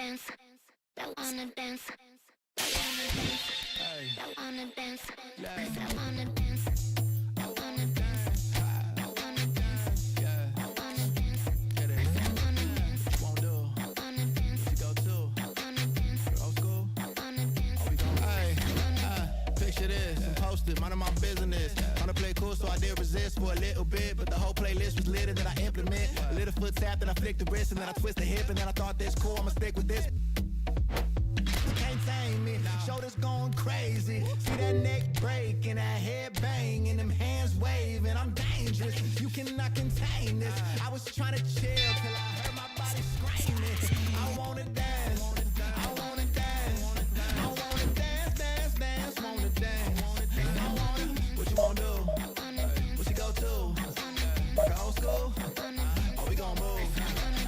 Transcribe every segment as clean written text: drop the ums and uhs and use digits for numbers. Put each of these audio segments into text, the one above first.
dance, that wanna dance, that wanna dance, that wanna dance, that wanna dance, that wanna dance, that wanna dance, that wanna dance, that wanna dance, won't do, that wanna dance, you go too, that wanna dance, old school, that wanna dance, we gon' picture this, I'm posted, minding my business. On the play cool, so I did resist for a little bit, but the whole playlist was lit and then I implement. A little foot tap, then I flick the wrist, and then I twist the hip, and then I thought this cool, I'ma stick with this. Can't tame me, shoulders going crazy. See that neck break and that head bang and them hands waving. I'm dangerous, you cannot contain this. I was trying to chill till I heard my body screaming. I wanna dance, I wanna dance, I wanna dance, dance, dance, wanna dance. I wanna, what you wanna do? What you go to? Like an old school? Oh, we gon' move.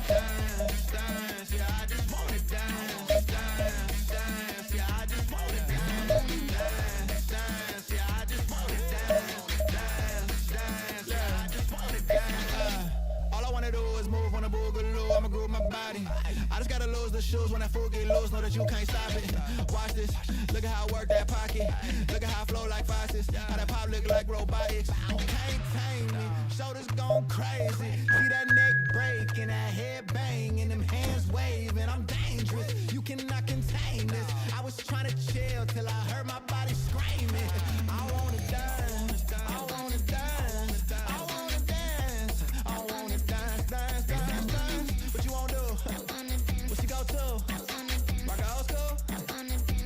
Dance, dance, yeah, I just wanna dance, dance, dance, yeah, I just wanna dance, dance, dance, yeah, I just wanna dance, dance, dance, yeah, I just wanna dance. All I wanna do is move on a boogaloo, I'ma groove my body. I just gotta lose the shoes when that fool get loose, know that you can't stop it. Watch this, look at how I work that pocket. Look at how I flow like faucets, how that pop look like robotics. Can't tame me, shoulders gone crazy. See that neck break and that head bang and them hands waving. I'm dangerous, you cannot contain this. I was trying to chill till I heard my body screaming. I wanna dance, I wanna dance, I wanna dance, I wanna dance, dance, dance, dance. What you wanna do? What you go to? Rock a old school?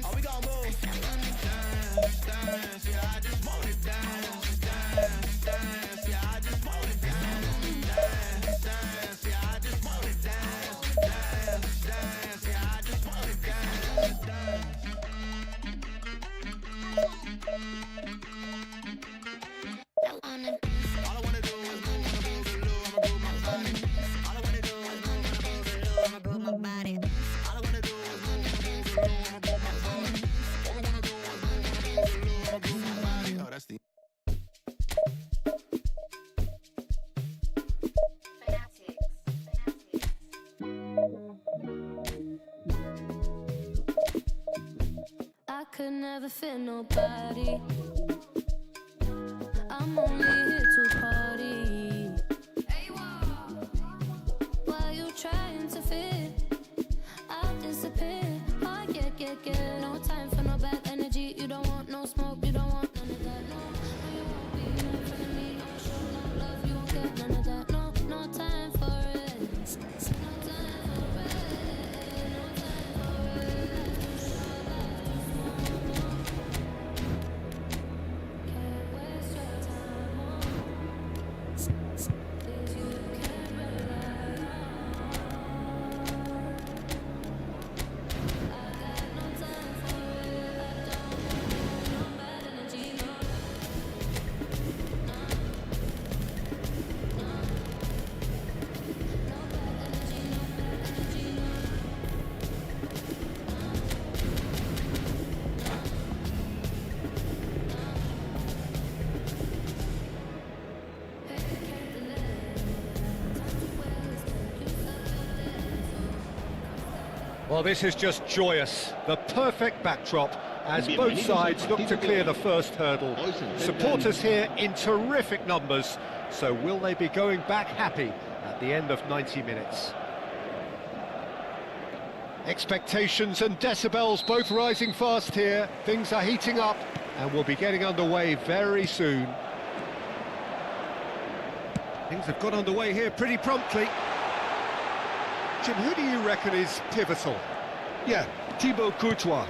Oh, we gon' move. Dance, dance, yeah, I just wanna dance, dance, dance, yeah, I just wanna dance, dance, dance, yeah, I just wanna dance, dance, dance, yeah, I just wanna dance, dance. All I wanna do is move on the boogaloo, I'ma groove my body. All I wanna do is move on the boogaloo, I'ma groove my body. All I wanna do is move on the boogaloo, I'ma groove my body. All I wanna do is move on the boogaloo, I'ma groove my body. Oh, that's the I could never fit nobody. I'm only here to party. While you trying to fit, I'll disappear. Oh, yeah. No time for no bad energy. You don't want no smoke, you don't want none of that. No, you won't be in front of me. I'll show no love, you won't get none of that. No time for it. No time for it. No time for it. Life too short, can't waste your time. Things you can't rely on. I got no time for it. I don't want no bad energy. No, no, no bad energy. No bad energy. No. Well, this is just joyous. The perfect backdrop as both sides look to clear the first hurdle. Supporters here in terrific numbers. So will they be going back happy at the end of 90 minutes? Expectations and decibels both rising fast here. Things are heating up and we'll be getting underway very soon. Things have got underway here pretty promptly. Jim, who do you reckon is pivotal? Yeah, Thibaut Courtois.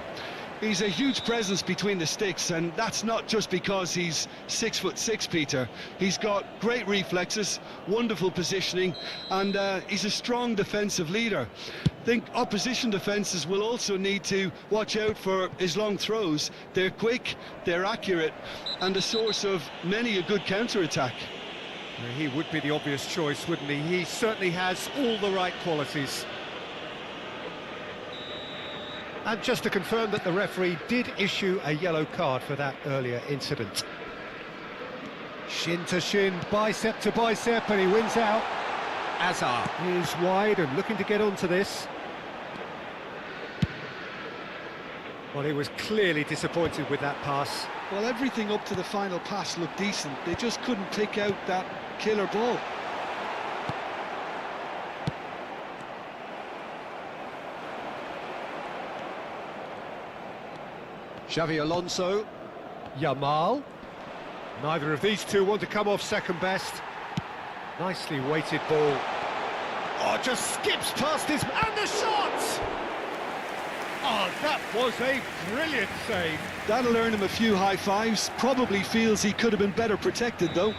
He's a huge presence between the sticks, and that's not just because he's 6'6", Peter. He's got great reflexes, wonderful positioning, and he's a strong defensive leader. I think opposition defences will also need to watch out for his long throws. They're quick, they're accurate, and a source of many a good counter-attack. He would be the obvious choice, wouldn't he? He certainly has all the right qualities. And just to confirm that the referee did issue a yellow card for that earlier incident. Shin to shin, bicep to bicep, and he wins out. Azar is wide and looking to get onto this. Well, he was clearly disappointed with that pass. Well, everything up to the final pass looked decent. They just couldn't pick out that killer ball. Xavi Alonso. Yamal. Neither of these two want to come off second best. Nicely weighted ball. Oh, just skips past his... And the shot! Oh, that was a brilliant save. That'll earn him a few high fives. Probably feels he could have been better protected, though.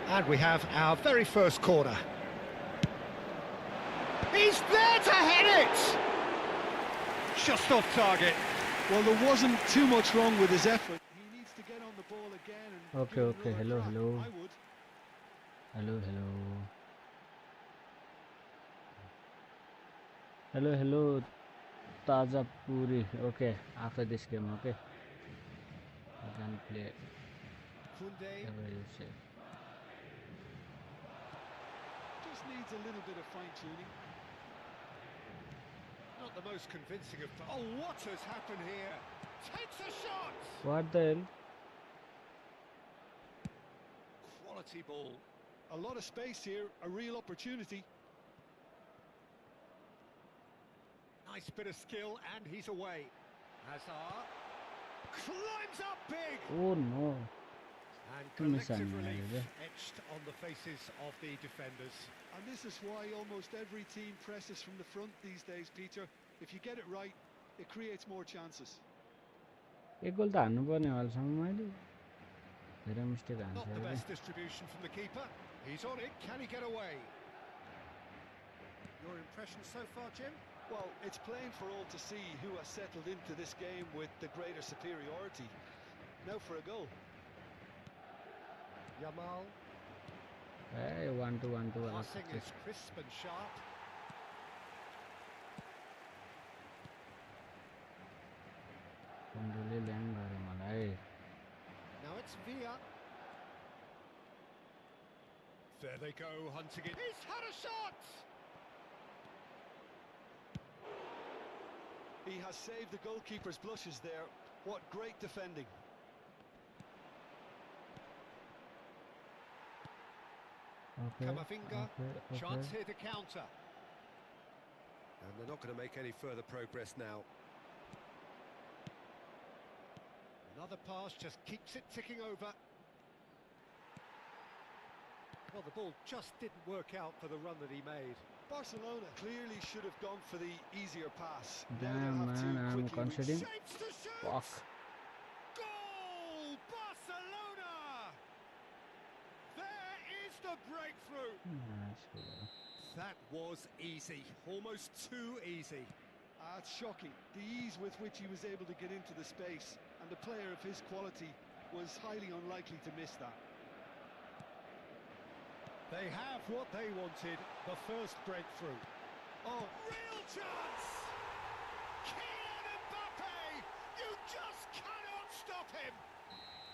And we have our very first corner. He's there to hit it! Just off target. Well, there wasn't too much wrong with his effort. He needs to get on the ball again and... Okay, hello. I would. Hello. Taza Puri. Okay, after this game, okay. I can play. Whatever you say. Just needs a little bit of fine-tuning. Not the most convincing of... Oh, what has happened here? Takes a shot! What the hell? Quality ball. A lot of space here, a real opportunity. Nice bit of skill, and he's away. Hazard climbs up big! Oh no. And Miss collective Anna, relief yeah. etched on the faces of the defenders. And this is why almost every team presses from the front these days, Peter. If you get it right, it creates more chances. एक गोल त हान्नुपर्ने हालसम्म मैले धेरै mistake Not the हान्छ best distribution from the keeper. He's on it. Can he get away? Your impression so far, Jim? Well, it's plain for all to see who has settled into this game with the greater superiority. Now for a goal. Yamal. Hey, 1-2 Passing is crisp and sharp. कन्ट्रोलले ल्याङ गरे मलाई Now it's Villa. There they go, hunting it. He's had a shot! He has saved the goalkeeper's blushes there. What great defending. Okay, Camavinga, okay. chance here to counter. And they're not going to make any further progress now. Another pass just keeps it ticking over. Well, the ball just didn't work out for the run that he made. Barcelona clearly should have gone for the easier pass. Now Damn, they'll have to man, I'm quickly considering. Shapes to shoot! Fuck. Goal! Barcelona! There is the breakthrough! That was easy, almost too easy. It's shocking, the ease with which he was able to get into the space, and a player of his quality was highly unlikely to miss that. They have what they wanted, the first breakthrough. Oh, real chance! Kylian Mbappe! You just cannot stop him!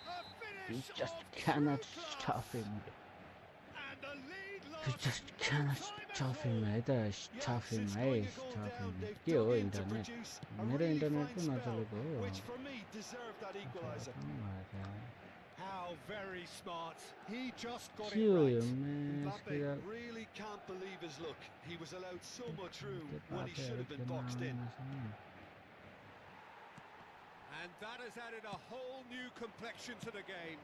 A You finish just of cannot true stop class. him. And the lead You lost just no cannot time at stop him all. है त stop him है stop him के हो internet मेरो internet पो नचलेको हो Which for me deserved that equalizer. How very smart. He just got के it हो यो right. Match Mbappe really can't believe his luck. He was allowed so much room when he should have been boxed in. And that has added a whole new complexion to the game.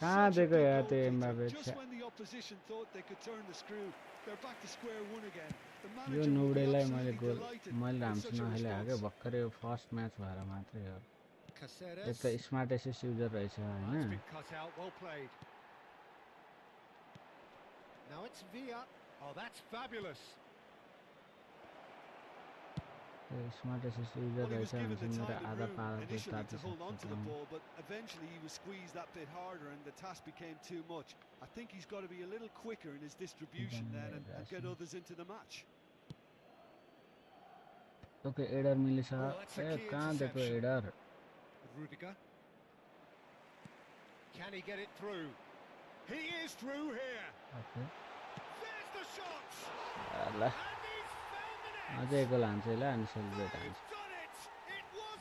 कहाँ Such a देखो good यार goal, त्यो Peter. Mbappe Just when the opposition thought they could turn the screw, they're back to square one again. The yo manager will be नुडेलाई मैले absolutely गोल delighted मैले with राम्रोसँग such a नखेले Hake response. भर्खरै यो first match भएर मात्रै हो Caceres. एक त smart assess युजर रहेछ That's हैन been cut out, well played. Now it's Villa. Oh, that's fabulous. Smart एसेस Well, युजर he was रहेछ given the भनेपछि मेरो time and आधा room power initially start to hold on to the ball, but eventually he was squeezed that bit harder and the task became too much. I think he's got to be a little quicker in his distribution then and get others into the match. Okay Eder मिलेछ Oh, that's a a key कहाँ देखो interception. Eder Rudiger. Can he get it through? He is through here. Okay There's the shot. ल And he's found the net. अझै एक गोल हान्छ ल अनि celebrate He's हान्छ done it. It was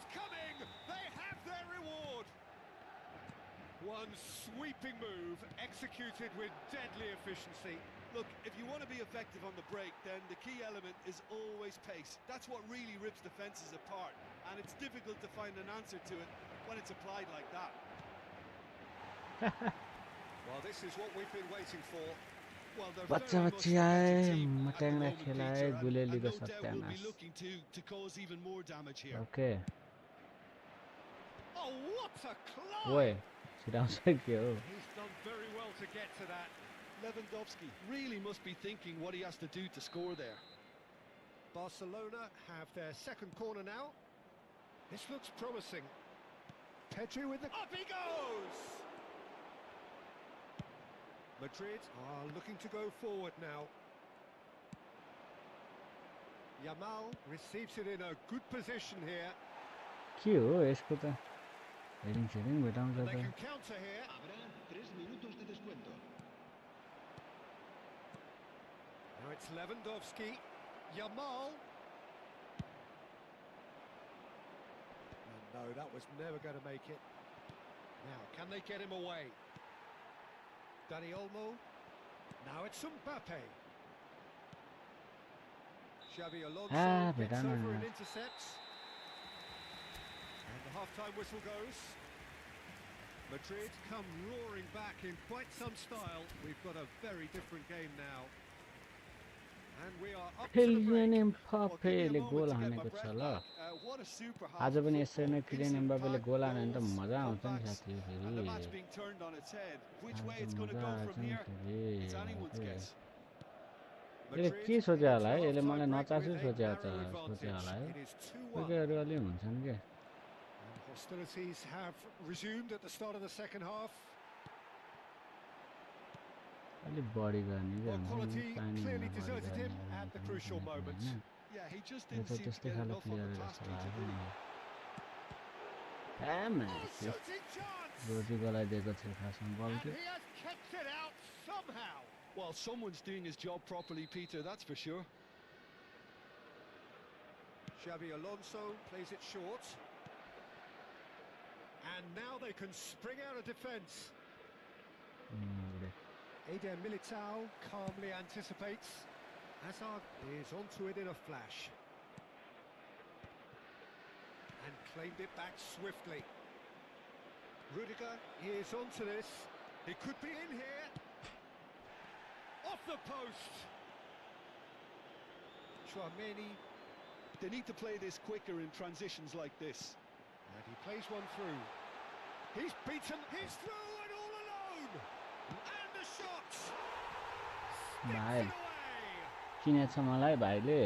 One sweeping move, executed with deadly efficiency. Look, if you want to be effective on the break, then the key element is always pace. That's what really rips defences apart, and it's difficult to find an answer to it when it's applied like that. Well, this is what we've been waiting for. Well, they're बच्चा very much बच्ची the आए better team at the मट्याङलाई moment, खेलाए Peter, and गुलेलीको no doubt will सत्यानाश be looking to cause even more damage here. Okay Oh, what a ओए climb! छिराउँछ के हो He's done very well to get to that. Lewandowski really must be thinking what he has to do to score there. Barcelona have their second corner now. This looks promising. Pedri with the... Up he goes! Madrid are looking to go forward now. Yamal receives it in a good position here. के हो यसको त heading shedding भेटाउँछ And they त can counter here. Habrá 3 minutos de descuento. Now it's Lewandowski. Yamal. And no, that was never going to make it. Now, can they get him away? Dani Olmo. Now it's Mbappe. Xabi Alonso gets भेटान over यार and intercepts. And the half-time whistle goes. Madrid come roaring back in quite some style. We've got a very different game now. And we are up to the Kylian break. एम्बाप्पेले goal हानेको छ ल What a super आज पनि यसरी नै Kylian Instant एम्बाप्पेले impact गोल हाने भने त goals, मजा आउँछ नि comebacks, साथी and the match फेरि being turned on its head. Which आज way त it's going to मजा go आएछ from नि here, फेरि it's anyone's guess. यसले Madrid के सोचे headed होला है to यसले मलाई half-time break नचासु with a सोचे narrow होला है advantage. It is कोही 2-1. कोही अरू अलि हुन्छन् के And hostilities have resumed at the start of the second half. अलिक बढी गर्ने क्या Well, हुन्छ नि quality प्लानिङमा clearly बढी deserted गर्ने him at the crucial moment. होइन Yeah, he just yo didn't त seem to त्यस्तै get खाले enough on प्लेयर the जस्तो pass, Peter, लाग्यो did नि he? Oh, shooting chance! रोजीकोलाई दिएको थियो खासमा बल And थियो he has kept it out somehow. Well, someone's doing his job properly, Peter, that's for sure. Xabi Alonso plays it short. And now they can spring out of defence. Eder Militao calmly anticipates. Hazard is onto it in a flash. And claimed it back swiftly. Rudiger is onto this. He could be in here. Off the post. Chouameni. They need to play this quicker in transitions like this. And he plays one through. He's beaten. He's through and all alone. And the shot. भाइ Sticks it away. किनेछ मलाई भाइले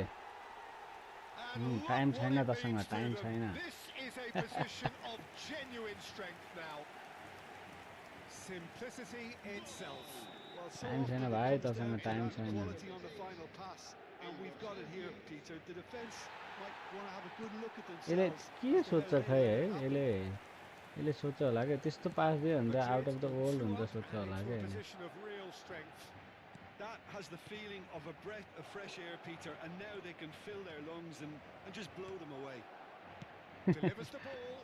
And time look छैन what it तसँग means to time them. छैन This is a position of genuine strength now. Simplicity itself. Well, so Time often छैन it भाइ comes तसँग down to time that छैन quality on the final pass, and we've got it here, Peter. The defence might want to have a good look at यसले themselves. के as to सोच्छ how they खै है let it happen. यसले सोच्छ होला क्या त्यस्तो पास दियो भने त आउट अफ द वर्ल्ड हुन्छ Madrid सोच्छ drew होला up and क्या into a यसले position of real strength. That has the feeling of a breath of fresh air, Peter, and now they can fill their lungs and just blow them away. Delivers the ball.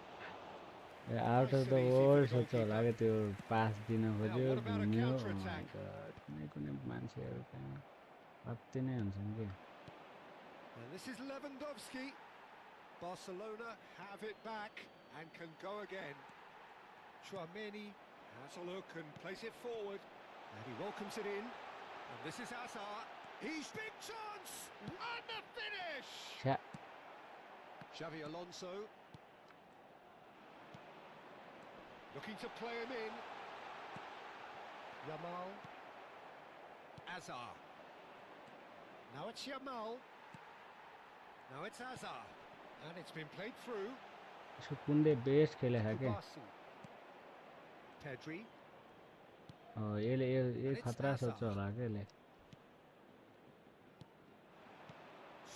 Out of the world सोच्छ होला क्या त्यो पास दिन खोज्यो what about a घुम्यो counter-attack? कुनै कुनै मान्छेहरू कहाँ अति नै हुन्छन् कि And this is Lewandowski. Barcelona have it back and can go again. Chouameni has a look and plays it forward. And he welcomes it in. And this is Hazard. He's big chance! And the finish! छ्या Xavi Alonso. Looking to play him in. Yamal. Hazard. Now it's Yamal. Now it's Hazard. And it's been played through. यसको कुनले best खेलेको छ क्या Kubasi. Pedri. यसले यो खतरा सोच्छ होला क्या यसले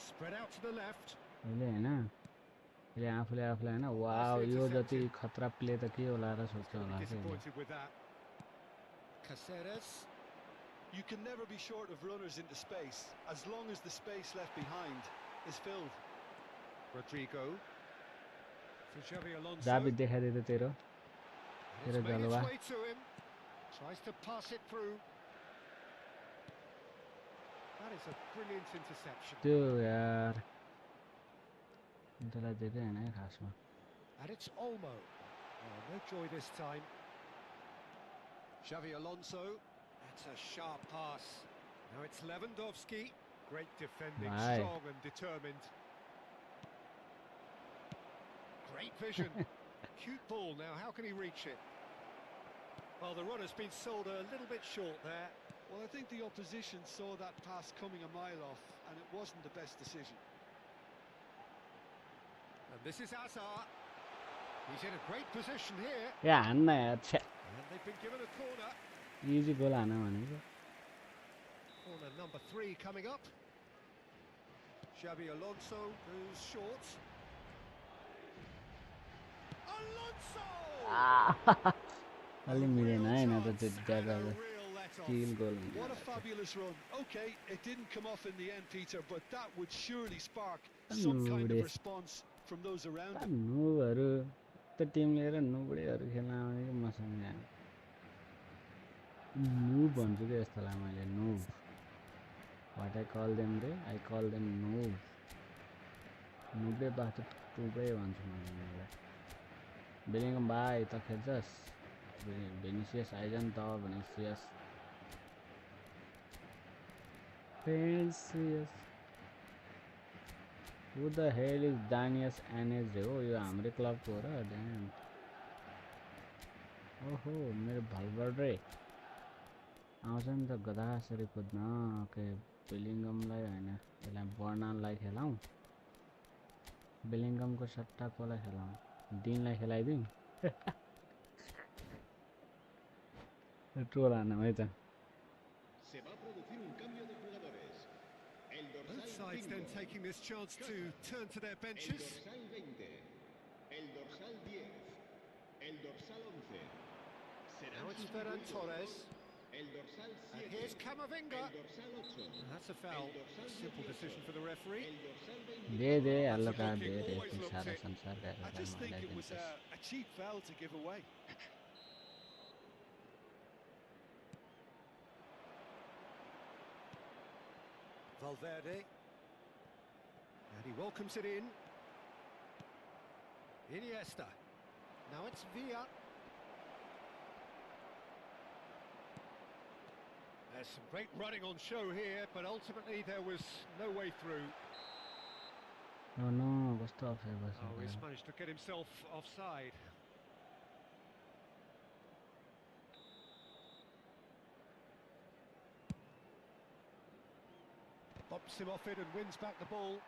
Spread out to the left. यसले होइन यसले आफूले होइन वाउ यो जति खतरा प्ले त के होला र सोच्छ Gonna होला be क्या यसले disappointed with that. Caceres. You can never be short of runners into space, as long as the space left behind is filled. Rodrigo. For Xavi Alonso. जाबी देखाइदियो त तेरो And it's made its way to him. Tries to pass it through. That is a brilliant interception. Dude, yaar. Intala dekhe haina hai khasma. And it's Olmo. Oh, no joy this time. Xavi Alonso. That's a sharp pass. Now it's Lewandowski. Great defending, Aye. strong and determined. Great vision. Cute ball now, how can he reach it? Well, the run has been sold a little bit short there. Well, I think the opposition saw that pass coming a mile off, and it wasn't the best decision. And this is Hazard. He's in a great position here. Yeah, haन्न yaar. Chhe. And they've been given a corner. Easy goal haana bhaneko. Corner number 3 coming up. Xavi Alonso goes short. Alonso! अलि मिलेन हैन त त्यो ज्यादा still goal What a fabulous run. Okay, it didn't come off in the end, Peter, but that would surely spark some kind of response from those around him. नुबहरु त Tim लिएर नुबडेहरु खेल्न आउने मसँग नुब भन्छु के यस्तोलाई मैले नुब What I call them रे I call them नुब नुबे बात टुबे भन्छु मैले बेलिङम भाइ त खेल्छस् Vinicius आइजन त Vinicius Who the hell is Danius Anes हो यो हाम्रो क्लबको हो र ड्याम ओहो मेरो भलबर्डे आउँछ नि त गदासरी कुद्न के बेलिङमलाई हैन यसलाई बर्नाललाई खेलाउँ बेलिङमको सट्टा कोलाई खेलाउँ दिनलाई खेलाइदिउँ ट्रोल हान्नु है त Se va a producir un cambio de jugadores. El Both dorsal sides 5, then taking this chance to turn to their el benches. dorsal 20, el dorsal 10, el dorsal 11. Serán Now it's Ferran sustituidos Torres. por el dorsal And 7, here's Camavinga. el dorsal 8, And that's a foul. Simple decision for the referee. el dorsal दे 24. दे हल्लो card दे रे Always looked सारा it. संसार I just think मलाई it was दिन्छस् a cheap foul to give away. Valverde. And he welcomes it in. Iniesta. Now it's Villa. There's some great running on show here, but ultimately there was no way through. Oh no, कस्तो offside Oh, बस्यो he's managed to get himself offside. Bumps him off it and wins back the ball.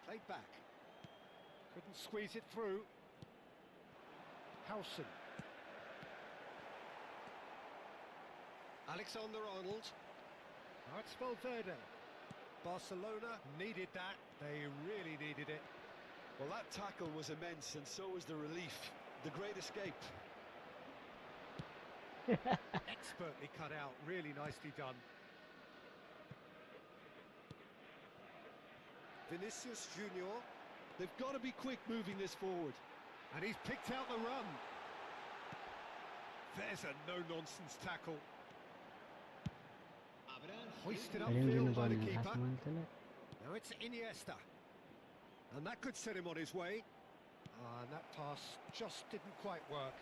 Played back. Couldn't squeeze it through. Howson. Alexander-Arnold. Now it's Valverde. Barcelona needed that. They really needed it. Well, that tackle was immense, and so was the relief. The great escape. Expertly cut out. Really nicely done. Vinicius Junior. They've got to be quick moving this forward. And he's picked out the run. There's a no-nonsense tackle. Hoisted upfield by the keeper. Now it's Iniesta. And that could set him on his way. And that pass just didn't quite work.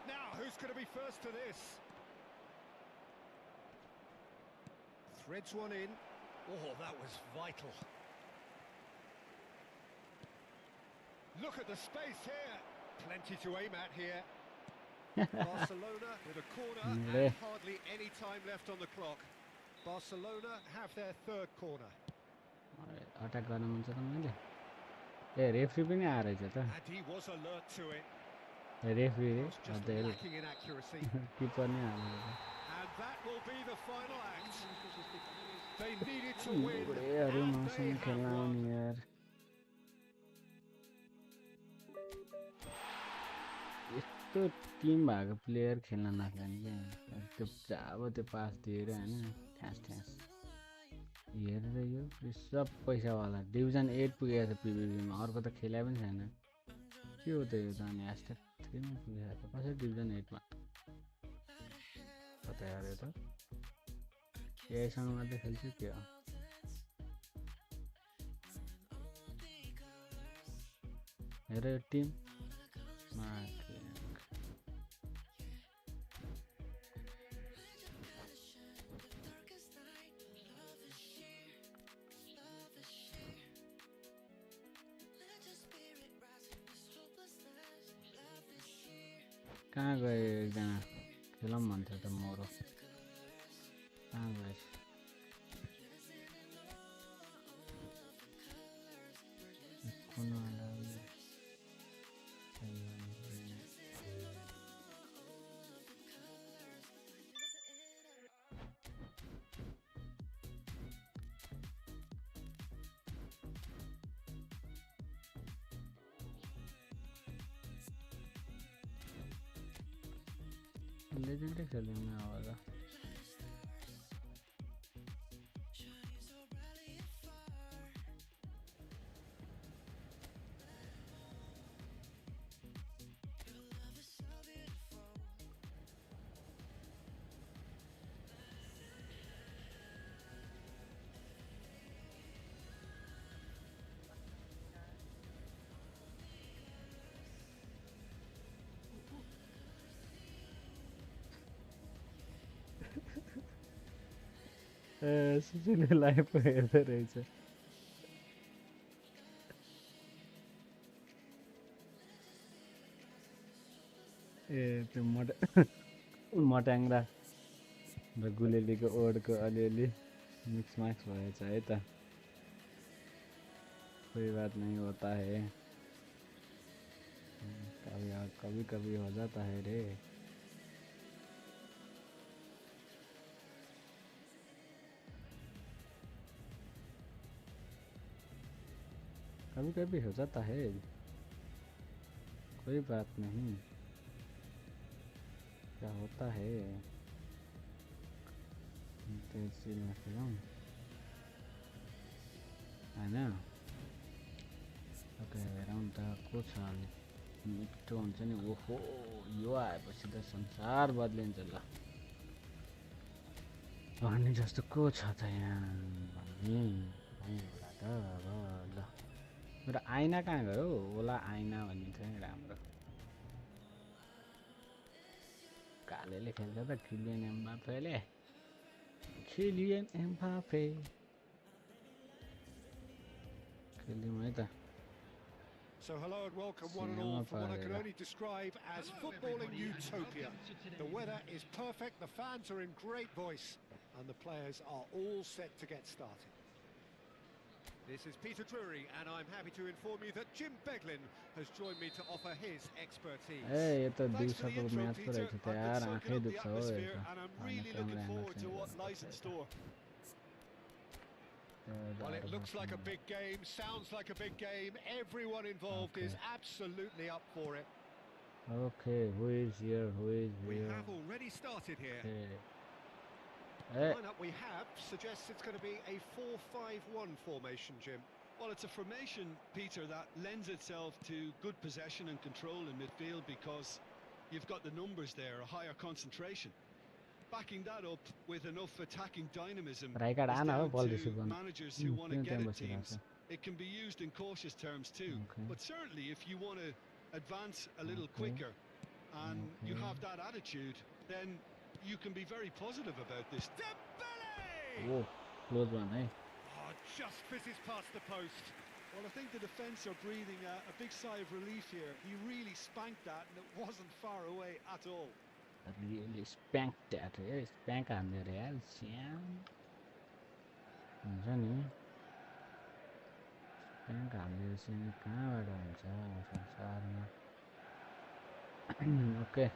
Now, who's going to be first to this? Threads one in. Oh, that was vital. Look at the space here. Plenty to aim at here. Barcelona with a corner and hardly any time left on the clock. Barcelona have their third corner. Attack गर्न मन छ त मैले ए referee पनि आएर रहेछ त And he was alert to it. Referee रे Was just lacking in accuracy. किपर नै हाल्नु रहेछ And that will be the final act. They needed to win. बुढेहरु And they मसँग have खेल्न won. आउने यार यस्तो टिम भएको प्लेयर खेल्न नखेल्ने क्या त्यो अब त्यो पास दिएर हैन ठ्यास ठ्यास हेरेर यो सब पैसावाला डिभिजन 8 पुगेको छ पिबिबीमा अर्को त खेले पनि छैन के हो त यो त अनि ह्यासट्याग कतिमा पुगेको कसरी डिभिजन 8 मा कता यार यो त यहीसँग मात्रै खेल्छु के हो हेर यो टिम कहाँ गए एकजना खेलौँ भन्थ्यो त मोरो कहाँ गएछ लेजेन्डै खेल्यौँ न होला सुशीले लाइभ हेर्दै रहेछ ए त्यो मट्याङ्रा र गुलेलीको ओडको अलिअलि मिक्स माक्स भएछ है त कोई बात नहीं होता है कभी कभी हो जाता है रे कभी कभी हो जाता है कोई बात नहीं क्या होता है तेज़ फिल्म हैन ओके हेरौँ त को छ अलि मिठो हुन्छ नि ओहो यो आएपछि त संसार बदलिन्छ ल भन्ने जस्तो को छ त यहाँ भन्ने होला त अब ल मेरो आइना कहाँ गयो होला आइना भन्ने थियो नि राम्रो कालेले खेल्छ त किलियन एम्बापेले खेल्यौँ है त So hello and welcome one and all from what I can only describe as footballing utopia. The weather is perfect, the fans are in great voice and the players are all set to get started. This is Peter Drury and I'm happy to inform you that Jim Beglin has joined me to offer his expertise. Hey, Thanks for the intro, Peter. I've been soaking up the atmosphere and I'm really looking forward to what lies in store. Well, it looks like a big game, sounds like a big game. Everyone involved is absolutely up for it. Okay, who is here? Who is here? We have already started here. The lineup we have suggests it's going to be a 4-5-1 formation, Jim. Well, it's a formation, Peter, that lends itself to good possession and control in midfield because you've got the numbers there, a higher concentration. Backing that up with enough attacking dynamism is down to managers who want to get at teams. It can be used in cautious terms too, but certainly if you want to advance a little quicker and you have that attitude, then you can be very positive about this. Dembele! Oh, close one, eh? Oh, just fizzes past the post. Well, I think the defence are breathing a big sigh of relief here. He really spanked that and it wasn't far away at all. Really spanked that, eh? Spank on the real Siam. हुन्छ नि स्प्याङ्क हाल्दै चाहिँ कहाँबाट हुन्छ संसारमा okay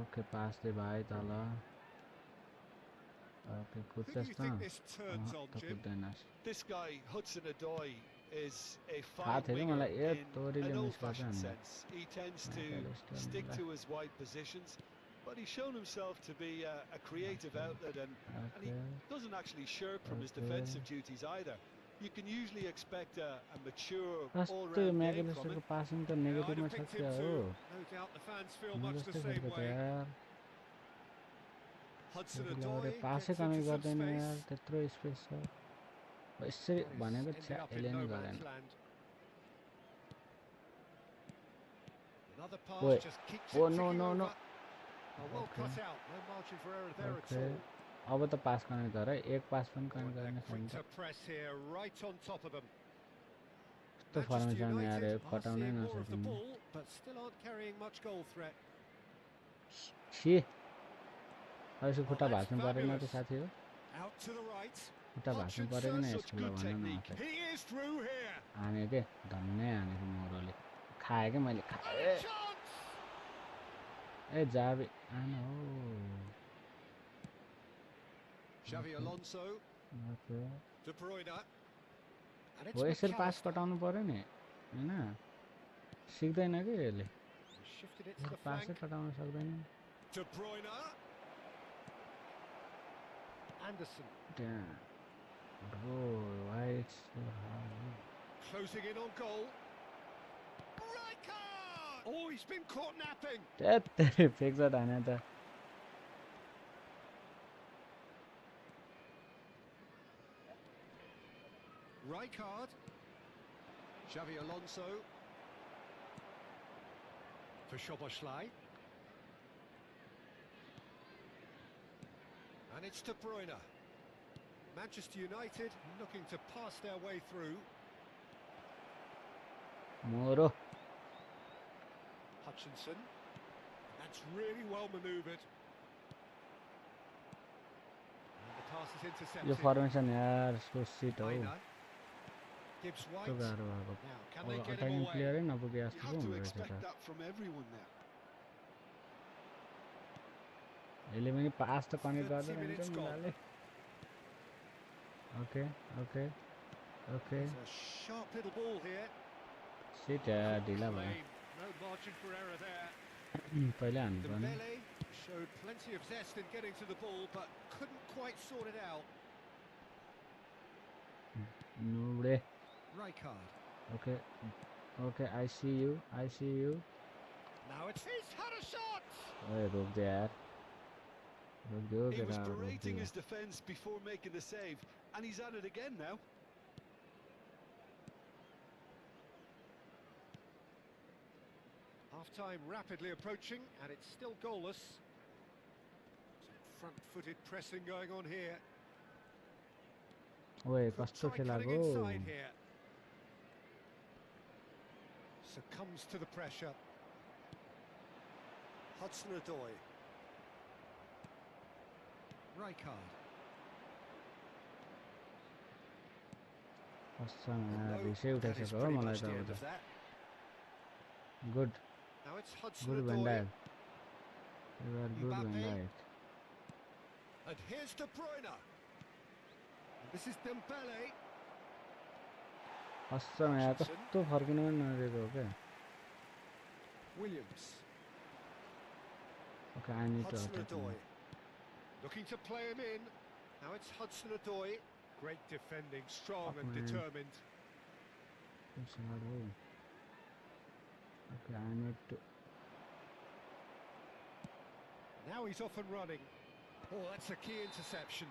okay पास दे भाइ तल okay कुद्छस् त This guy Hudson-Odoi is a थाहा fine थियो कि winger मलाई ए in तोरीले an मिस गर्छ old-fashioned नि sense. He tends to stick to his wide positions, but he's shown himself to be a creative outlet and he doesn't actually shirk from his defensive duties either. you can usually expect a mature, कस्तो all-round game from म्याकेलिस्टरको him. Passing त Yeah, I'd नेगेटिभमा have छ picked him क्या हो too. No doubt the fans feel म much the जस्तै same खेल्को त way. यार Hudson-Odoi पासै gets कमी into some गर्दैन यार space. त्यत्रो स्पेस छ यसरी Well, he's भनेको ended छ्या up यसले in नि no गरेन man's land. Another Oi. pass just keeps Oh, it no, ticking no, no. over. Oh, well Okay. cut out. No margin for error there at okay all. अब त पास गर्ने त र एक पास पनि Oh, गर्ने and छैन they're quick त to press here, right on top of them. कस्तो Manchester फर्मेसन यार United are कटाउनै seeing more of the नसक्ने ball, but still aren't carrying much goal threat. छि अब यसको खुट्टा Oh, that's भाँच्नु परेन त fabulous. साथी हो Out to the right. खुट्टा भाँच्नु परेको नै Hutchinson, यसको ल भन न आफै he is through here. हाने के धन्नै हानेको मोरोले खाएँ क्या मैले And खाएँ a chance! ए जाबे आन हो Xavi Alonso, okay De Bruyne. And it's हो यसरी पास McAllister. कटाउनु पर्यो नि होइन सिक्दैन कि यसले Shifted it to the पासै flank. कटाउन सक्दैन De Bruyne. Anderson त्यहाँ bro why it's so hard? closing in on goal. Rijkaard! Oh, he's been caught napping. त्यही फेक्छ हाने त Rijkaard. Xavi Alonso. For Szoboszlai. And it's De Bruyne. Manchester United looking to pass their way through. मोरो Hutchinson. That's really well manoeuvred. And the pass is yo intercepted. Formation यार so sit हो Reina. Gibbs त्यो White. गाह्रो भएको Now, can अब they get him अटाकिङ away? प्लेयरै नपुगे You जस्तो पो have to हुँदो रहेछ expect त that from everyone now. यसले पनि पास त कनेक्ट 30 गर्दै minutes रहन्छ gone. मुलाले okay okay okay It's a sharp little ball here. सिट यार ढिला भयो Lane. No margin for error there. पहिल्यै हान्नु पर्ने Dembele showed plenty of zest in getting to the ball, but couldn't quite sort it out. नुबडे Rijkaard. Okay okay I see you Now it's he's had a shot. ओए रोक दे यार रोक दो He was केटा रोक berating they his defence before making the save, and he's at it again now. Half-time rapidly approaching, and it's still goalless. Some front-footed pressing going on here. ओए Could कस्तो try cutting खेलाको inside here. Succumbs to the pressure. Hudson-Odoi. Rijkaard. कस्तो No, रिसै that is उठाइसक्यो हो pretty मलाई much त the अब end त of that. Good Now it's good Hudson-Odoi. Van Dijk you are good Mbappe. Van Dijk And here's De Bruyne. And this is Dembele. कस्तो यार कस्तो फर्किनु पनि नदिएको हो क्या Williams. Okay I need to attack Hudson-Odoi. Looking to play him in. Now it's Hudson-Odoi. Great defending, strong and man. determined. Okay I need to Now he's off and running. Oh, that's a key interception.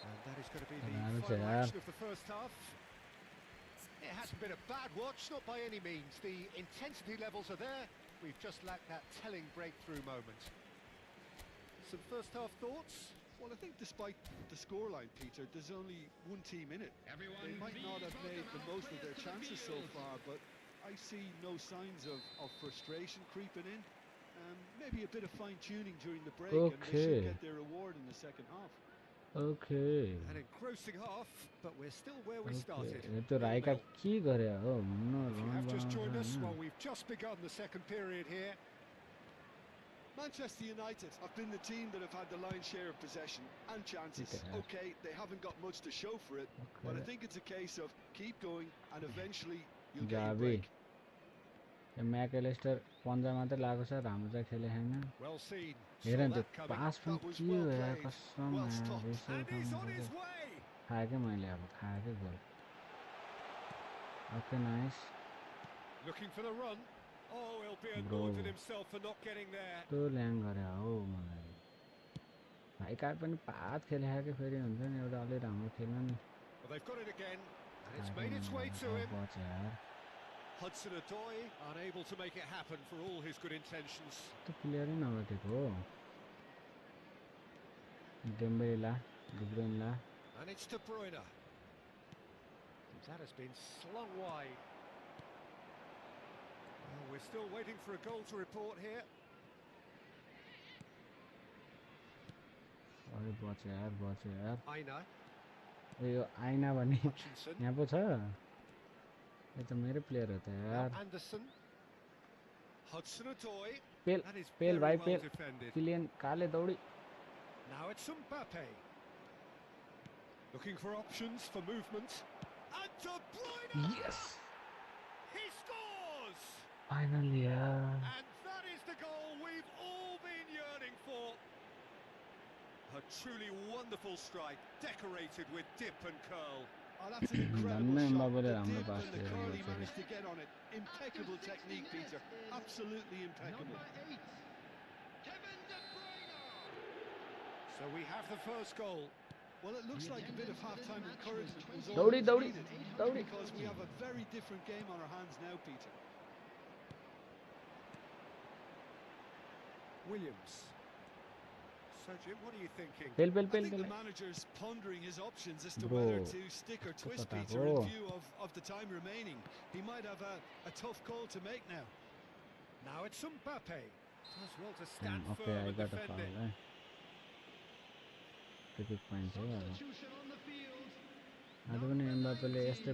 And that is going to be the That's final it, action of the first half. It hasn't been a bad watch, not by any means. The intensity levels are there. We've just lacked that telling breakthrough moment. Some first half thoughts? Well, I think despite the scoreline, Peter, there's only one team in it. They might not have made the most of their chances so far, but I see no signs of frustration creeping in. Maybe a bit of fine-tuning during the break, and they should Okay. get their reward in the second half. Okay An engrossing half, but we're still where we okay started. यो त राइका 0-0. के गरे हो न If you run have just joined us, बनाउँछ well, we've just begun the second period here. Manchester United have been the team that have had the lion's share of possession and chances. Okay. Okay, they haven't got much to show for it, but I Okay. think it's a case of keep going and eventually you'll get your जाबे break. यो म्याकेलिस्टर पन्जा मात्रै लागेको छ राम्रो चाहिँ खेले छैन Well seen. हेर Saw न त्यो that coming. पास पनि That was के well हो यार played. कसम Well यार stopped. रिसै And he's on उठाउनु his way. खाएँ क्या मैले अब खाएँ क्या गोल Okay, nice. Looking for the run. Oh, he'll be Bro. annoyed with himself for not getting there. त्यो ल्याङ गरे हो मलाई भाइ कार्ड पनि पात खेलेको कि फेरि हुन्छ नि एउटा अलि राम्रो खेल्न नि Well, they've got it again, and it's खाएँ made its way to him. बच यार Hudson-Odoi unable to make it happen for all his good intentions. त्यो प्लेयरै नभटेको हो डेम्बेला डुब्रेनला And it's De Bruyne. That has been slung wide. Well, we're still waiting for a goal to report here. अरे बच यार Aina, यो आइना भने Hutchinson. यहाँ पो छ यो त मेरै प्लेयर हो त Now यार Anderson. Hudson-Odoi. पेल That is पेल very भाइ well पेल defended. किलियन काले दौडी Now it's Mbappe. Looking for options for movement. And De Bruyne! Yes! He scores! Finally यार And that is the goal we've all been yearning for. A truly wonderful strike, decorated with dip and curl. Oh, that's an incredible Danne shot. Mbappe The राम्रो dip pass and the दिएर curl he गएको managed to get on it. Impeccable technique, Peter. Absolutely impeccable. So we have the first goal. Well, it looks like a bit of half-time encouragement was all Dowdy, that was Dowdy, needed, Dowdy. because we have a very different game on our hands now, Peter. Williams. So Jim, what are you thinking? Pail pail I pail think pail the manager's pondering his options as to Bro. whether to stick or twist, pata Peter, in ho. view of the time remaining. He might have a tough call to make now. Now it's Mbappe. Does well to stand Okay, firm I and got a defend foul it. है टिपिक point हो अब आज पनि एम्बापेले यस्तो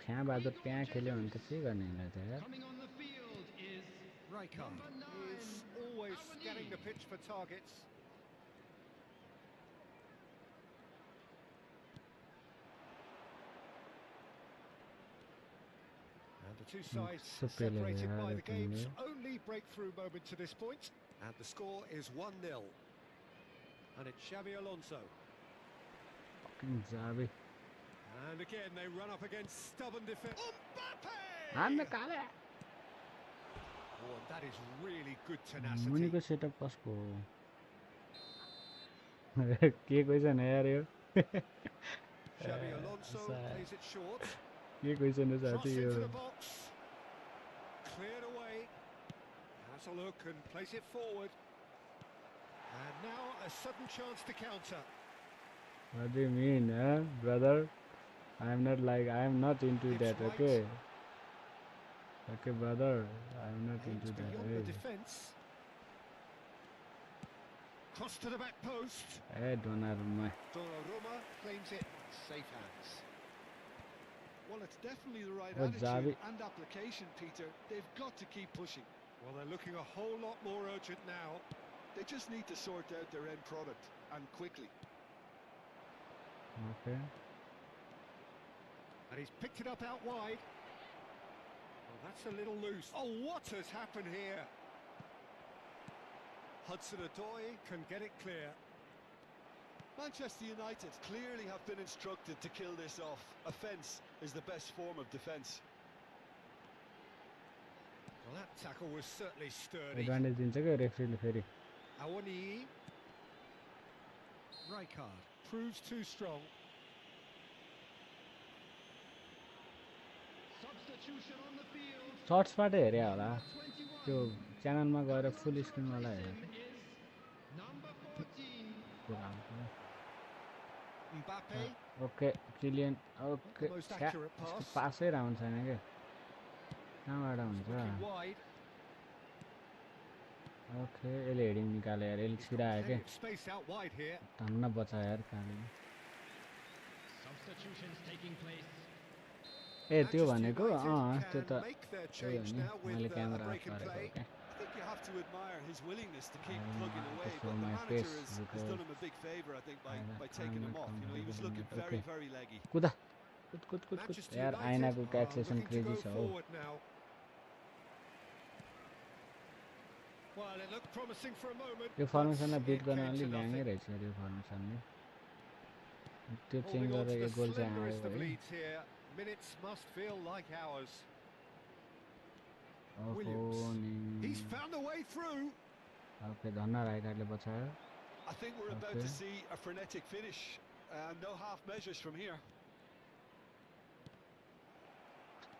फ्याँ बहादुर त्यहाँ खेल्यो भने त के गर्ने यिनीहरू त यार Rijkaard is always scanning the pitch for targets. And the two sides separated by the game's only breakthrough moment to this point. And the score is 1-0. And it's Xabi Alonso. Fucking Xabi And again they run up against stubborn defence. हान्न Mbappe! काले Oh, and that is really good tenacity. मुनिको setup कसको हो के question यार यो Xabi Alonso plays it short. के question हो Cross साथी यो into the box. Cleared away. Has a look and plays it forward. And now a sudden chance to counter. What do you mean, brother? I am not into It's that, right. okay? Okay, brother, I am not Aims into that. beyond the defence. Cross to the back post. Hey, Donnarumma. Donnarumma claims it. Safe hands. Well, it's definitely the right Oh, attitude Xavi. and application, Peter. They've got to keep pushing. Well, they're looking a whole lot more urgent now. They just need to sort out their end product, and quickly. Okay. And he's picked it up out wide. Well, that's a little loose. Oh, what has happened here? Hudson-Odoi can get it clear. Manchester United clearly have been instructed to kill this off. Offence is the best form of defence. Well, that tackle was certainly sturdy. Advantage दिन्छ क्या रेफ्रीले फेरि Awani. Rijkaard proves too strong. सर्ट्सबाटै हेरे होला त्यो च्यानलमा गएर full स्क्रिनवाला हेरे Mbappe. Okay Kylian okay The most accurate pass. पासै राउन्ड छैन क्या कहाँबाट हुन्छ Looking wide. ओके यसले हेडिङ निकाल्यो यार यसले छिरायो क्या Plenty of space out wide here. धन्न बचायो यार काले ए त्यो भनेको त्यो त त्यही हो नि मैले क्यामेरा अफ गरेको हो क्या I think you have to admire his willingness to keep I plugging want away, to but show the my manager face has because done him a big favour, I think, by taking him off. You know, he was looking Okay. very leggy. कुदा कुद कुद कुद कुद Manchester यार United आइनाको are calculation looking to crazy go छ हो forward now. Well, it looked promising for a moment. यो but फर्मेसनलाई beat it गर्न came अलि to ल्याङै nothing. रहेछ यार यो फर्मेसनले त्यो चेन्ज Holding on गरेर to the एक गोल चाहिँ slenderest आयो of है leads here. Minutes must feel like hours. ओहो Williams. नि He's found a way through. Okay धन्ना राइकार्डले बचायो I think we're about Okay. to see a frenetic finish. No half measures from here.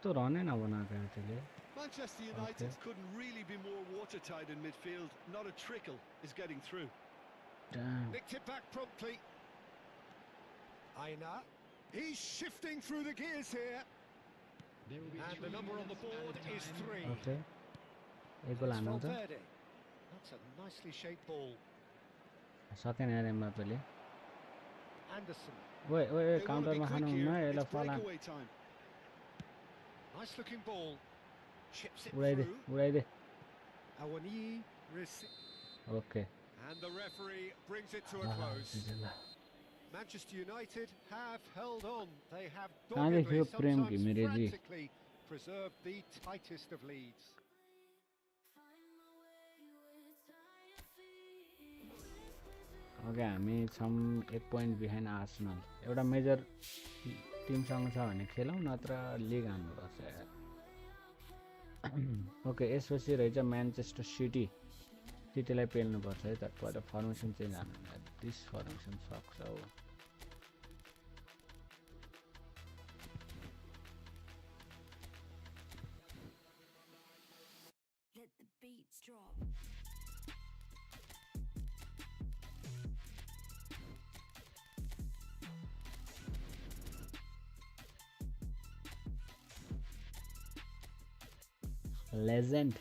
त्यो रनै नबनाएको यार त्यसले Manchester United couldn't really be more watertight in midfield. Not a trickle is getting through. Damn. Nicked it back promptly. Aina. He's shifting through the gears here. And the number on the board is 3. Okay एक गोल It's हान्नु त Valverde. That's a nicely shaped ball. सकेन यार एम्बापेले Anderson. ओए ओए They want to be काउन्टरमा quick खानुहुन्न here. यसलाई It's फलान breakaway time. Nice looking ball. Chips it उडाइदे through. उडाइदे Awani. Okay And the referee brings it to a close. Manchester United have held on. They have कहाँदेखि doggedly, yo Prem sometimes घिमिरेजी frantically preserved the tightest of leads. Okay हामी छौँ 1 point behind Arsenal एउटा major टिमसँग छ भने खेलौँ नत्र लिग हान्नुपर्छ यार okay यसपछि रहेछ म्यान्चेस्टर सिटीलाई पेल्नुपर्छ है त पहिला फर्मेसन चेन्ज हान्नु दिस फर्मेसन सक्छ हो Let the beats drop. Legend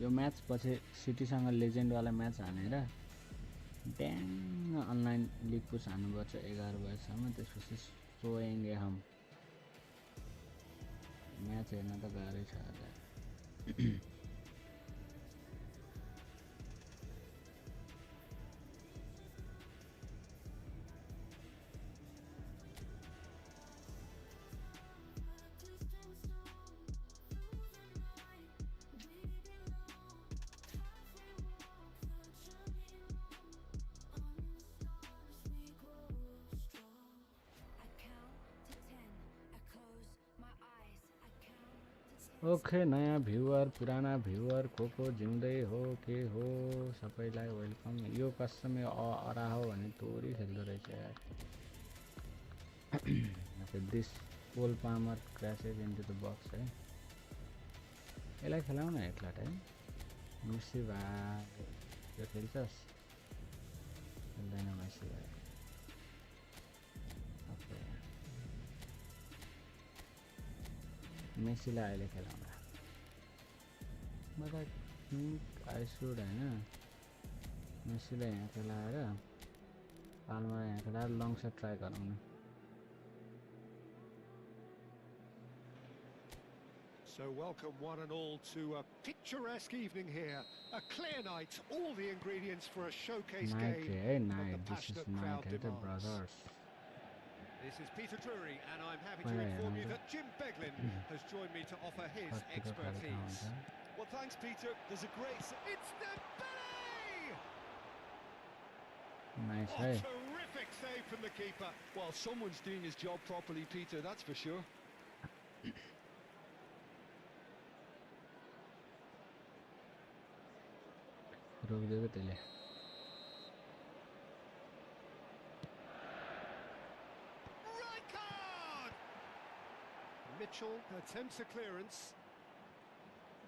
yo match पछि सिटीसँग लेजेन्डवाला म्याच हानेर ड्याङ अनलाइन लिग पुस हान्नुपर्छ 11 बजेसम्म त्यसपछि सोएंगे हम म्याच हेर्न त गाह्रै छ आज ओके नयाँ भ्युवर पुराना भ्युवर को जिउँदै हो के हो सबैलाई वेलकम यो कस्टमै अरा हो भने तोरी खेल्दो रहेछ यार okay this Cole Palmer crashes into the box है यसलाई खेलाउँ न एकलाट है मेसी भाइ यो खेल्छस् खेल्दैन मेसी भाइ ओके मेसीलाई अहिले खेलाउँदा मलाई आई सुड होइन मेसीलाई यहाँ खेलाएर पालमा यहाँ खेलाएर लङ सट ट्राई गराउनु So welcome one and all to a picturesque evening here. A clear night, all the ingredients for a showcase night game है that the night this passionate is crowd night है the demands. Brothers This is Peter Drury, and I'm happy Well, to yeah, inform you no, that Jim Beglin has joined me to offer his कतिको खर्च expertise. हुन्छ Well, thanks, Peter. There's a great... It's Dembele! Nice Oh, है terrific save from the keeper. Well, someone's doing his job properly, Peter, that's for sure. रोकिदिएको त्यसले Rijkaard! Mitchell attempts a clearance.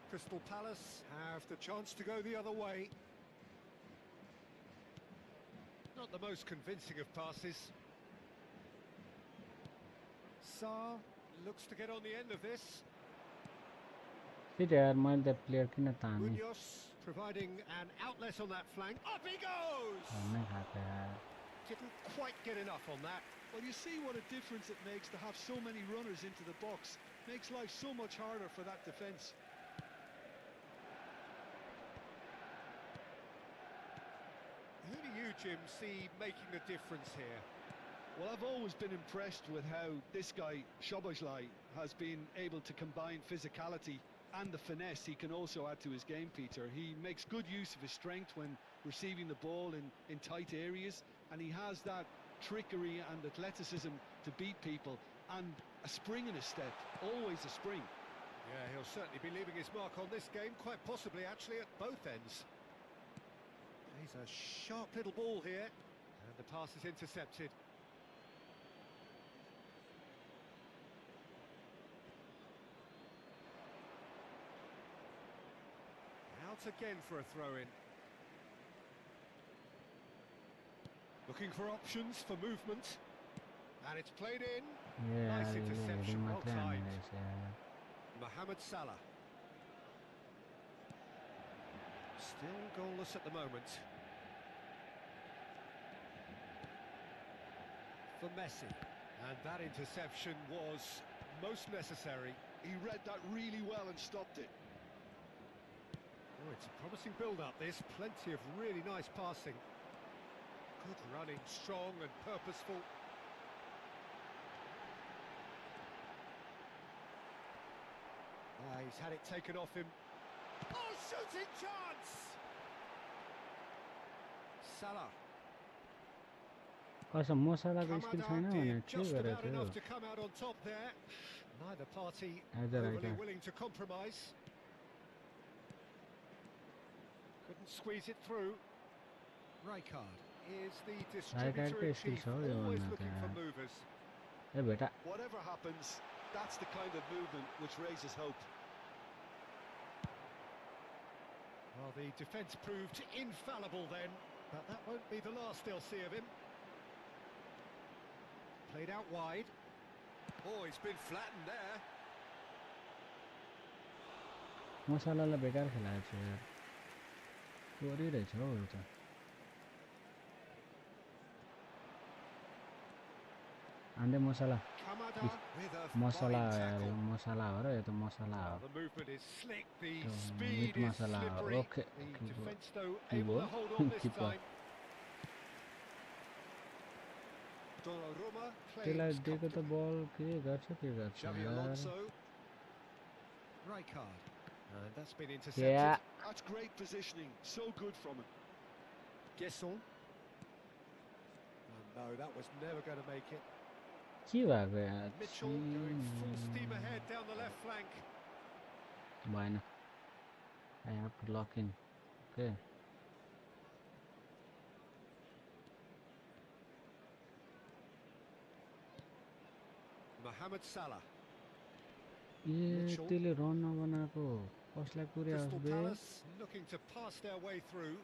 Crystal Palace have the chance to go the other way. Not the most convincing of passes. Sarr looks to get on the end of this. त्यही यार मैले त player किन ताने Munoz providing an outlet on that flank. Up he goes! घरमै खाएको यार Didn't quite get enough on that. Well, you see what a difference it makes to have so many runners into the box. Makes life so much harder for that defence. Who do you, Jim, see making the difference here? Well, I've always been impressed with how this guy, Szoboszlai, has been able to combine physicality and the finesse he can also add to his game, Peter. He makes good use of his strength when receiving the ball in tight areas, and he has that trickery and athleticism to beat people, and a spring in his step, always a spring. Yeah, he'll certainly be leaving his mark on this game, quite possibly actually at both ends. He's a sharp little ball here, and the pass is intercepted. Out again for a throw-in. Looking for options for movement, and it's played in. Nice interception, well timed. Mohamed Salah. Still goalless at the moment. For Messi, and that interception was most necessary. He read that really well and stopped it. Oh, it's a promising build-up, this. Plenty of really nice passing. Good running, strong and purposeful. He's had it taken off him. Oh, shooting chance! Salah. Did just about enough to come out on top there. Neither party overly willing to compromise. Couldn't squeeze it through. Rijkaard is the distributor in chief, always looking for movers. Whatever happens, that's the kind of movement which raises hope. Well, the defence proved infallible then, but that won't be the last they'll see of him. Played out wide. Oh, he's been flattened there. मसालालाई बेकार खेलाएको छ यार गरिरहेछ हौ त आन्दे मसाला मसाला यार मसाला हो र यो त मसाला हो मिट मसाला हो ओके किपर त्यसलाई दिएको त बल के गर्छ यार That's been intercepted. Yeah. That's great positioning. So good from him. Gesson. No, that was never going to make it. Mitchell going full steam ahead down the left flank. Bueno. I have to lock in. Okay. Mohamed Salah. Mitchell. Crystal Palace looking to pass their way through.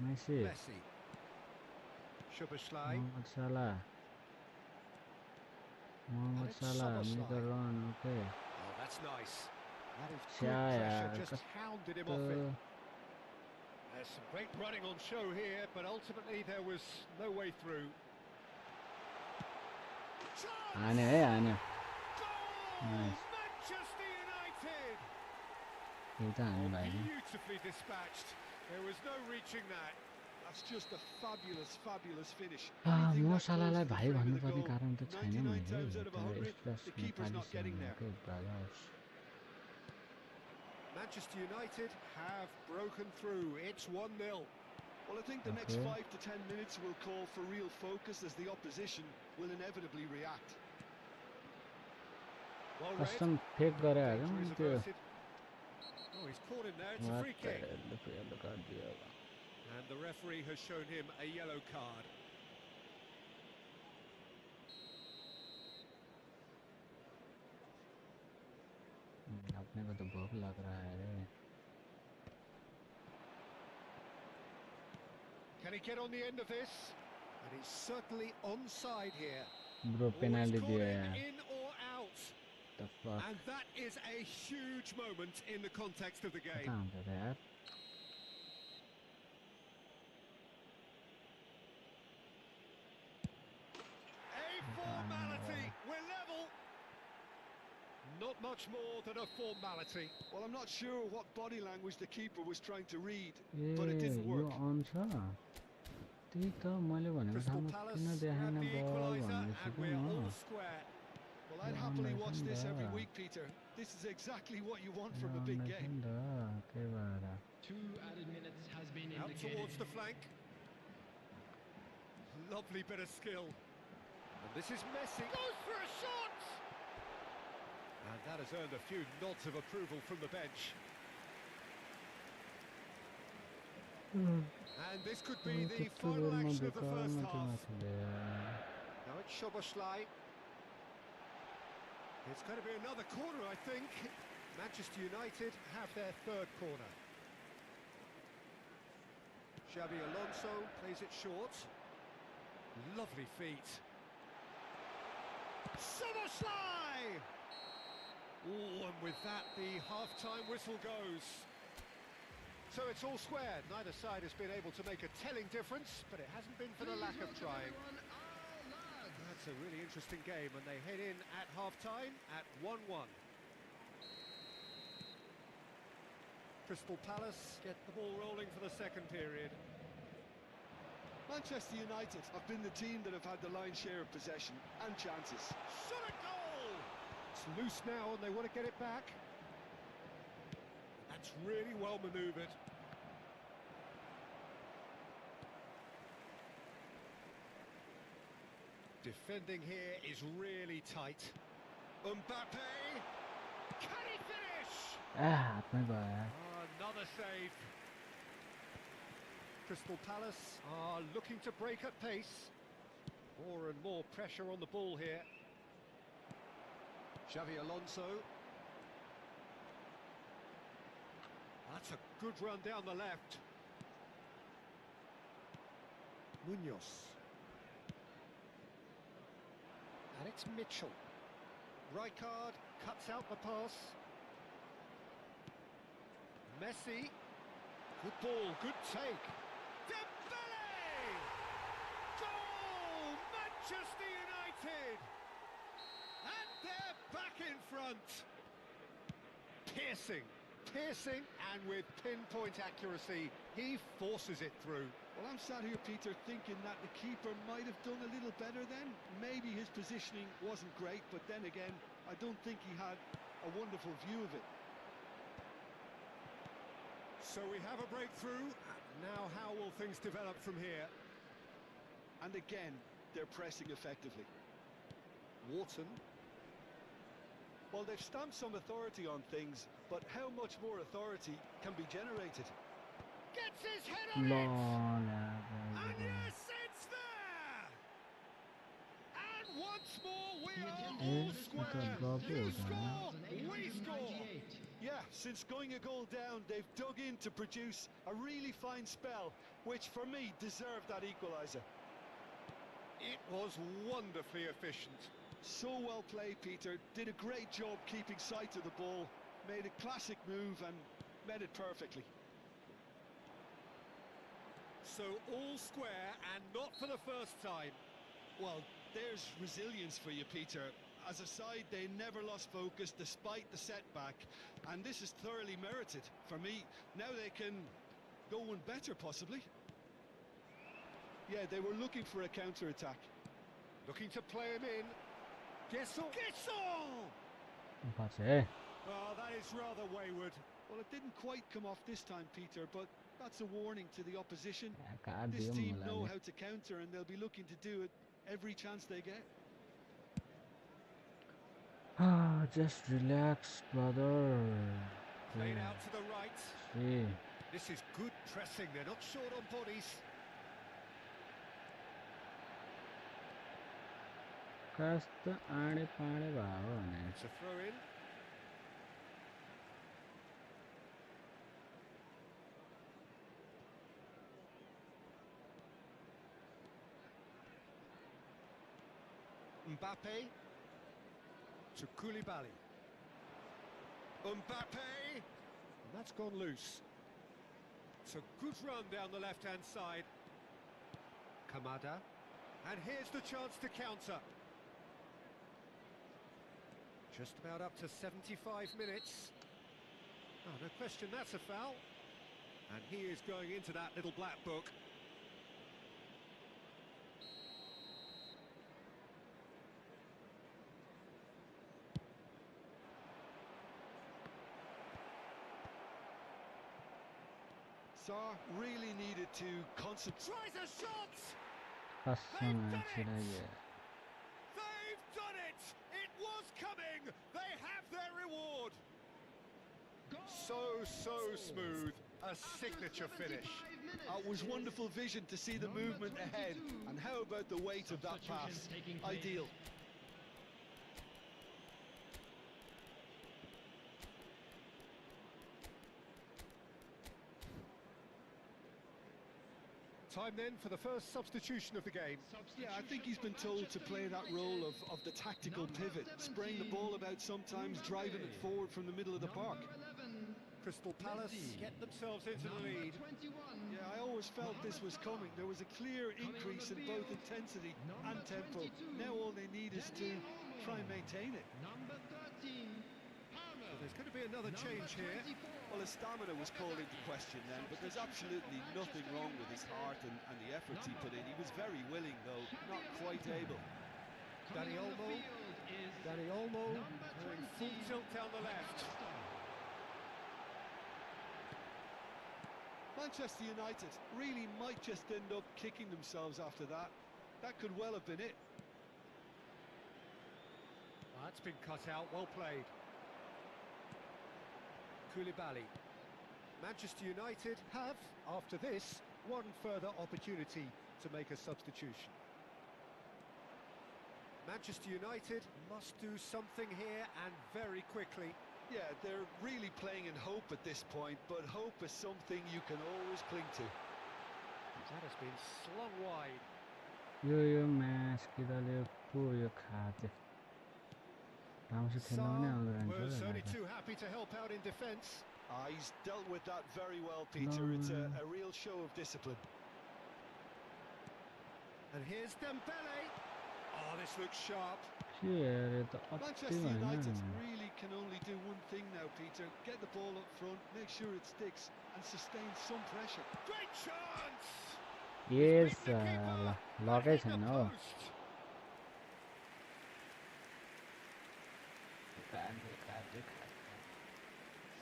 Messi. Szoboszlai. Mohamed Salah, make a run, okay. Oh, that's nice. That is good pressure, just hounded him off it. There's some great running on show here, but ultimately there was no way through. I know. Nice. Manchester United! Beautifully dispatched. There was no reaching that. That's just a fabulous, fabulous finish. Mo Salahलाई भाइ भन्नुपर्ने कारण त छैन मैले the keeper's not getting there. Manchester United have broken through. It's 1-0. Well, I think the next 5 to 10 minutes will call for real focus as the opposition will inevitably react. Well Custom pick गरे हैन त्यो Oh, he's caught him there. It's a free kick. And the referee has shown him a yellow card. अपने को तो भूख लग रहा है रे. Can he get on the end of this? And he's certainly onside here. Bro, penalty दिया यार. In or out? The fuck? And that is a huge moment in the context of the game. A formality. We're level. Not much more than a formality. Well, I'm not sure what body language the keeper was trying to read, but it didn't work. Crystal Palace have the equaliser, and we're all square. Well, I'd happily watch this every week, Peter. This is exactly what you want from a big game. 2 added minutes has been Out indicated. towards the flank. Lovely bit of skill. And this is Messi. Goes for a shot! And that has earned a few nods of approval from the bench. And this could be the final action of the first half. Now it's Szoboszlai. It's going to be another corner, I think. Manchester United have their third corner. Xabi Alonso plays it short. Lovely feet. Szoboszlai! Oh, and with that, the half-time whistle goes. So it's all square. Neither side has been able to make a telling difference, but it hasn't been for the lack of trying. That's a really interesting game, and they head in at half-time at 1-1. Crystal Palace get the ball rolling for the second period. Manchester United have been the team that have had the lion's share of possession and chances. Shot a goal! It's loose now, and they want to get it back. That's really well manoeuvred. Defending here is really tight. Mbappe! Can he finish? Another save. Crystal Palace are looking to break at pace. More and more pressure on the ball here. Xavi Alonso. That's a good run down the left. Munoz. And it's Mitchell. Rijkaard cuts out the pass. Messi. Good ball, good take. Dembele! Goal! Manchester United! And they're back in front. Piercing, and with pinpoint accuracy, he forces it through. Well, I'm sat here, Peter, thinking that the keeper might have done a little better then. Maybe his positioning wasn't great, but then again, I don't think he had a wonderful view of it. So we have a breakthrough. Now how will things develop from here? And again, they're pressing effectively. Wharton. Well, they've stamped some authority on things, but how much more authority can be generated? Gets his head on it! And yes, it's there! And once more we are all square. You score, we score. Yeah, since going a goal down, they've dug in to produce a really fine spell, which for me deserved that equaliser. It was wonderfully efficient. So well played, Peter. Did a great job keeping sight of the ball, made a classic move and met it perfectly. So all square, and not for the first time. Well, there's resilience for you, Peter. As a side, they never lost focus despite the setback, and this is thoroughly merited. For me, now they can go one better, possibly. Yeah, they were looking for a counter-attack. Looking to play him in. Guessel! Oh, that is rather wayward. Well, it didn't quite come off this time, Peter, but that's a warning to the opposition. This team know how to counter, and they'll be looking to do it every chance they get. Just relax, brother. Played out to the right. See. This is good pressing. They're not short on bodies. कस्त आडे पाडे भयो भने It's a throw in. Mbappe to Koulibaly. Mbappe! And that's gone loose. It's a good run down the left-hand side. Kamada. And here's the chance to counter. Just about up to 75 minutes. Oh, no question, that's a foul. And he is going into that little black book. Sarr really needed to concentrate. Tries a shot! Passam Chiraye. They've done it! It was coming! They have their reward! So smooth. A signature finish. It was wonderful vision to see the movement ahead. And how about the weight of that pass? Ideal. Time then for the first substitution of the game. Yeah, I think he's been told to play that role of the tactical pivot, spraying the ball about sometimes, driving it forward from the middle of the park. Crystal Palace get themselves into the lead. Yeah, I always felt this was coming. There was a clear increase in both intensity and tempo. Now all they need is to try and maintain it. Well, there's going to be another change here. Well, his stamina was called into question then, but there's absolutely nothing wrong with his heart and the efforts he put in. He was very willing, though, not quite able. Dani Olmo going full tilt down the left. Manchester United really might just end up kicking themselves after that. That could well have been it. That's been cut out, well played. Koulibaly. Manchester United have, after this, one further opportunity to make a substitution. Manchester United must do something here, and very quickly. Yeah, they're really playing in hope at this point, but hope is something you can always cling to. That has been slung wide. यो match किदाले पो यो खाते Sarr was only too happy to help out in defence. He's dealt with that very well, Peter. It's a real show of discipline. And here's Dembele. Oh, this looks sharp. Manchester United really can only do one thing now, Peter. Get the ball up front, make sure it sticks, and sustain some pressure. Great chance! Yes, लगै छैन हो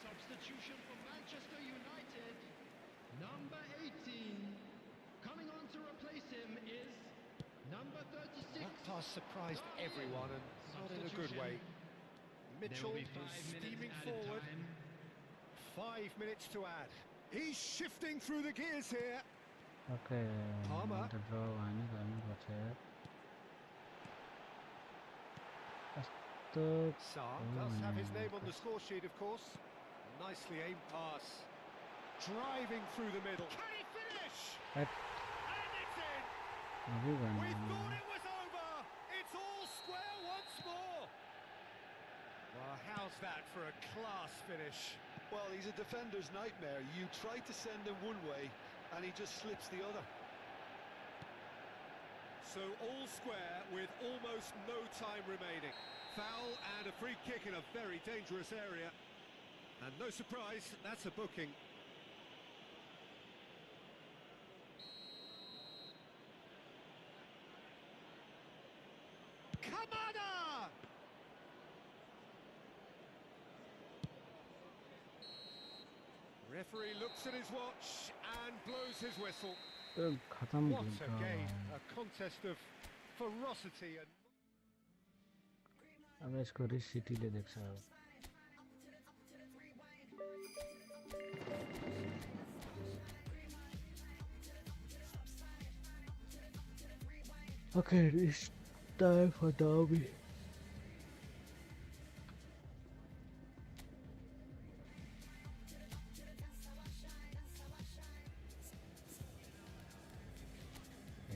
Substitution for Manchester United. Number 18. Coming on to replace him is number 36. That pass surprised everyone, and not in a good way. Mitchell is steaming forward. 5 minutes to add. He's shifting through the gears here. Okay, Palmer. Sarr does have his name on the score sheet, of course. Nicely aimed pass. Driving through the middle. Can he finish? And it's in! We thought it was over! It's all square once more! Well, how's that for a class finish? Well, he's a defender's nightmare. You try to send him one way, and he just slips the other. So all square with almost no time remaining. Foul and a free kick in a very dangerous area. And no surprise, that's a booking. Kamada! Referee looks at his watch and blows his whistle. What a game, a contest of ferocity and... अब यसको रिस सिटीले देख्छ Okay, it's time for Derby.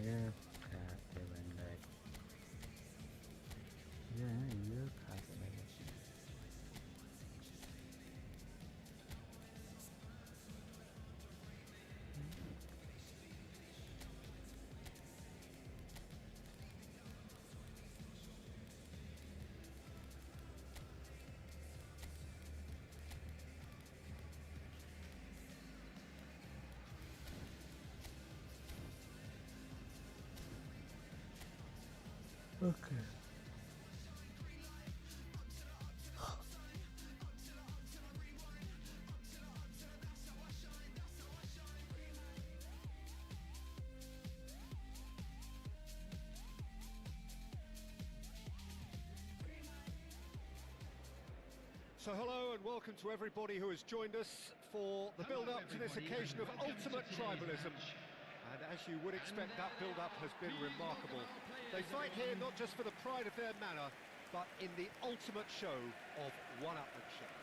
Yeah, So hello and welcome to everybody who has joined us for the build-up to this occasion of ultimate tribalism. And as you would expect, that build-up has been remarkable. They fight here not just for the pride of their manor, but in the ultimate show of one-upmanship.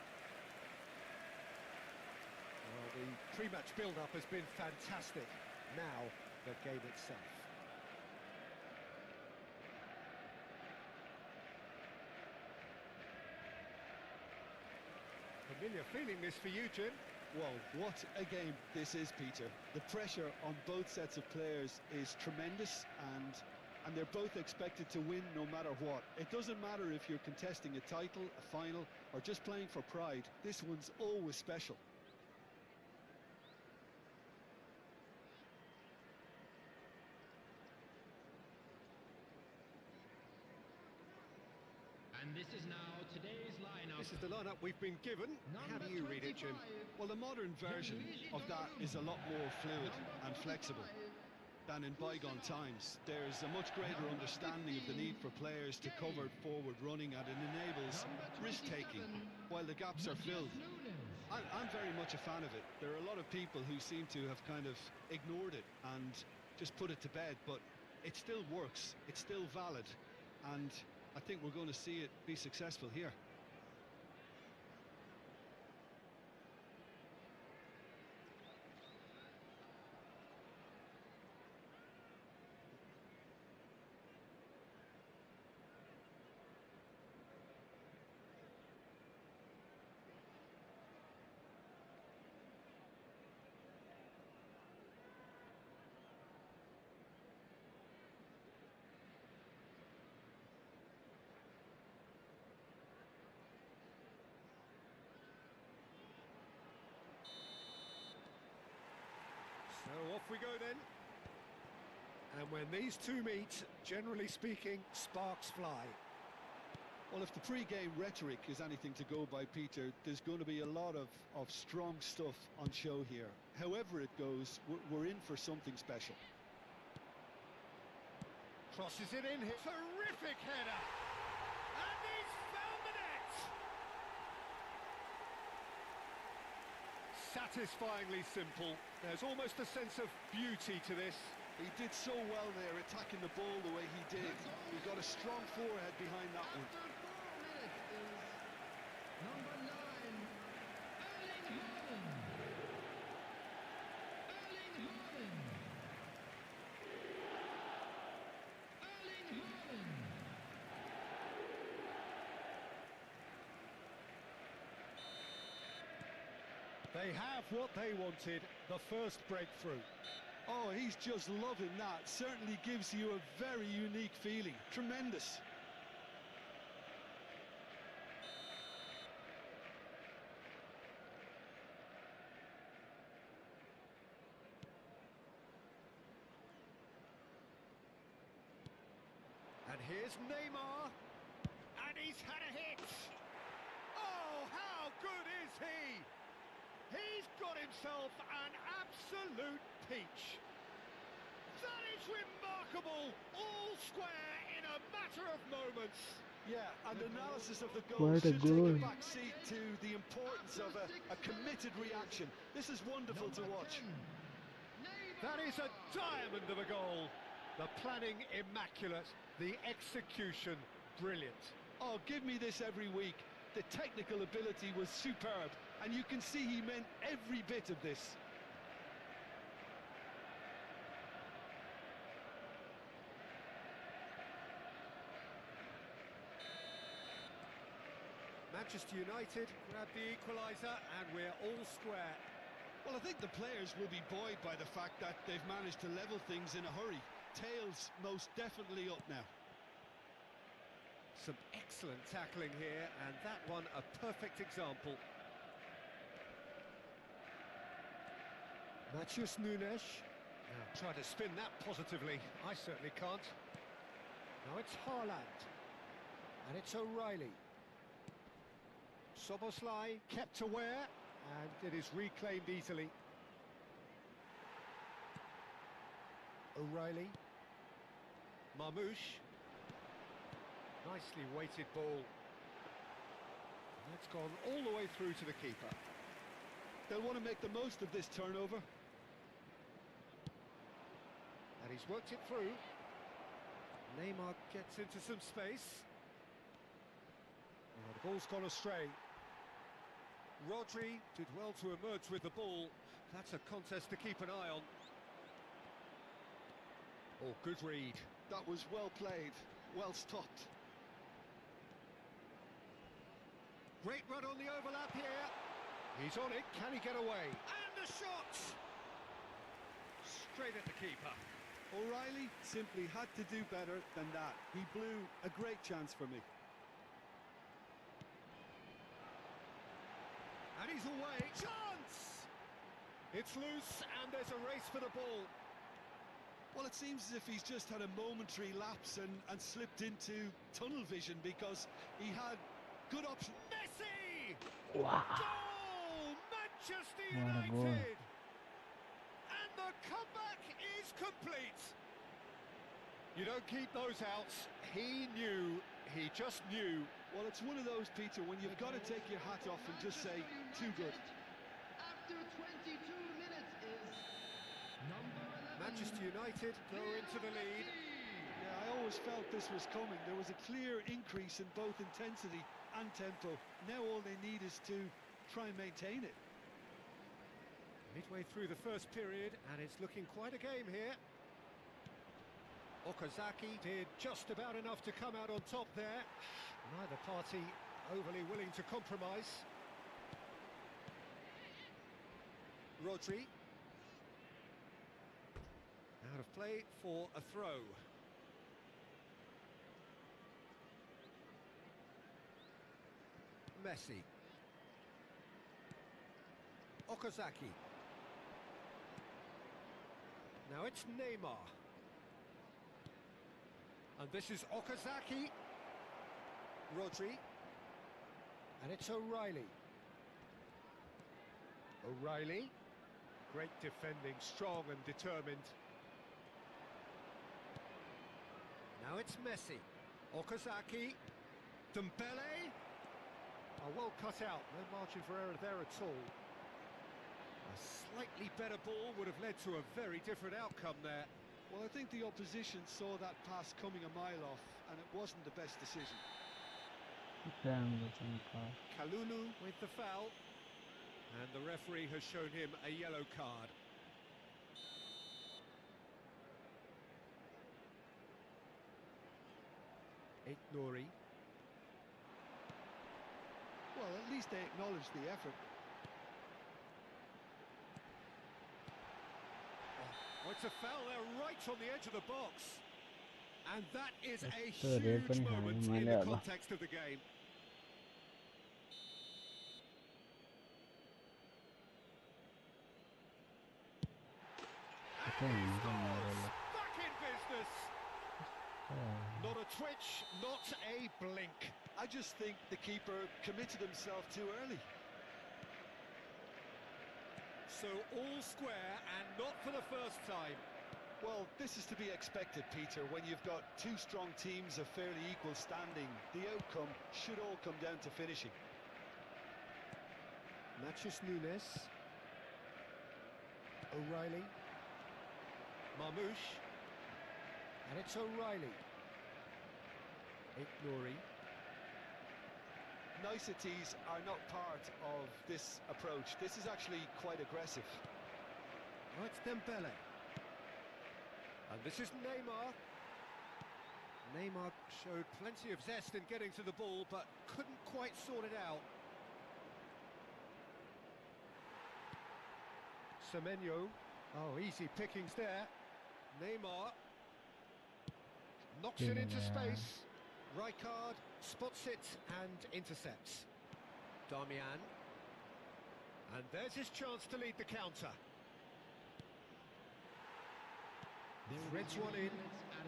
Well, the pre-match build-up has been fantastic. Now, the game itself. Familiar feeling this for you, Jim. Well, what a game this is, Peter. The pressure on both sets of players is tremendous, and they're both expected to win no matter what. It doesn't matter if you're contesting a title, a final, or just playing for pride. This one's always special. And this is now today's lineup. This is the lineup we've been given. How do you read it, Jim? Well, the modern version of that is a lot more fluid and flexible than in bygone times. There's a much greater understanding of the need for players to cover forward running, and it enables risk-taking while the gaps are filled. I'm very much a fan of it. There are a lot of people who seem to have kind of ignored it and just put it to bed, but it still works, it's still valid, and I think we're going to see it be successful here. So off we go then. And when these two meet, generally speaking, sparks fly. Well, if the pre-game rhetoric is anything to go by, Peter, there's going to be a lot of strong stuff on show here. However it goes, we're in for something special. Crosses it in here. Terrific header! And he's found the net! Satisfyingly simple. There's almost a sense of beauty to this. He did so well there, attacking the ball the way he did. He got a strong forehead behind that one. After 4 minutes is number 9, Erling Haaland. Erling Haaland. Erling Haaland. They have what they wanted, the first breakthrough. Oh, he's just loving that. Certainly gives you a very unique feeling. Tremendous. And here's Neymar. And he's had a hit. Oh, how good is he? He's got himself an absolute peach. That is remarkable, all square in a matter of moments. Yeah, and analysis of the goal What a should take goal. a back seat to the importance of a committed reaction. This is wonderful to watch. That is a diamond of a goal. The planning immaculate, the execution brilliant. Oh, give me this every week. The technical ability was superb, and you can see he meant every bit of this. Manchester United grab the equaliser and we're all square. Well, I think the players will be buoyed by the fact that they've managed to level things in a hurry. Tails most definitely up now. Some excellent tackling here, and that one a perfect example. Matheus Nunes. Now try to spin that positively. I certainly can't. Now it's Haaland. And it's O'Reilly. Soboslai kept aware, and it is reclaimed easily. O'Reilly. Marmoush. Nicely weighted ball. It's gone all the way through to the keeper. They'll want to make the most of this turnover. And he's worked it through. Neymar gets into some space. Oh, the ball's gone astray. Rodri did well to emerge with the ball. That's a contest to keep an eye on. Oh, good read. That was well played, well stopped. Great run on the overlap here. He's on it, can he get away? And the shot! Straight at the keeper. O'Reilly simply had to do better than that. He blew a great chance for me. And he's away. Chance! It's loose and there's a race for the ball. Well, it seems as if he's just had a momentary lapse and slipped into tunnel vision, because he had good options. Messi! Wow. Goal! Manchester What a goal. United! And the comeback is complete. You don't keep those outs. He knew, he just knew. Well, it's one of those, Peter, when you've got to take your hat off and just say, too good. After 22 minutes is number 11. Manchester United go into the lead. Yeah, I always felt this was coming. There was a clear increase in both intensity and tempo. Now all they need is to try and maintain it. Midway through the first period, and it's looking quite a game here. Okazaki did just about enough to come out on top there. Neither party overly willing to compromise. Rodri. Out of play for a throw. Messi. Okazaki. Now it's Neymar. And this is Okazaki. Rodri. And it's O'Reilly. O'Reilly. Great defending, strong and determined. Now it's Messi. Okazaki. Dembele. Oh, well cut out. No margin for error there at all. A slightly better ball would have led to a very different outcome there. Well, I think the opposition saw that pass coming a mile off, and it wasn't the best decision. Kalulu with the foul. And the referee has shown him a yellow card. Nori. Well, at least they acknowledged the effort. Oh, it's a foul there right on the edge of the box. And that is a So red huge pani moment khane in मैले the अब context of the game. Back in business. Not a twitch, not a blink. I just think the keeper committed himself too early. So all square, and not for the first time. Well, this is to be expected, Peter. When you've got two strong teams of fairly equal standing, the outcome should all come down to finishing. Matthews Nunes. O'Reilly. Marmouche. And it's O'Reilly. Nori. Niceties are not part of this approach. This is actually quite aggressive. Oh, it's Dembele. And this is Neymar. Neymar showed plenty of zest in getting to the ball, but couldn't quite sort it out. Semenyo. Oh, easy pickings there. Neymar. Knocks it into space. Rijkaard spots it and intercepts. Darmian. And there's his chance to lead the counter. Threads one in.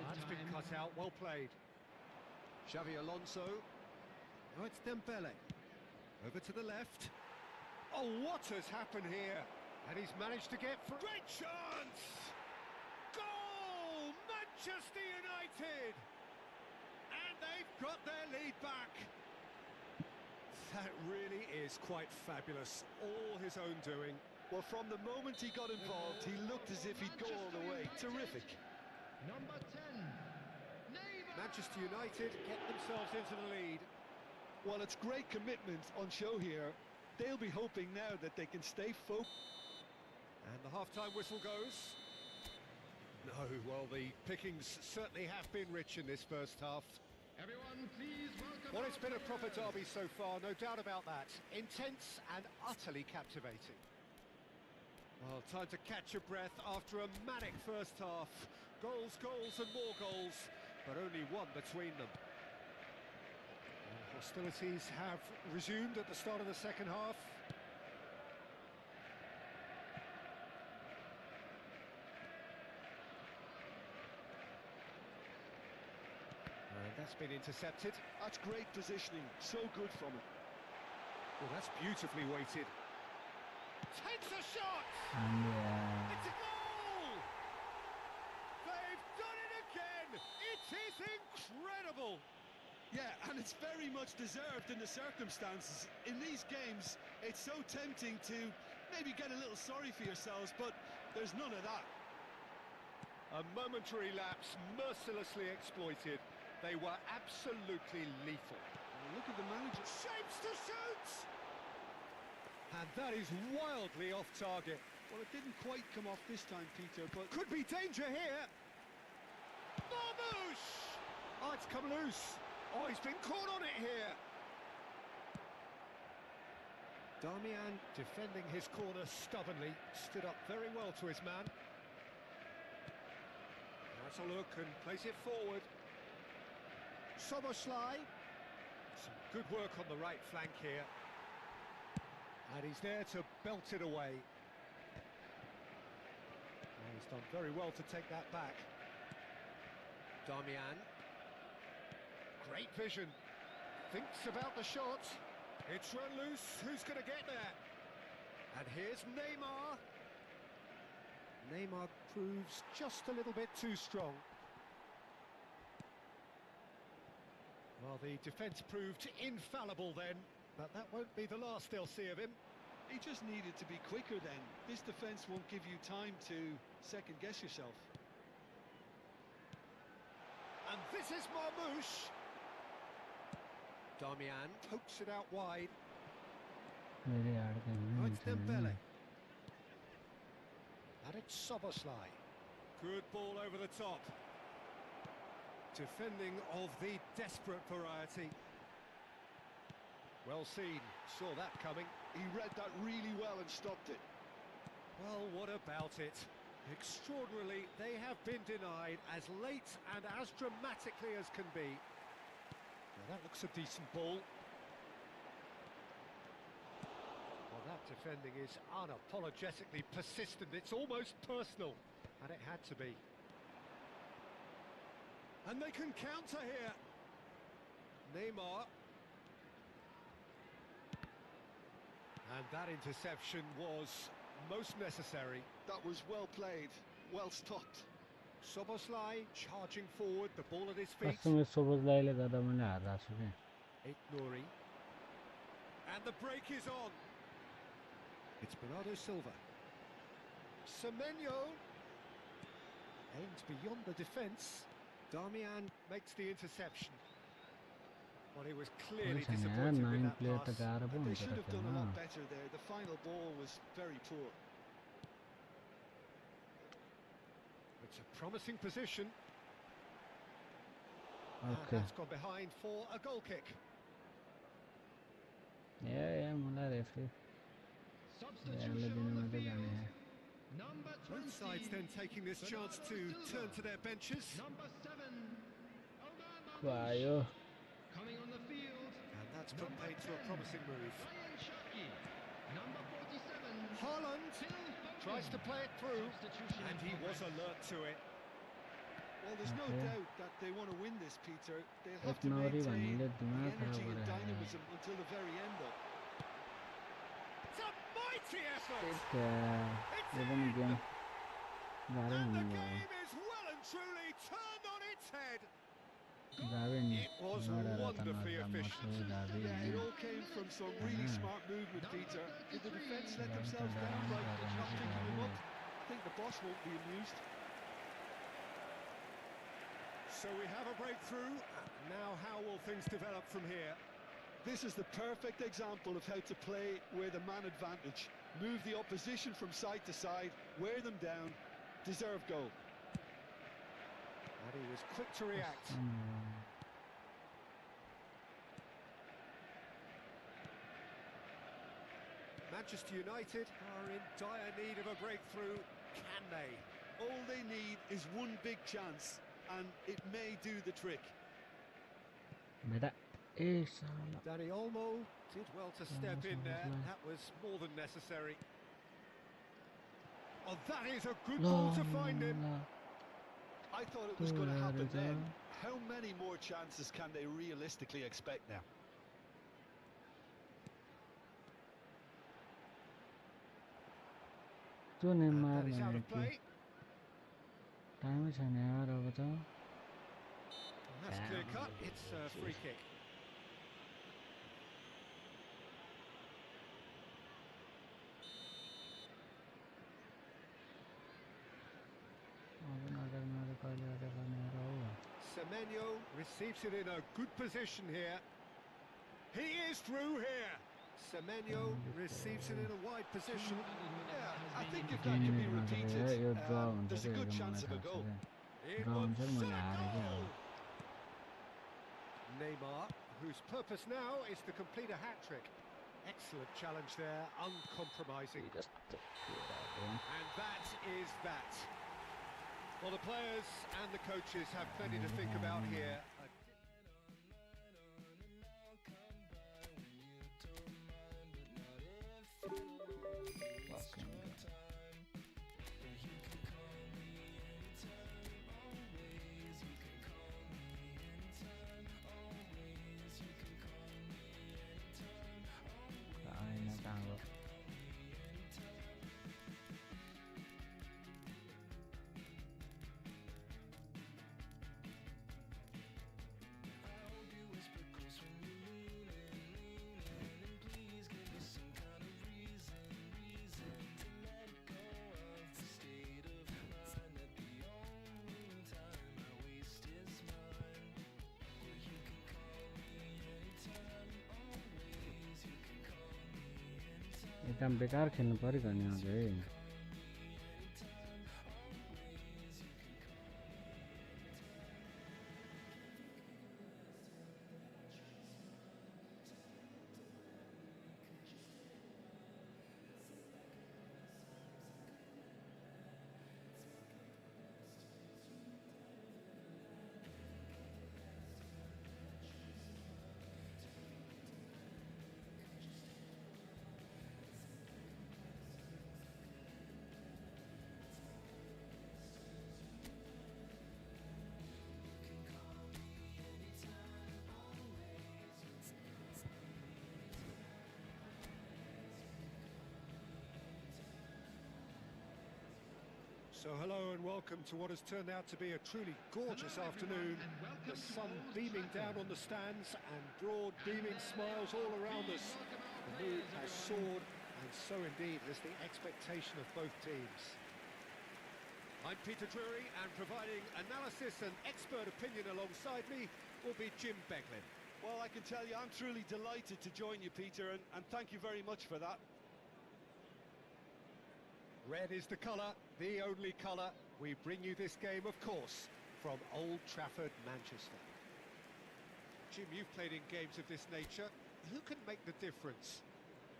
That's been cut out. Well played. Xavi Alonso. Oh, it's Dembele. Over to the left. Oh, what has happened here? And he's managed to get through. Great chance! Goal! Manchester United! And they've got their lead back. That really is quite fabulous. All his own doing. Well, from the moment he got involved, he looked as if he'd go all the way. Terrific. Number 10, Neymar. Manchester United get themselves into the lead. Well, it's great commitment on show here. They'll be hoping now that they can stay focused. And the half-time whistle goes. No, well, the pickings certainly have been rich in this first half. Everyone, please welcome. Well, it's our been a proper players. derby so far, no doubt about that. Intense and utterly captivating. Well, time to catch your breath after a manic first half. Goals, goals and more goals, but only one between them. And hostilities have resumed at the start of the second half. And that's been intercepted. That's great positioning. So good from him. Well, that's beautifully weighted. Takes a shot! And yeah. It's a goal! They've done it again! It is incredible! Yeah, and it's very much deserved in the circumstances. In these games, it's so tempting to maybe get a little sorry for yourselves, but there's none of that. A momentary lapse, mercilessly exploited. They were absolutely lethal. Look at the manager. Shapes to shoot! And that is wildly off target. Well, it didn't quite come off this time, Peter, but... Could be danger here. Marmouche! Oh, it's come loose. Oh, he's been caught on it here. Darmian defending his corner stubbornly, stood up very well to his man. That's a look and plays it forward. Soboslai. Some good work on the right flank here. And he's there to belt it away. And he's done very well to take that back. Darmian. Great vision. Thinks about the shot. It's run loose. Who's going to get there? And here's Neymar. Neymar proves just a little bit too strong. Well, the defence proved infallible then, but that won't be the last they'll see of him. He just needed to be quicker then. This defence won't give you time to second-guess yourself. And this is Marmouche. Darmian pokes it out wide. Very hard game. Oh, it's Dembele. And it's Soboslai. Good ball over the top. Defending of the desperate variety. Well seen, saw that coming. He read that really well and stopped it. Well, what about it? Extraordinarily, they have been denied as late and as dramatically as can be. Now that looks a decent ball. Well, that defending is unapologetically persistent. It's almost personal, and it had to be. And they can counter here. Neymar. And that interception was most necessary. That was well played, well stopped. Soboslai charging forward, the ball at his feet. Customer Soboslaiले गर्दा मैले हारिरहेको छु के Nuri. And the break is on. It's Bernardo Silva. Semenyo aims beyond the defence. Darmian makes the interception. Well, he was clearly छैन disappointed with 9 that player त pass. गाह्रो पो They हुन्छ should त have done a खेल्न lot better there. The final ball was very poor. It's a promising position. And Okay. that's gone behind for a goal kick. Yeah, मलाई referee Substitution यारले दिनु on the मात्रै field. जाने है Number 20. Both sides then taking this chance to turn to their benches. Number 7. को आयो Coming on the field. And that's put paid to a promising move. Ryan Shaki. Number 47. Haaland Still focused. tries to play it through, Substitution and in he was progress. alert to it. Well, there's no Okay. doubt that they want to win this, Peter. They'll एक have to नौरी maintain भन्नेले the दिमाग energy खराब and गरायो dynamism until the very end, though. It's a mighty effort! यो पनि game गाह्रै And the हुने भयो game is well and truly turned on its head. Gavin, It was Nora wonderfully Ratana efficient. Masu Gavin. Yeah, it all came from some really smart movement, Peter. Did the defence let themselves down by not picking him up? I think the boss won't be amused. So we have a breakthrough. Now how will things develop from here? This is the perfect example of how to play with a man advantage. Move the opposition from side to side, wear them down, deserve goal. And he was quick to react. Manchester United are in dire need of a breakthrough. Can they? All they need is one big chance, and it may do the trick. Beta. Eh, salah. Danny Olmo did well to step in there. Almost. That was more than necessary. Oh, that is a good ball to find him. I thought it was going to happen then. How many more chances can they realistically expect now? त्यो Neymar That is out भनेको of play. टाइमै छैन यार अब त That's clear cut. It's a free kick. अब नगर कहिले अरे गर्ने हो Semenyo receives it in a good position here. He is through here. Semenyo receives it in a wide position. Yeah, I think if that can be repeated, there's a good chance of a goal. It was a goal. Neymar, whose purpose now is to complete a hat-trick. Excellent challenge there, uncompromising. And that is that. Well, the players and the coaches have plenty to think about here. एकदम बेकार खेल्नु पर्यो नि अझै So hello and welcome to what has turned out to be a truly gorgeous afternoon. The sun beaming down on the stands and broad beaming smiles all around us. The mood has soared, and so indeed has the expectation of both teams. I'm Peter Drury, and providing analysis and expert opinion alongside me will be Jim Beglin. Well, I can tell you I'm truly delighted to join you, Peter, and thank you very much for that. Red is the colour, the only colour. We bring you this game, of course, from Old Trafford, Manchester. Jim, you've played in games of this nature. Who can make the difference?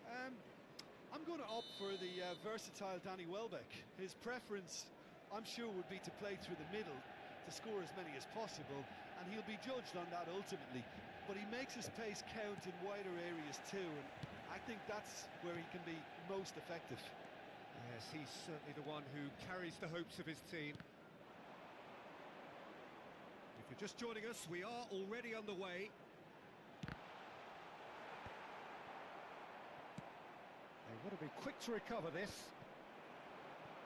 I'm going to opt for the versatile Danny Welbeck. His preference, I'm sure, would be to play through the middle to score as many as possible, and he'll be judged on that ultimately. But he makes his pace count in wider areas too, and I think that's where he can be most effective. Yes, he's certainly the one who carries the hopes of his team. If you're just joining us, we are already underway. They want to be quick to recover this.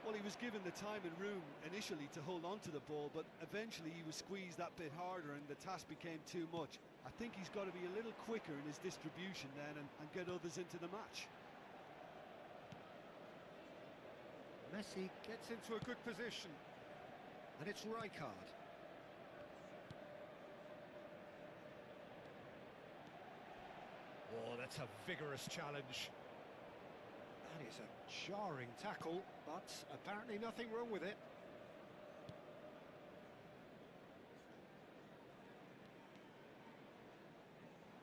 Well, he was given the time and room initially to hold on to the ball, but eventually he was squeezed that bit harder and the task became too much. I think he's got to be a little quicker in his distribution then and get others into the match. Messi gets into a good position, and it's Rijkaard. Oh, that's a vigorous challenge. That is a jarring tackle, but apparently nothing wrong with it.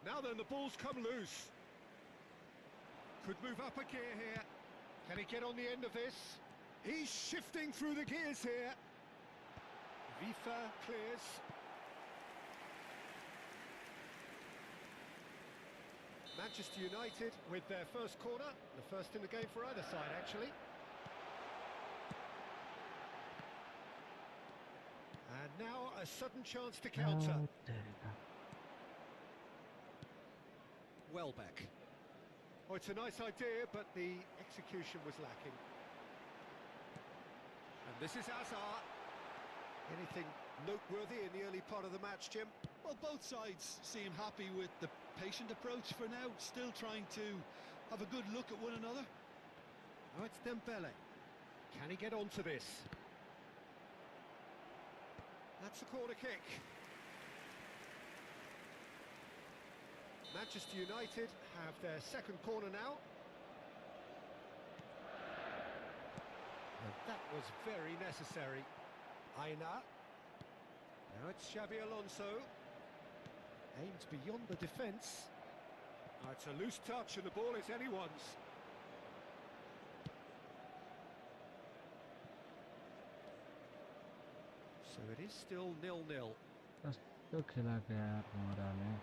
Now then, the ball's come loose. Could move up a gear here. Can he get on the end of this? He's shifting through the gears here. Vifa clears. Manchester United with their first corner, the first in the game for either side, actually. And now a sudden chance to counter. Welbeck. Oh, it's a nice idea, but the execution was lacking. And this is Hazard. Anything noteworthy in the early part of the match, Jim? Well, both sides seem happy with the patient approach for now, still trying to have a good look at one another. Oh, it's Dembele. Can he get onto this? That's a corner kick. Manchester United have their second corner now. And that was very necessary. Aina. Now it's Xabi Alonso. Aims beyond the defence. Oh, it's a loose touch and the ball is anyone's. So it is still 0-0. कस्तो खेलाको यार मोराले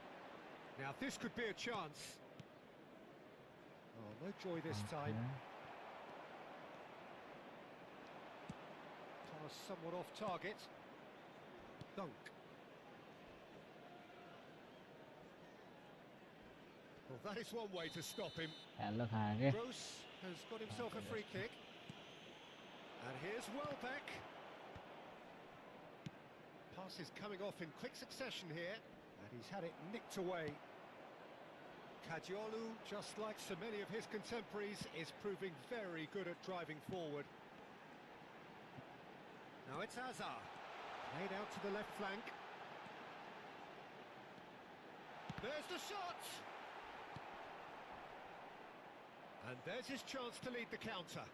Now this could be a chance. Oh, no joy this time. Pass somewhat off target. Dunk. Well, that is one way to stop him. Hello खाके Gross has got himself a free kick. And here's Welbeck. Pass is coming off in quick succession here. And he's had it nicked away. Kadiolu, just like so many of his contemporaries, is proving very good at driving forward. Now it's Hazard. Played out to the left flank. There's the shot! And there's his chance to lead the counter.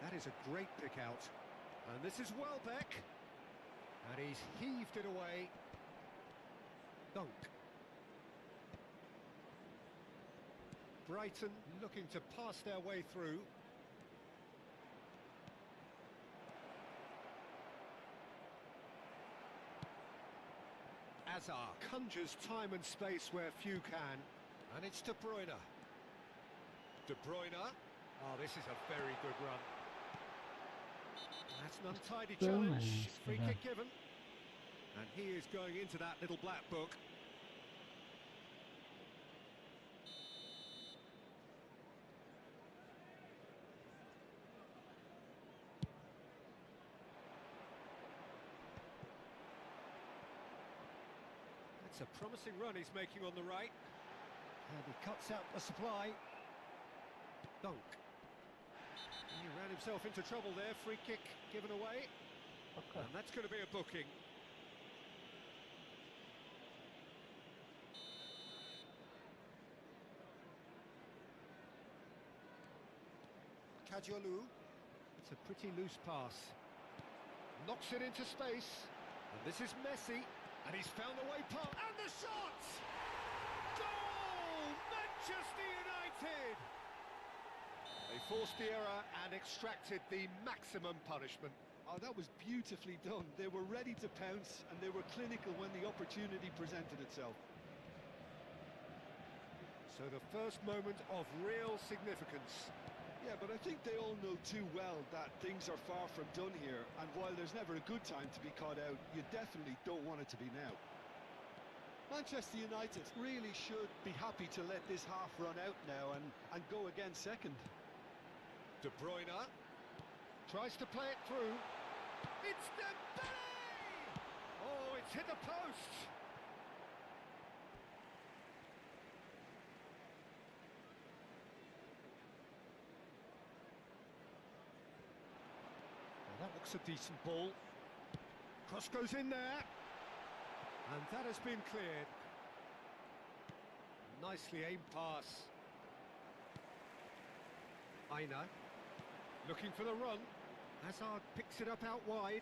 That is a great pick out. And this is Welbeck. And he's heaved it away. Dunk. Brighton looking to pass their way through. Hazard conjures time and space where few can. And it's De Bruyne. De Bruyne. Oh, this is a very good run. That's an untidy challenge. Free kick given. And he is going into that little black book. It's a promising run he's making on the right. And he cuts out the supply. Dunk. He ran himself into trouble there. Free kick given away. And that's going to be a booking. Kadiolu. It's a pretty loose pass. Knocks it into space. And this is Messi. And he's found the way past. And the shot! Goal! Manchester United! They forced the error and extracted the maximum punishment. Oh, that was beautifully done. They were ready to pounce and they were clinical when the opportunity presented itself. So the first moment of real significance. Yeah, but I think they all know too well that things are far from done here, and while there's never a good time to be caught out, you definitely don't want it to be now. Manchester United really should be happy to let this half run out now and go again second. De Bruyne. Tries to play it through. It's Dembele! Oh, it's hit the post. Now that looks a decent ball. Cross goes in there. And that has been cleared. Nicely aimed pass. Aina looking for the run. Hazard picks it up out wide.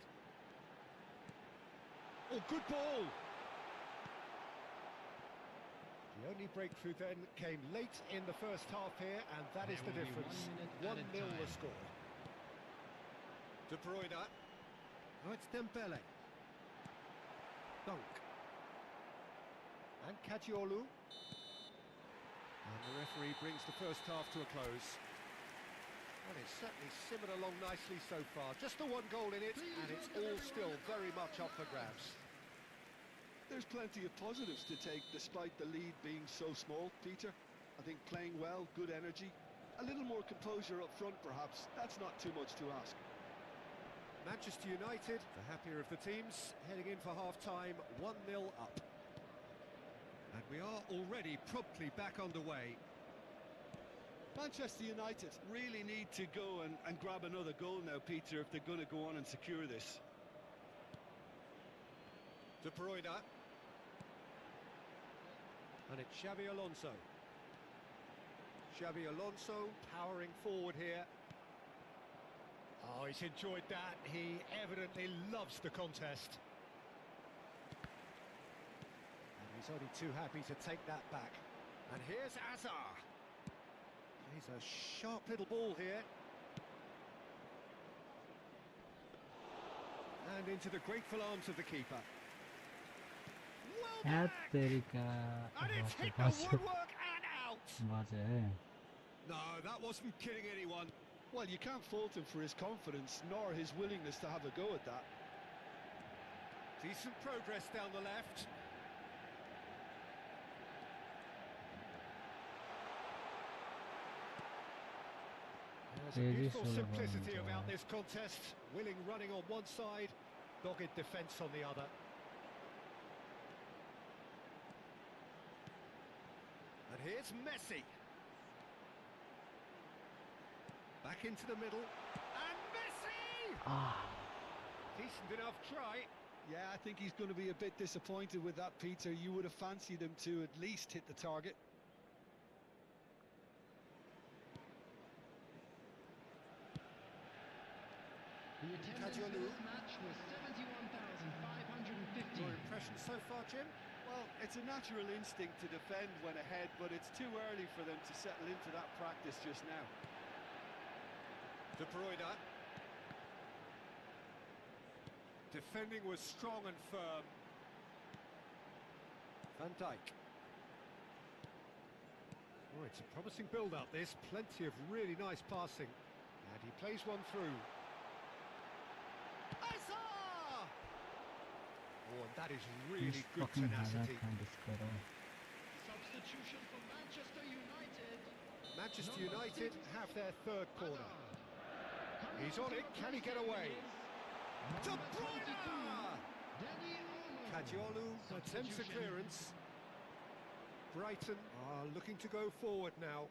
Oh, good ball! The only breakthrough then came late in the first half here, and that is the There will be difference. 1 minute 1-0 added the time. score. De Bruyne. Oh, it's Dembele. Dunk. And Kadiolu. And the referee brings the first half to a close. Well, it's certainly simmered along nicely so far. Just the one goal in it, and it's all still very much up for grabs. There's plenty of positives to take despite the lead being so small, Peter. I think playing well, good energy, a little more composure up front perhaps. That's not too much to ask. Manchester United, the happier of the teams, heading in for half-time, 1-0 up. And we are already promptly back underway. Manchester United really need to go and grab another goal now, Peter, if they're going to go on and secure this. De Bruyne. And it's Xabi Alonso. Xabi Alonso powering forward here. Oh, he's enjoyed that. He evidently loves the contest. And he's only too happy to take that back. And here's Azar. He's a sharp little ball here. And into the grateful arms of the keeper. Well Hat back! Terika. And it's hit the woodwork and out! Baje. No, that wasn't kidding anyone. Well, you can't fault him for his confidence, nor his willingness to have a go at that. Decent progress down the left. There's a Crazy beautiful solo simplicity ball, about yeah. this contest. Willing running on one side, dogged defence on the other. And here's Messi. Back into the middle. And Messi! Ah, Decent enough try. Yeah, I think he's going to be a bit disappointed with that, Peter. You would have fancied him to at least hit the target. The attendance for this match was 71,550. Your impression so far, Jim? Well, it's a natural instinct to defend when ahead, but it's too early for them to settle into that practice just now. De Bruyne. Defending was strong and firm. Van Dijk. Oh, it's a promising build-up, this. Plenty of really nice passing. And he plays one through. Hazard! Oh, and that is really he's good fucking tenacity. Hazard trying to score. Substitution for Manchester United. Manchester Number United 6, have their third corner. Hazard. He's on it, can he get away? De Number Bruyne! 22, Danny Olmo. Kadiolu attempts a Substitution. clearance. Brighton are looking to go forward now.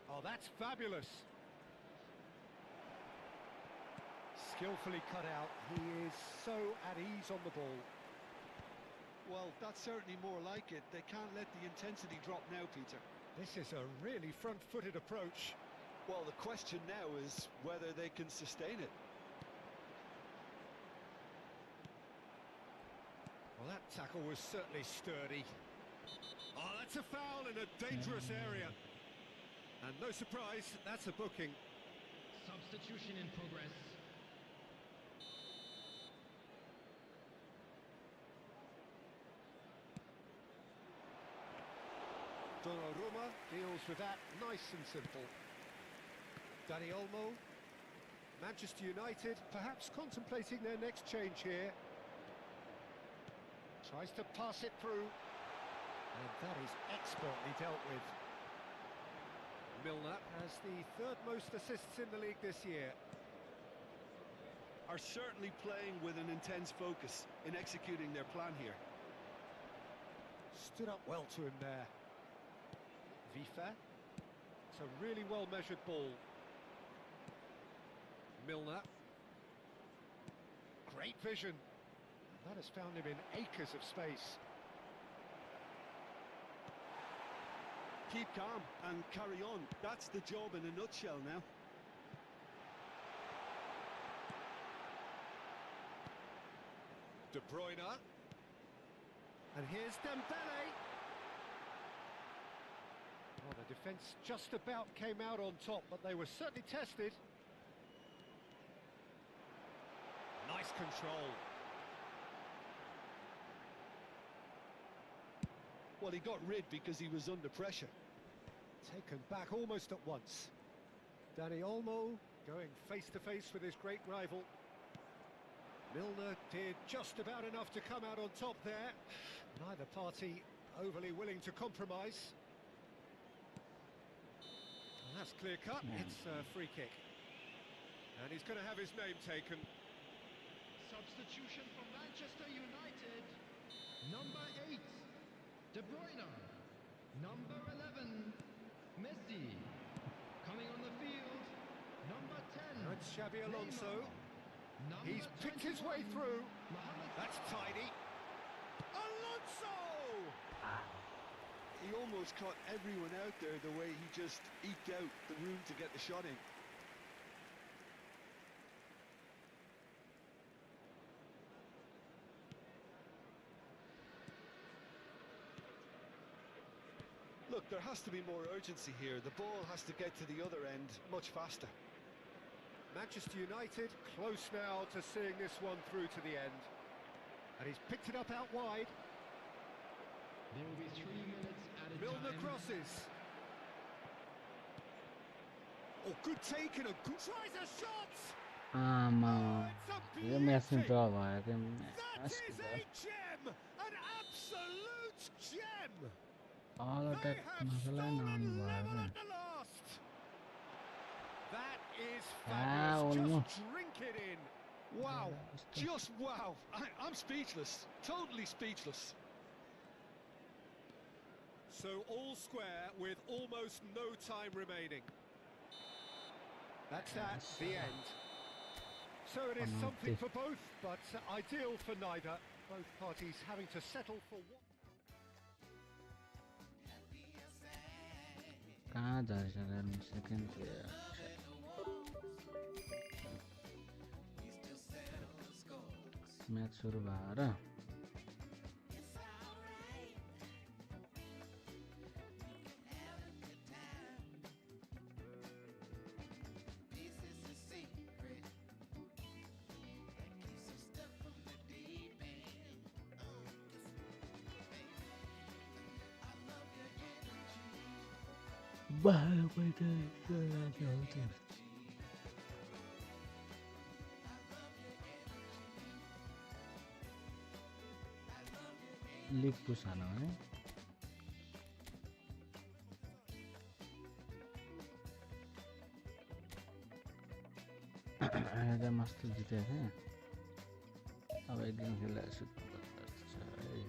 Oh, that's fabulous. Skillfully cut out. He is so at ease on the ball. Well, that's certainly more like it. They can't let the intensity drop now, Peter. This is a really front-footed approach. Well, the question now is whether they can sustain it. Well, that tackle was certainly sturdy. Oh, that's a foul in a dangerous area. And no surprise, that's a booking. Substitution in progress. Donnarumma deals with that nice and simple. Danny Olmo. Manchester United perhaps contemplating their next change here. Tries to pass it through. And that is expertly dealt with. Milner has the third most assists in the league this year. Are certainly playing with an intense focus in executing their plan here. Stood up well to him there. Vifa. It's a really well-measured ball. Milner. Great vision. That has found him in acres of space. Keep calm and carry on. That's the job in a nutshell now. De Bruyne. And here's Dembele. Well, the defence just about came out on top, but they were certainly tested. Nice control. Well, he got rid because he was under pressure. Taken back almost at once. Dani Olmo going face-to-face with his great rival. Milner did just about enough to come out on top there. Neither party overly willing to compromise. And that's clear-cut. It's a free kick. And he's going to have his name taken. Substitution for Manchester United. Number 8, De Bruyne. Number 11, Messi. Coming on the field, number 10. That's Xabi Alonso. Number He's picked his way 21, through. Mohamed That's tidy. Alonso! He almost caught everyone out there the way he just eked out the room to get the shot in. Look, there has to be more urgency here. The ball has to get to the other end much faster. Manchester United close now to seeing this one through to the end. And he's picked it up out wide. There will be 3 minutes added Milner time. crosses. Oh, good take and a good... Tries a shot! Yo match नि ड्र भयो That is a gem! An absolute gem! अल They attack have मसलाई stolen नआउनु level भयो at the last! That is Ah, fabulous. almost. Just drink it in. Wow, just wow. I'm speechless, totally speechless. So all square with almost no time remaining. That's that, the end. So it is something for both, but ideal for neither. Both parties having to settle for one. कहाँ झरेछ second match सुरु भयो र लिग पुसानो है आज मस्त जितेको थिएँ अब एक दिन खेलेर सुत्नु पर्छ है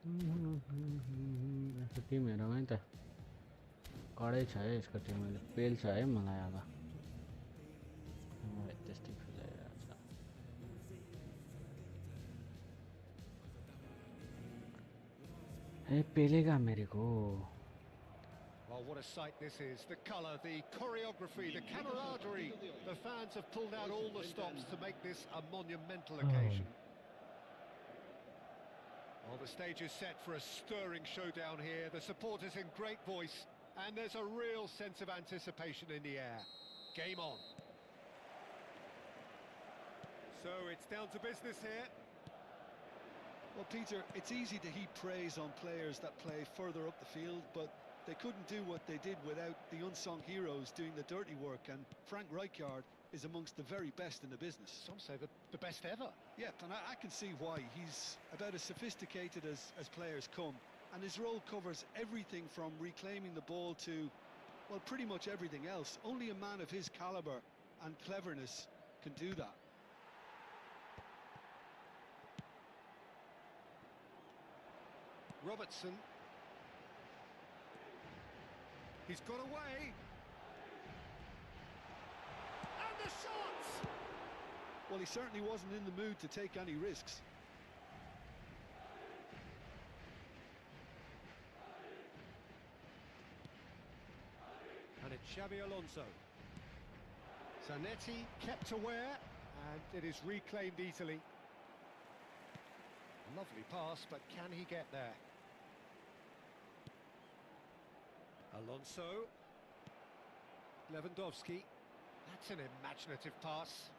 यसको टिम हेरौँ है त कडै छ है यसको टिम अहिले पेल्छ है मलाई अब त्यस्तै फिल आइरहेको छ ए पेलेगा मेरे को Well, what a sight this is. The colour, the choreography, the camaraderie. The fans have pulled out all the stops to make this a monumental occasion. Well, the stage is set for a stirring showdown here. The supporters in great voice, and there's a real sense of anticipation in the air. Game on. So it's down to business here. Well, Peter, it's easy to heap praise on players that play further up the field, but they couldn't do what they did without the unsung heroes doing the dirty work, and Frank Rijkaard is amongst the very best in the business. Some say the best ever. Yeah, and I can see why. He's about as sophisticated as players come, and his role covers everything from reclaiming the ball to, well, pretty much everything else. Only a man of his calibre and cleverness can do that. Robertson. He's got away. And the shot! Well, he certainly wasn't in the mood to take any risks. And it's Xabi Alonso. Zanetti kept aware, and it is reclaimed easily. Lovely pass, but can he get there? Alonso. Lewandowski. That's an imaginative pass.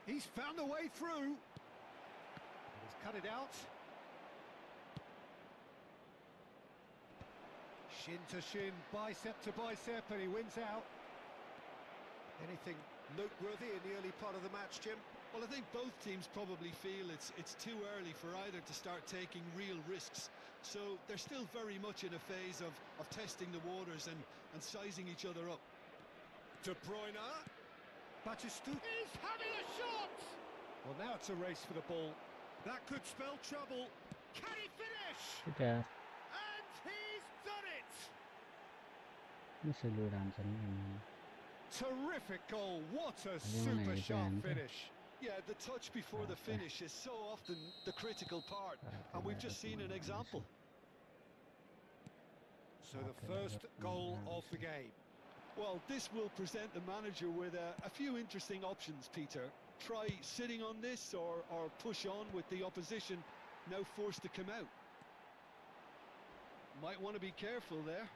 He's found a way through. He's cut it out. Shin to shin, bicep to bicep, and he wins out. Anything noteworthy in the early part of the match, Jim? Well, I think both teams probably feel it's too early for either to start taking real risks. So they're still very much in a phase of testing the waters and sizing each other up. De Bruyne. Batistu. He's having a shot! Well, now it's a race for the ball. That could spell trouble. Can he finish? Super. And he's done it! यसले उडान्छ नि Terrific goal. What a super sharp finish. Yeah, the touch before the finish is so often the critical part, and we've just seen an example. So the first goal of the game. Well, this will present the manager with a few interesting options, Peter. Try sitting on this or push on with the opposition now forced to come out. Might want to be careful there.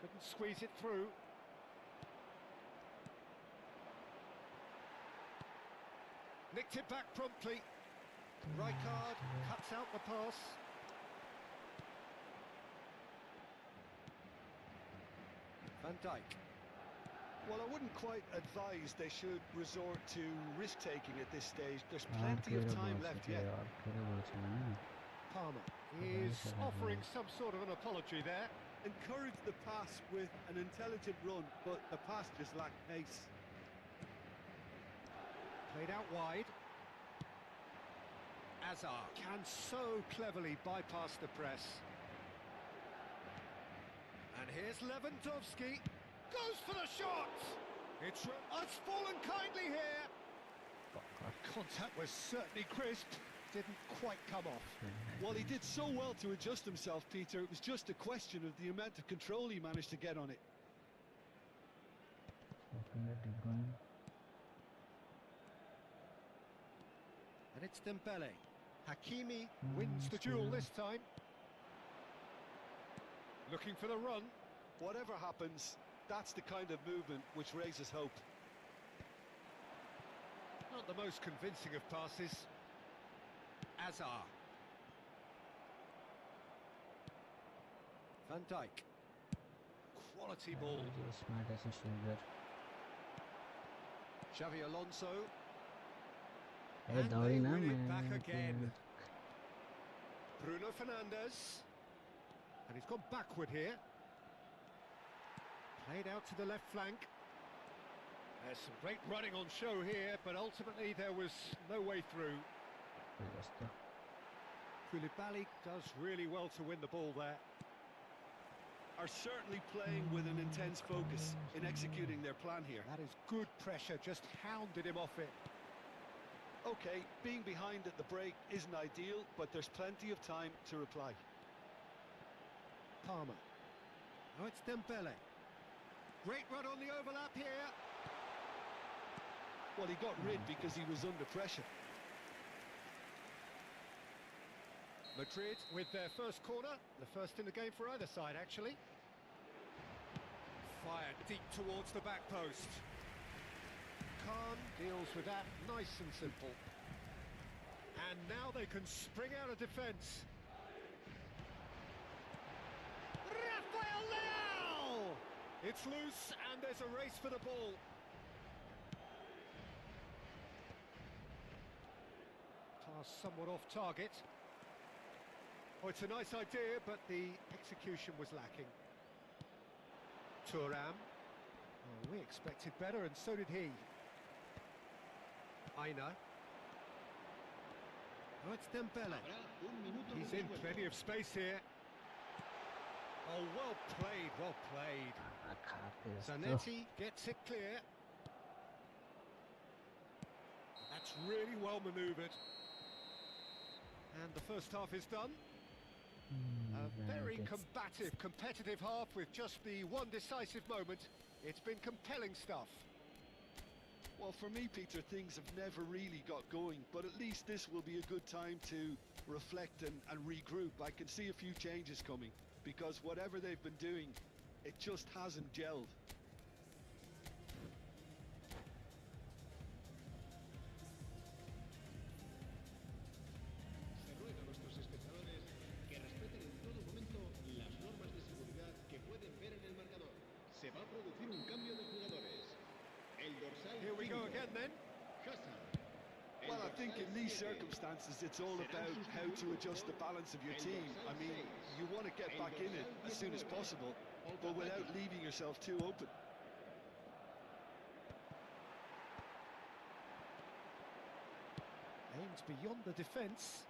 Couldn't squeeze it through. Nicked it back promptly. Rijkaard cuts out the pass. Van Dijk. Well, I wouldn't quite advise they should resort to risk-taking at this stage. There's plenty of time left yet. Palmer is offering some sort of an apology there. Encourage the pass with an intelligent run, but the pass just lacked pace. Played out wide. Azar can so cleverly bypass the press. And here's Lewandowski. Goes for the shot! It's fallen kindly here. Contact was certainly crisp. Didn't quite come off. Well, he did so well to adjust himself, Peter. It was just a question of the amount of control he managed to get on it. And it's Dembele. Hakimi wins the duel this time. Looking for the run. Whatever happens, that's the kind of movement which raises hope. Not the most convincing of passes. Azar. Van Dijk. Quality ball. Xavi Alonso. And they win it back again. Bruno Fernandes. And he's gone backward here. Played out to the left flank. There's some great running on show here, but ultimately there was no way through. Ya está. Koulibaly does really well to win the ball there. Are certainly playing with an intense focus in executing their plan here. That is good pressure, just hounded him off it. Okay, being behind at the break isn't ideal, but there's plenty of time to reply. Palmer. Now it's Dembele. Great run on the overlap here. Well, he got rid because he was under pressure. Madrid with their first corner, the first in the game for either side, actually. Fired deep towards the back post. Khan deals with that nice and simple. And now they can spring out of defence. Rafael Leao! It's loose and there's a race for the ball. Pass somewhat off target. Oh, it's a nice idea, but the execution was lacking. Thuram. Oh, we expected better, and so did he. Aina. Oh, it's Dembele. He's in plenty of space here. Oh, well played, well played. Zanetti gets it clear. That's really well manoeuvred. And the first half is done. A very combative, competitive half with just the one decisive moment. It's been compelling stuff. Well, for me, Peter, things have never really got going, but at least this will be a good time to reflect and regroup. I can see a few changes coming, because whatever they've been doing, it just hasn't gelled. Se ruega a nuestros espectadores que respeten en todo momento las normas de seguridad que pueden ver en el marcador. Se va a producir un cambio de jugadores. El dorsal Here we go 5, again then. Hazard. El Well, I think dorsal in these 7, circumstances, it's all about how to adjust the balance of your team. I mean, you want to get back in it as soon as possible, but without leaving yourself too open. Aims beyond the defence.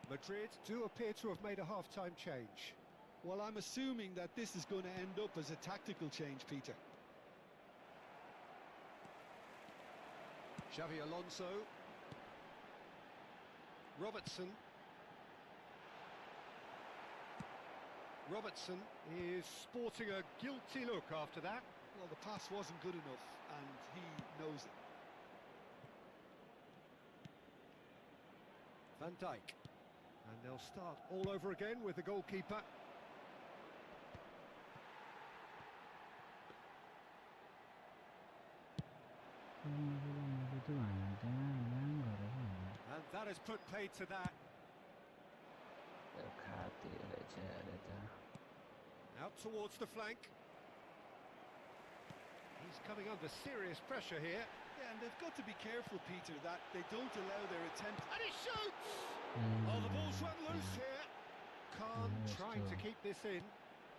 Madrid do appear to have made a half-time change. Well, I'm assuming that this is going to end up as a tactical change, Peter. Xavi Alonso. Robertson. Robertson is sporting a guilty look after that. Well, the pass wasn't good enough, and he knows it. Van Dijk. And they'll start all over again with the goalkeeper. And that has put paid to that. Out towards the flank. He's coming under serious pressure here. Yeah, and they've got to be careful, Peter, that they don't allow their attempt. And he shoots! Oh, the ball's run loose here. Khan trying to keep this in.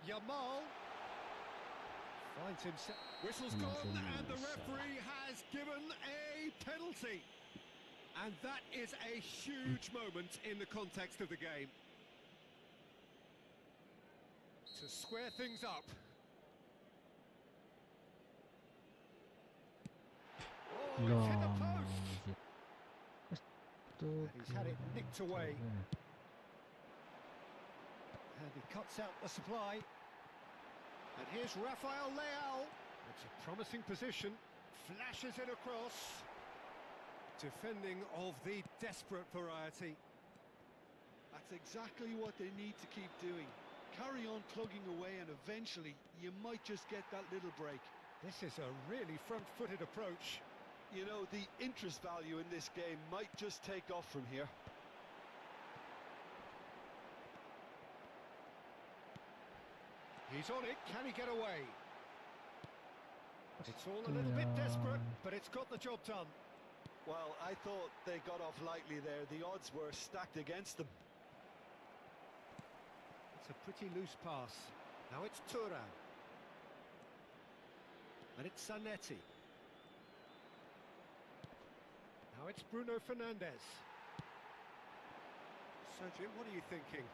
Yamal finds himself. Whistle's gone, and the referee has given a penalty. And that is a huge moment in the context of the game. To square things up. Oh, it's hit the post. And he's had it nicked away. And he cuts out the supply. And here's Rafael Leao. It's a promising position. Flashes it across. Defending of the desperate variety. That's exactly what they need to keep doing. Carry on plugging away, and eventually you might just get that little break. This is a really front-footed approach. You know, the interest value in this game might just take off from here. He's on it, can he get away? It's all a little bit desperate, but it's got the job done. Well, I thought they got off lightly there. The odds were stacked against them. It's a pretty loose pass. Now it's Thuram. And it's Zanetti. Now it's Bruno Fernandes. So Jim, what are you thinking?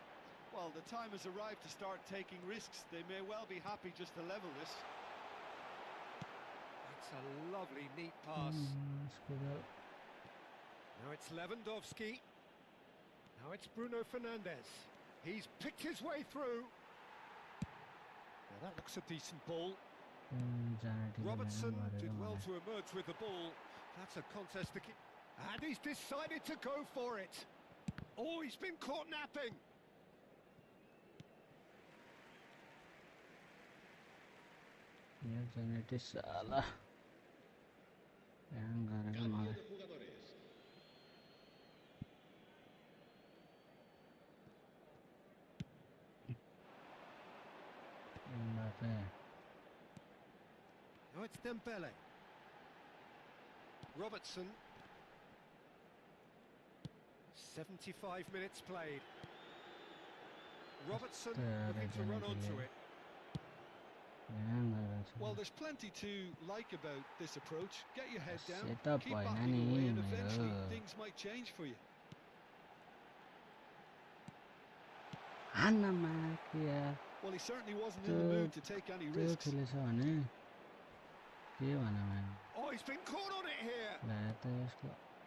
Well, the time has arrived to start taking risks. They may well be happy just to level this. It's a lovely, neat pass. Now it's Lewandowski. Now it's Bruno Fernandes. He's picked his way through. Now that looks a decent ball. Robertson did well to emerge with the ball. That's a contest to keep. And he's decided to go for it. Oh, he's been caught napping. Cambio de jugadores. Now it's Dembele. Robertson. 75 minutes played. Robertson looking to run onto it. Well, there's plenty to like about this approach. Get your head down, Setup keep bhayena backing ni away, and मेरो. eventually things might change for you. Well, he certainly wasn't in the mood to take any risks. Oh, he's been caught on it here.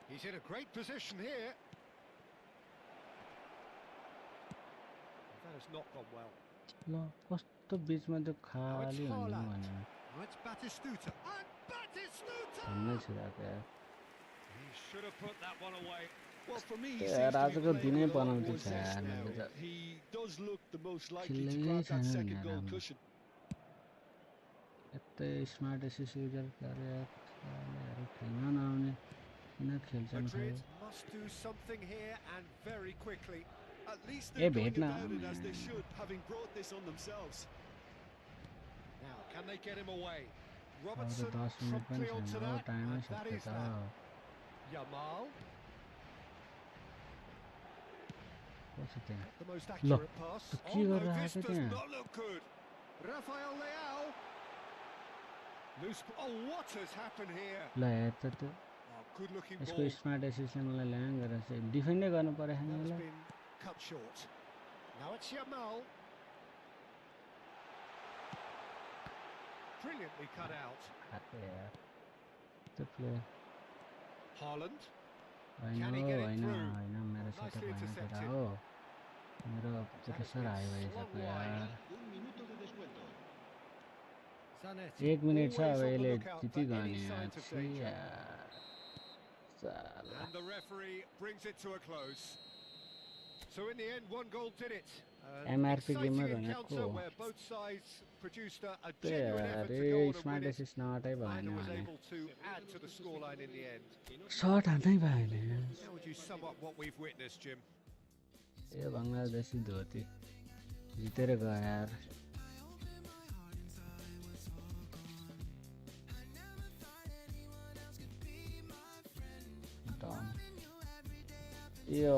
He's in a great position here. That has not gone well. कस्तो बीचमा त्यो खाली हुनु Haaland. भने Now it's Batistuta. And Batistuta! भन्नै छिराको यार He should have put that one away. Well, for me, he Yeah, seems to राजाको be playing दिनै with a lot बनाउँछ more zest यार, now. मैले त He does look the most likely to खेल्नै grab that छैन second नि goal राम्रो cushion. यतै स्मार्ट एसिस युजर गरेर खेल्न नआउने किन खेल्छन् खै Madrid must do something here and very quickly. At least A they're going भेट्न about it as they should, having brought this on themselves. Now, can they get him away? अब त Robertson 10 minute पनि promptly onto छैन हो that, टाइमै and that सक्छ is त that. Yamal, कसो त्यहाँ the most accurate pass. त के Oh no, गरिरहेको this छ does त्यहाँ not look good. Rafael Leao. Loose. Oh, what has happened here? ल हेर त त्यो Oh, good-looking यसको ball. स्मार्ट एसिसले मलाई ल्याङ गरेर चाहिँ डिफेन्डै गर्नु पऱ्यो That's यसलाई been cut short. Now it's Yamal. Brilliantly cut out. खाएको यार त्यो प्लेयर Haaland. होइन Can he हो get it होइन through? होइन मेरो Oh, सेटअप nicely होइन कुरा intercepted. हो मेरो प्रोसेसर हाई भइसक्यो यार Un minuto de descuento. Zanetti. 1 minute छ Always अब on the यसले lookout for जितिगयो any नि signs of छि danger. यार साला And the referee brings it to a close. So in the end, one goal did it. An MRP exciting gamer encounter भनेको where both sides produced a त्यही genuine यार effort to go A on and smart win it. एसिस नआटै भएन Neither was भने able to add to the scoreline in the end. Shot हान्दै भएन How would you sum up what we've witnessed, Jim? ए बङ्गलादेशी धोती जितेर गयो यार done यो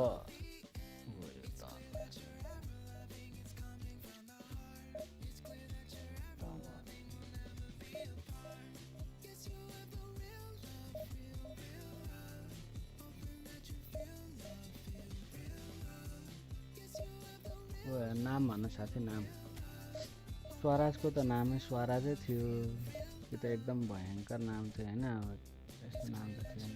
नाम भन्नु साथी नाम स्वराजको त नामै स्वराजै थियो त्यो त एकदम भयङ्कर नाम थियो होइन अब यस्तो नाम त थिएन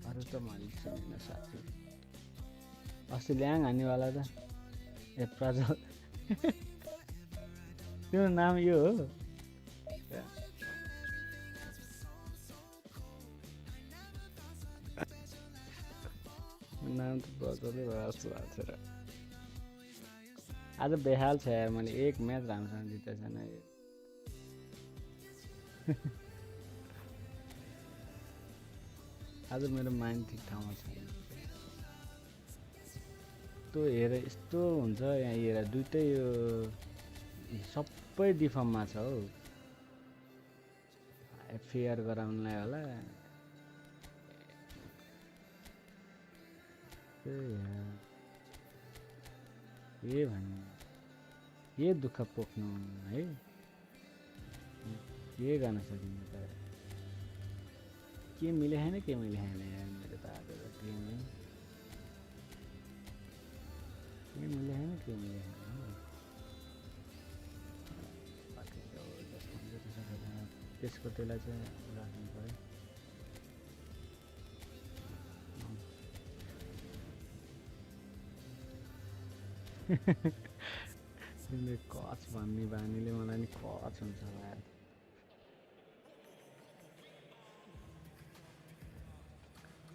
अरू त मैले चिनेन साथी अस्ति ल्याङ हान्नेवाला त ए प्रज्वल त्यो नाम यो हो नाम त प्रज्वलै भयो जस्तो भएको थियो र आज बेहाल छ यार मैले एक म्याच राम्रोसँग जितेको छैन यो आज मेरो माइन्ड ठिक ठाउँमा छैन त्यो हेर यस्तो हुन्छ यहाँ हेर दुइटै यो सबै डिफर्ममा छ हौ फेयर गराउनलाई होला ये भन्नु ये दुःख पोख्नु है ये गर्न सकिन्छ त के मिले हैन यार मेरो त आज त टिमै के मिले हैन बाकी त जस्तो हुन्छ त्यसको त्यसलाई चाहिँ राख्नु पर्यो तिमीले कच भन्ने बानीले मलाई नि कच हुन्छ यार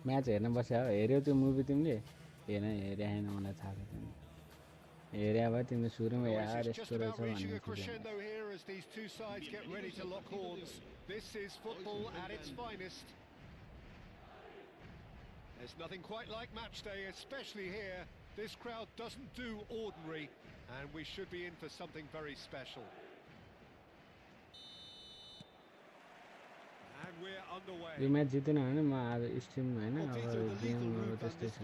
म्याच हेर्न बस्यो हेऱ्यौ त्यो मुभी तिमीले हेरे हैन मलाई थाहा छ तिमीले हेरे भए तिमीले सुरुमा यार यस्तो रहेछ भन्ने crescendo here as these two sides get ready to lock horns. This is football at its finest. There's nothing quite like match day, especially here. This crowd doesn't do ordinary, and we should be in for something very special. And we're underway. Yo match Jiten भने म आज stream हैन अब game अब त्यस्तै छ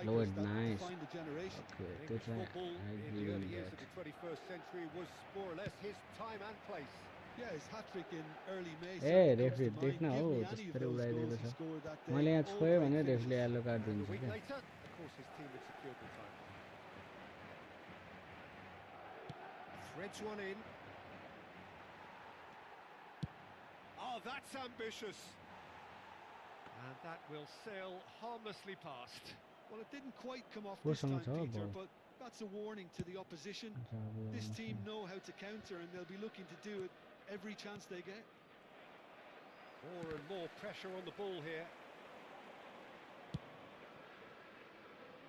load nice okay त्यो चाहिँ I give him that. The 21st century was more or less his time and place. Yeah, his hat-trick in early May. A referee देख्न हो त्यसरी उडाइदिएको छ मैले यहाँ छोयो भने रेफ्रीले येलो कार्ड दिन्छ A week के later, of course, his team had secured the title. Threads one in. Oh, that's ambitious. And that will sail harmlessly past. Well, it didn't quite come off Who's this on time, top, Peter, or? but that's a warning to the opposition. This team know how to counter, and they'll be looking to do it every chance they get. More and more pressure on the ball here.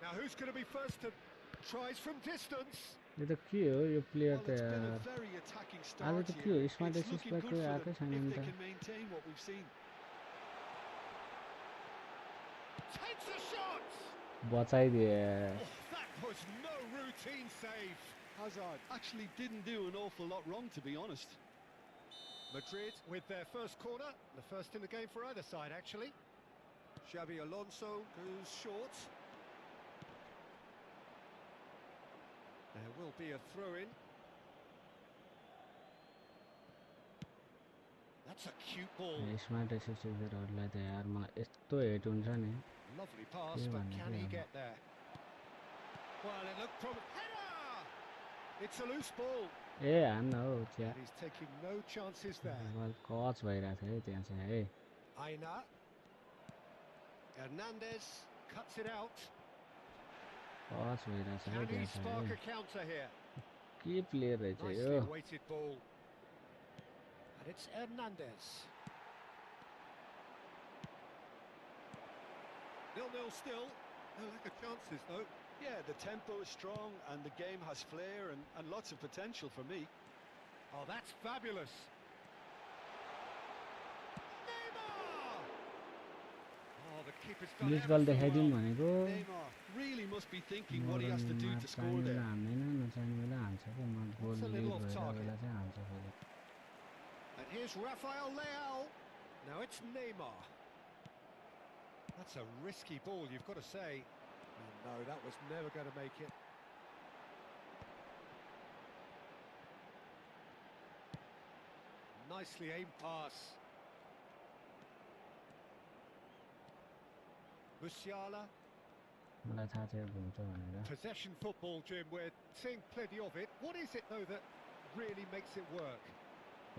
Now, who's going to be first to tries from distance? यो त के हो यो player Well, त it's been यार a very attacking आज start त के here. हो smart It's looking एक्सिसलाई good कोही for आएकै them छैन if नि they त can maintain what we've seen. Takes a shot! बचाइदिए Oh, that was no routine save. Hazard actually didn't do an awful lot wrong, to be honest. Madrid with their first corner, the first in the game for either side, actually. Xabi Alonso goes short. There will be a throw-in. That's a cute ball. Smart एक्सिसहरूलाई त यार मलाई यस्तो hate हुन्छ नि Lovely pass, Yeah, but man, can he yeah. get there? Well, it looked Header! It's a loose ball. ए हान्न हो chia And he's taking no chances there. कच भइरहेको थियो है त्यहाँ चाहिँ है Aina. Hernandez cuts it out. कच भइरहेको छ है Can he त्यहाँ spark चाहिँ a counter here? के प्लेयर रहेछ Nicely yo weighted ball. And it's Hernandez. 0-0 still. No lack of chances though. Yeah, the tempo is strong and the game has flair and lots of potential for me. Oh, that's fabulous. Neymar! Oh, the keeper's done miss ever बल so देखाइदिउँ well. भनेको Neymar really must be thinking what he has to do to score चाहिने बेला there. हान्दैन नचाहिने बेला हान्छ कि म goal That's a lead little off भएर target. बेला चाहिँ हान्छ फेरि And here's Rafael Leao. Now it's Neymar. That's a risky ball, you've got to say. Oh, no, that was never going to make it. Nicely aimed pass. Musiala. मलाई थाहा थियो घुम्छ भनेर Possession football, Jim. We're seeing plenty of it. What is it, though, that really makes it work?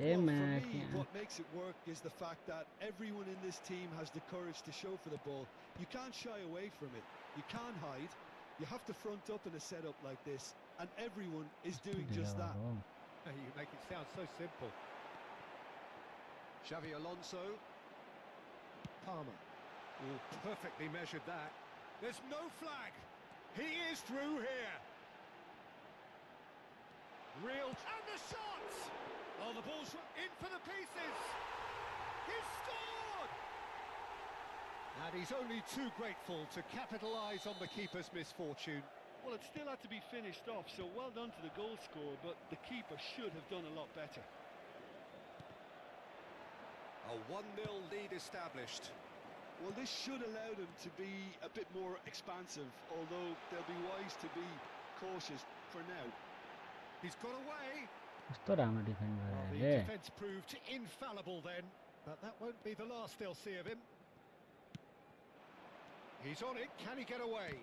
A Well, म्या for me, what makes it work is the fact that everyone in this team has the courage to show for the ball. You can't shy away from it. You can't hide. You have to front up in a setup like this, and everyone is doing just that. You make it sound so simple. Xavi Alonso. Palmer. Oh, perfectly measured that. There's no flag. He is through here. Real. And the shot! Oh, the ball's in for the pieces. He's scored! And he's only too grateful to capitalise on the keeper's misfortune. Well, it still had to be finished off, so well done to the goal scorer, but the keeper should have done a lot better. A 1-0 lead established. Well, this should allow them to be a bit more expansive, although they'll be wise to be cautious for now. He's got away. कस्तो राम्रो defend Well, गरेर the रे defence proved infallible then. But that won't be the last they'll see of him. He's on it, can he get away?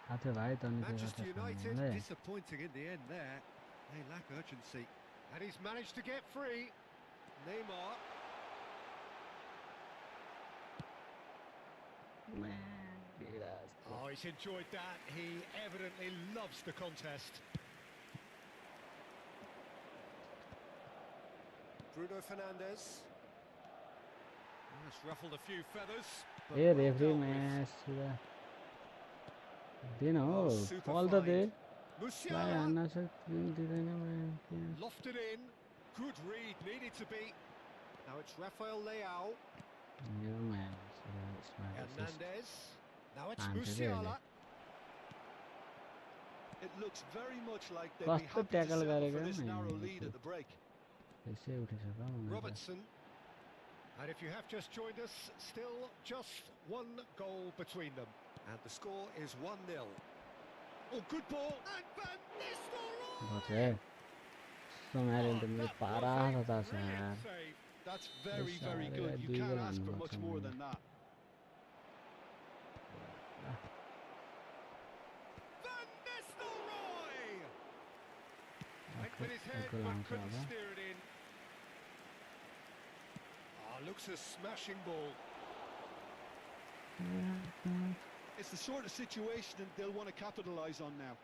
Manchester United disappointing in the end there. They lack urgency. And he's managed to get free. Neymar. Oh, he's enjoyed that. He evidently loves the contest. Bruno Fernandes. That's ruffled a few feathers. But Hey, well referee dealt with. match. Dino, super fall the find. day. Musiala. Lofted in. Good read, needed to be. Now it's Rafael Leao. Hernandez. Now it's Musiala. It looks very much like they'd be happy to settle for this narrow lead at the break. Robertson. And if you have just joined us, still just one goal between them. And the score is 1-0. Oh, good ball. And Van Nistelrooy! Brilliant save. That's very, very good. You can't ask for much more than that. Van Nistelrooy! Went with his head, but couldn't steer it in. Looks a smashing ball. It's the sort of situation that they'll want to capitalise on now.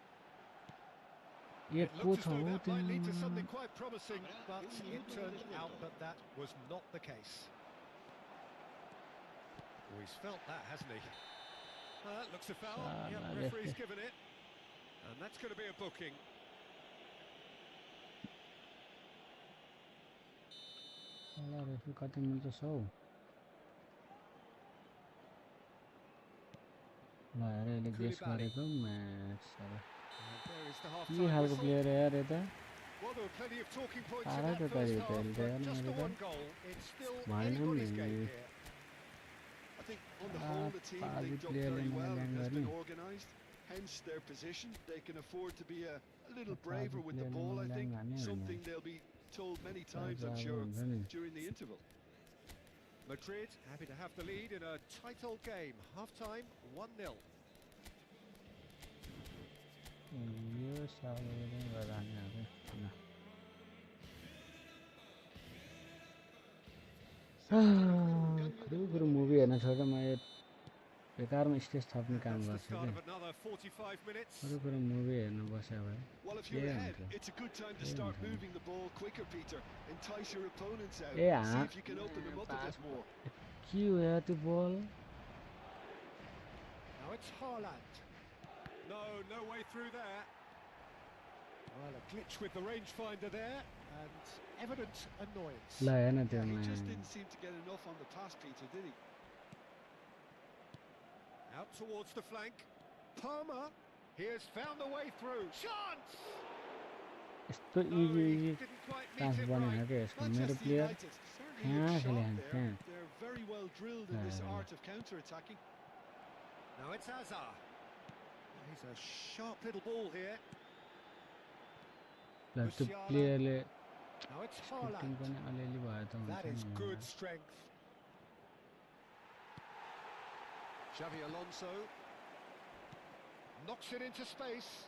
It looked as though that might lead to something quite promising, but it turned out that that was not the case. Oh, he's felt that, hasn't he? That looks a foul. Yep, referee's given it. And that's going to be a booking. player Well, there were plenty of talking points in that first half, but just the one goal. It's still anybody's game here. I think on the whole the team linked up very well and has been organised. Hence their position. They can afford to be a little braver with the ball, I think. Something they'll be told many times, I'm sure, during the interval. Madrid happy to have the lead in a tight old game. Half-time, 1-0. movie हेर्न छोडेर म बेकारमा stage थप्ने काम That's the गर्छु start कि of another 45 minutes. Movie हेर्न बस्यो भए Well, if you're ahead, it's a good time to start moving the ball quicker, Peter. Entice your opponents out. See if you can open them up a bit more. के हो यार त्यो बल Now it's Haaland. No way through there. Well, a glitch with the rangefinder there, and evident annoyance. ल हेर्न त्यो He just didn't seem to get enough on the pass, Peter, did he? Out towards the flank. Palmer. He has found a way through. Chance! यस्तो No, he easy didn't quite pass meet it बनेन right. क्या यसको मेरो Manchester player United certainly कहाँ look खेले sharp there. त्यहाँ They're very well drilled in this art of counter-attacking. Now it's Hazard. He's a sharp little ball here. ल त्यो Musiala. प्लेयरले Now it's team Haaland. पनि अलिअलि भयो त That is हुन्छ good strength. Xavi Alonso knocks it into space.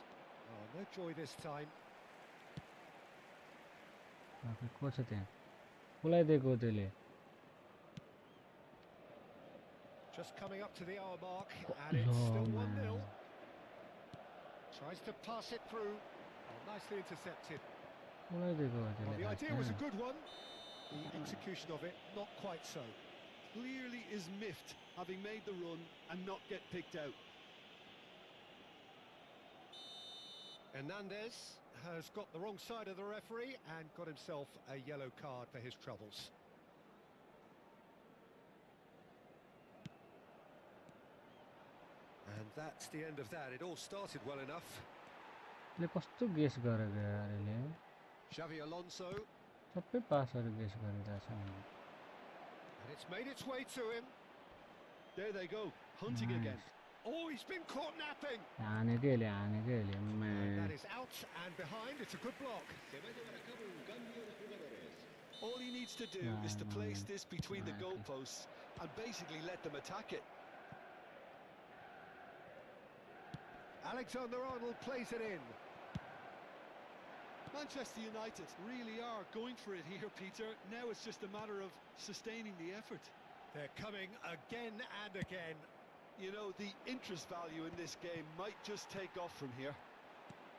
Oh, no joy this time. को छ त्यहाँ बोलाइदिएको त्यसले Just coming up to the hour mark, and it's still 1-0. Tries to pass it through. Oh, nicely intercepted. बोलाइदिएको Well, the idea was a त्यसले good one. The execution of it, not quite so. Clearly is miffed, having made the run and not get picked out. Hernandez has got the wrong side of the referee and got himself a yellow card for his troubles. And that's the end of that. It all started well enough. ले कस्तो guess गरेको यार यसले Xavi Alonso, सबै पासहरू guess गरिरहेछ and it's made its way to him. There they go, hunting again. Oh, he's been caught napping. हानेकै यसले And that is out and behind. It's a good block. Se va a llevar a cabo un cambio de jugadores. All he needs to do is to place this between the goalposts and basically let them attack it. Alexander-Arnold plays it in. Manchester United really are going for it here, Peter. Now it's just a matter of sustaining the effort. They're coming again and again. You know, the interest value in this game might just take off from here.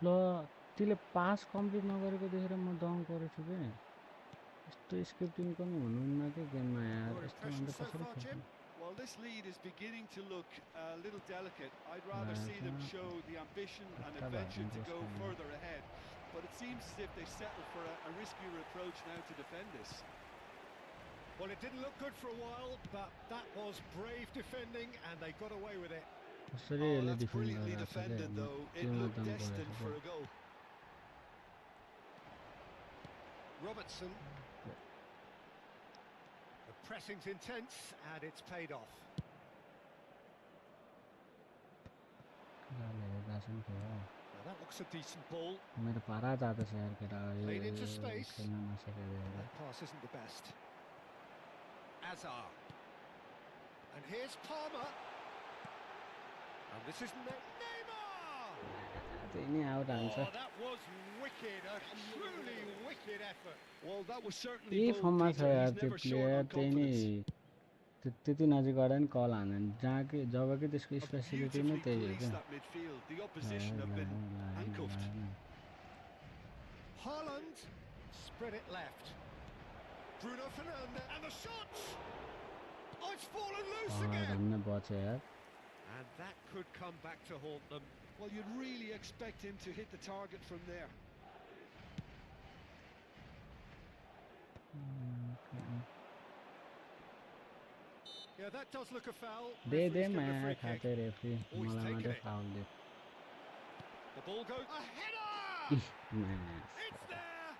ल त्यसले पास complete नगरेको देखेर म दङ गरेछु के यस्तो scripting पनि हुनुहुन्न के गेममा यार Your यस्तो impression भन्दा so कसरी far, खेल्छ Jim? Well, this lead is beginning to look a little delicate. I'd rather see them show the ambition and adventure to go further ahead. But it seems as if they settle for a riskier approach now to defend this. Well, it didn't look good for a while, but that was brave defending, and they got away with it. कसरी Oh, यसले that's defend brilliantly गरिरहेको छ defended, के though. It टिममा looked दङ destined गरेछु for के a goal. Robertson. The pressing's intense, and it's paid off. Now that looks a decent ball. मेरो पारा जाँदैछ यार केटा Played into space. खेल्न नसकेको That pass isn't the best. Azar. And here's Palmer. And this is Neymar! त्यही नै out हान्छ Oh, that was wicked. A truly wicked effort. Well, that was certainly त्यही bold, फर्ममा छ Peter. यार He's त्यो never short प्लेयर on त्यही नै confidence. त्यति नजिक गएर नि कल हान्दैन जहाँ कि जब कि त्यसको स्पेसिलिटी नै Beautifully त्यही हो policed क्या that midfield. The opposition have been handcuffed. Haaland spread it left. Bruno Fernandes and the shot! Oh, it's fallen loose again! धन्न बच्यो यार And that could come back to haunt them. Well, you'd really expect him to hit the target from there. Yeah, that does look a foul. They they Referee's given a मैं free kick. खाते referee Oh, he's मलाई taken मात्रै it. Foul they The ball goes. A header! मैं It's there!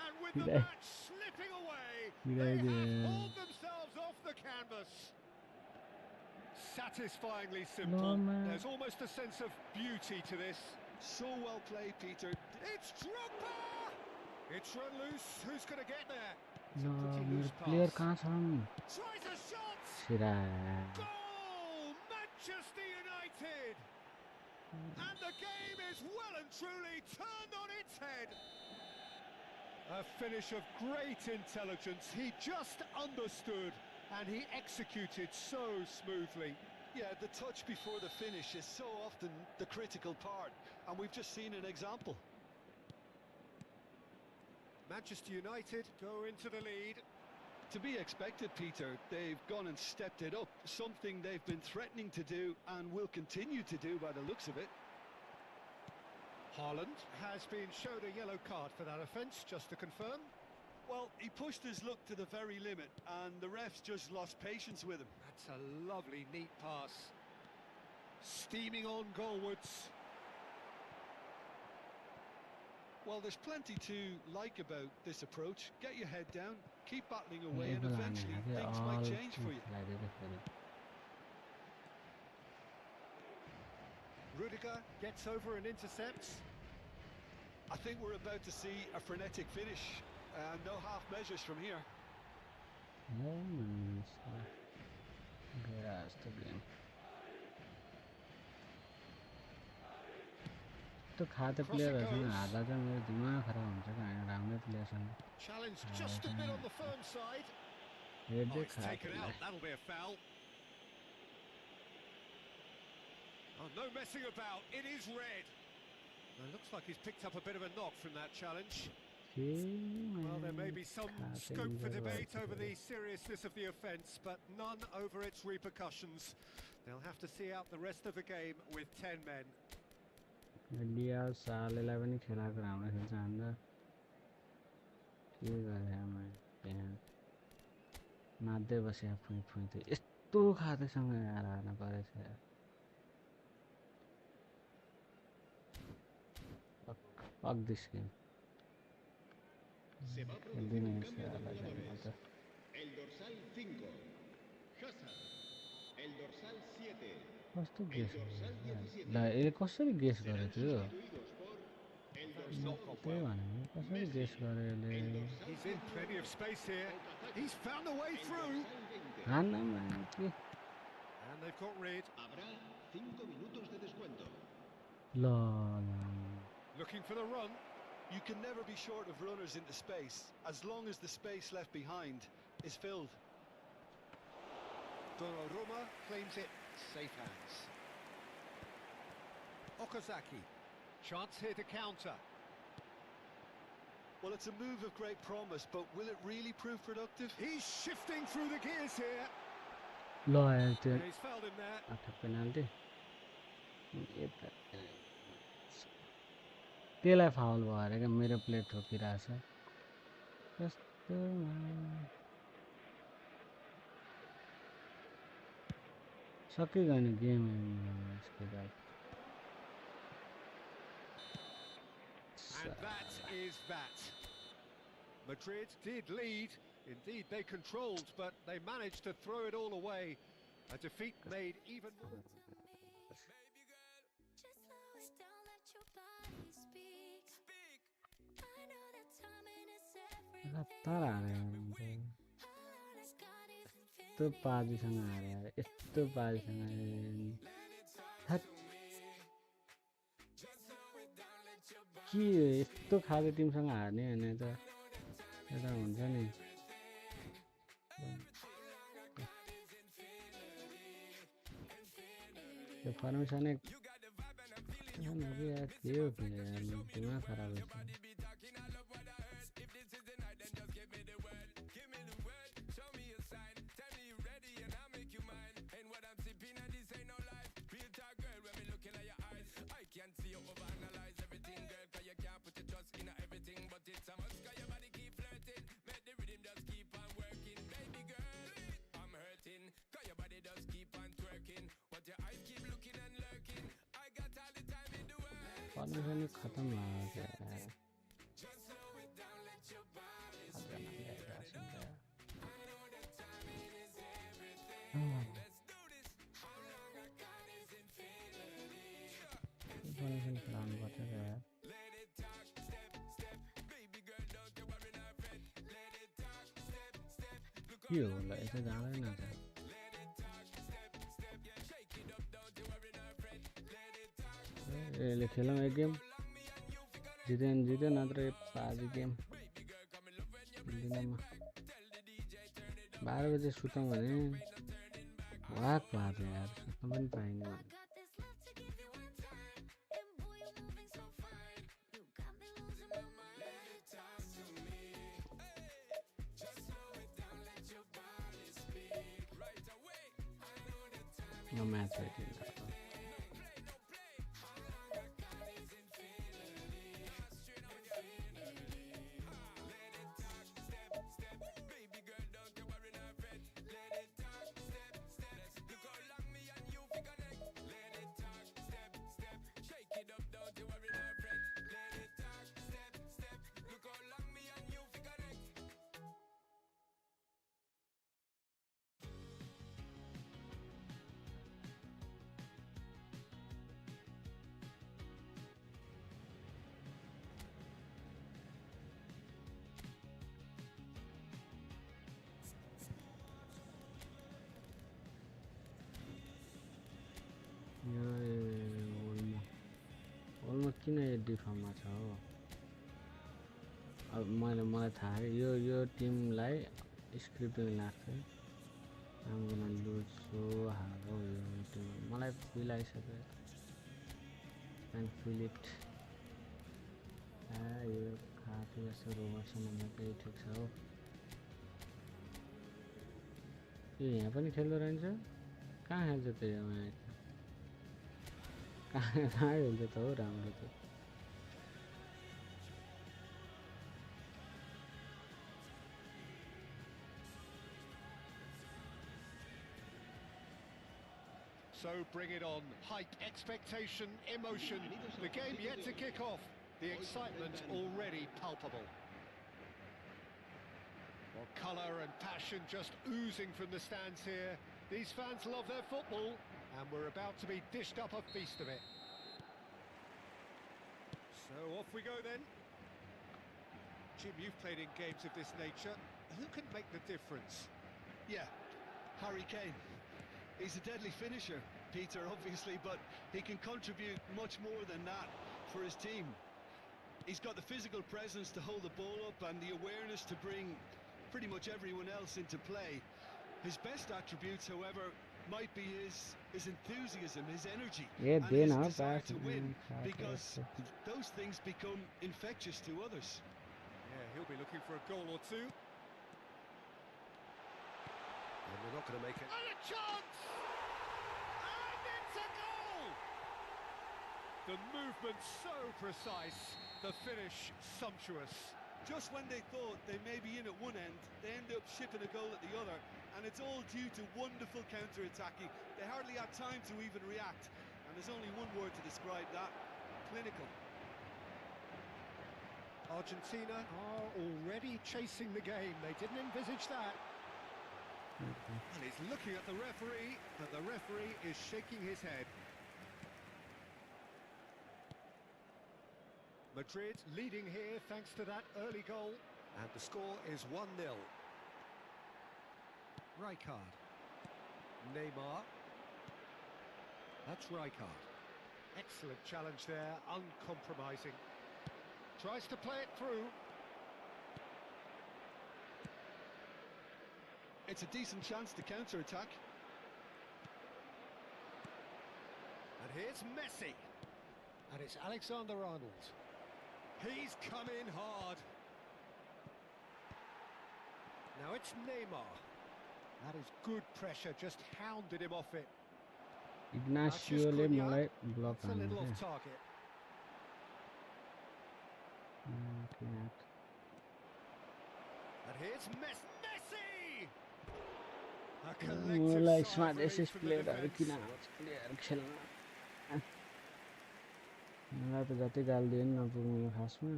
And with the Yeah. match slipping away, Yeah, they have yeah. hauled themselves off the canvas. Satisfyingly simple. No, man. There's almost a sense of beauty to this. So well played, Peter. It's Drogba! It's run loose. Who's going to get there? ल Pretty मेरो loose player pass. कहाँ छन् Tries a shot! छिरा Goal! Manchester United! And the game is well and truly turned on its head. A finish of great intelligence. He just understood and he executed so smoothly. Yeah, the touch before the finish is so often the critical part, and we've just seen an example. Manchester United go into the lead. To be expected, Peter. They've gone and stepped it up, something they've been threatening to do and will continue to do by the looks of it. Haaland has been showed a yellow card for that offence, just to confirm. Well, he pushed his luck to the very limit, and the refs just lost patience with him. That's a lovely, neat pass. Steaming on goalwards. Well, there's plenty to like about this approach. Get your head down, keep battling away, and eventually things might change for you. Rudiger gets over and intercepts. I think we're about to see a frenetic finish. No half measures from here. त्यो खाते प्लेयरहरूसँग हार्दा चाहिँ मेरो दिमाग खराब हुन्छ क्या होइन राम्रै प्लेयरसँग Challenge just a bit on the firm side. हेर्दै Oh, it's taken out. That'll be a foul. Oh, no messing about. It is red. Well, it looks like he's picked up a bit of a knock from that challenge. Well, there may be some scope for debate over the seriousness of the offence, but none over its repercussions. They'll have to see out the rest of the game with 10 men. लिया सालेलाई पनि खेलाएको राम्रो खेल्छ अन्त के गरे मैले त्यहाँ नाच्दै बसेँ फुइँ फुइँ त यस्तो खाँदैसँग यार हार्न परेछ यार fuck this game Se va a producir un cambio de jugadores. El dorsal 5, Hazard. El dorsal 7. कस्तो El गेस dorsal 17. ल यसले कसरी गेस गरेको थियो Sustituidos por el It's not gone त्यही well. भनेको कसरी गेस गर्यो यसले He's in plenty of space here. He's found a way through. हान्नमा के And they've got rid. Habrá 5 minutos de descuento. ल Looking for the run. You can never be short of runners into space, as long as the space left behind is filled. Donnarumma claims it. Safe hands. Okazaki. Chance here to counter. Well, it's a move of great promise, but will it really prove productive? He's shifting through the gears here. ल यार त्यो He's fouled him there. आठ penalty त्यसलाई foul भयो अरे क्या मेरो plate ठोकिरहेछ कस्तो सकियो नि गेम यसको बाद And that is that. Madrid did lead. Indeed, they controlled, but they managed to throw it all away. A defeat made even more. Just slow it down, let your body speak. I know that timing is everything. लगातार हारे All I got is यस्तो पाजीसँग हारे यार यस्तो पाजीसँग के यस्तो खाले टिमसँग हार्ने भने त एउटा हुन्छ नि त्यो फर्मेसनै के हो दिमाग खराब हुन्छ फर्मेसनै खतम भयो क्या फर्मेसन खेलाउनु पर्छ क्या यार के हो ल यसो जाँदैन त यसले खेलौँ एक गेम जित्यो नत्र पाजी गेम दिनमा 12 बजे सुतौँ भने वाक भयो यार सुत्न पनि पाइने got this love to give you one time. And boy, you're moving so fine. You got me losing my mind. Let it talk to me. Just slow it down, let your body speak. Right away. I know the time यो match भइदिन्छ ओल्मा किन एडी फर्ममा छ हो अब मलाई थाहा यो टिमलाई स्क्रिप्टिङ लाग्छ I'm gonna lose so hard हो यो टिम मलाई फिल आइसक्यो and feel it यो खाते जस्तो रोबर्सन केही ठिक छ हो यो यहाँ पनि खेल्दो रहन्छ कहाँ खेल्छ त यो म्याच कहाँ खेल्छ त हो राम्रो त So bring it on. Hype, expectation, emotion. The game yet to kick off. The excitement already palpable. Well, colour and passion just oozing from the stands here. These fans love their football, and we're about to be dished up a feast of it. So Off we go then. Jim, you've played in games of this nature. Who can make the difference? Yeah, Harry Kane. He's a deadly finisher, Peter, obviously, but he can contribute much more than that for his team. He's got the physical presence to hold the ball up and the awareness to bring pretty much everyone else into play. His best attributes, however, might be his enthusiasm, his energy, Yeah, and they his know desire pass. to win, because those things become infectious to others. Yeah, he'll be looking for a goal or two. And they're not going to make it. And a chance! And it's a goal! The movement so precise, the finish sumptuous. Just when they thought they may be in at one end, they end up shipping a goal at the other, and it's all due to wonderful counter-attacking. They hardly had time to even react, and there's only one word to describe that: clinical. Argentina are already chasing the game. They didn't envisage that. And he's looking at the referee, but the referee is shaking his head. Madrid leading here thanks to that early goal. And the score is 1-0. Rijkaard. Neymar. That's Rijkaard. Excellent challenge there, uncompromising. Tries to play it through. It's a decent chance to counter-attack. And here's Messi. And it's Alexander-Arnold. He's come in hard. Now it's Neymar. That is good pressure, just hounded him off it. Ignacio-ले मलाई block It's a हान्नु little क्या? off target. And here's Messi! A collective मलाई sigh smart of relief SS from the प्लेयरहरू defence. किन आउँछ player खेल्न मलाई त जति गाल दिए नि नपुग्नु यो खासमा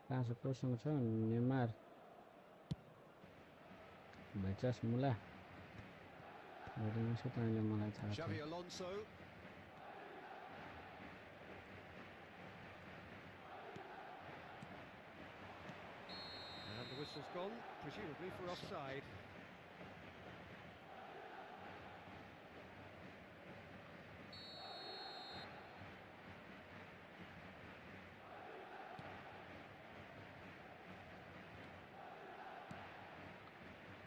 कहाँ छ कोसँग छ नेमार भइचास मुला गरिदिनुहोस् है तैँले मलाई थाहा छ Xavi Alonso. And the whistle's gone, presumably for offside.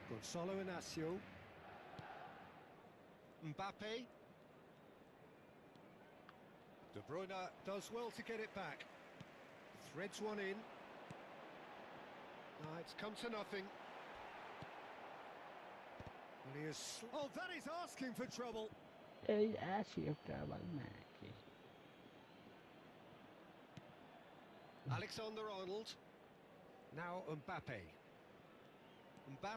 Gonzalo Inacio. Mbappe. De Bruyne does well to get it back. Threads one in. It's come to nothing. And he is... Oh, that is asking for trouble. Ei, acho que trabalho aqui. Alexander-Arnold. Now Mbappe.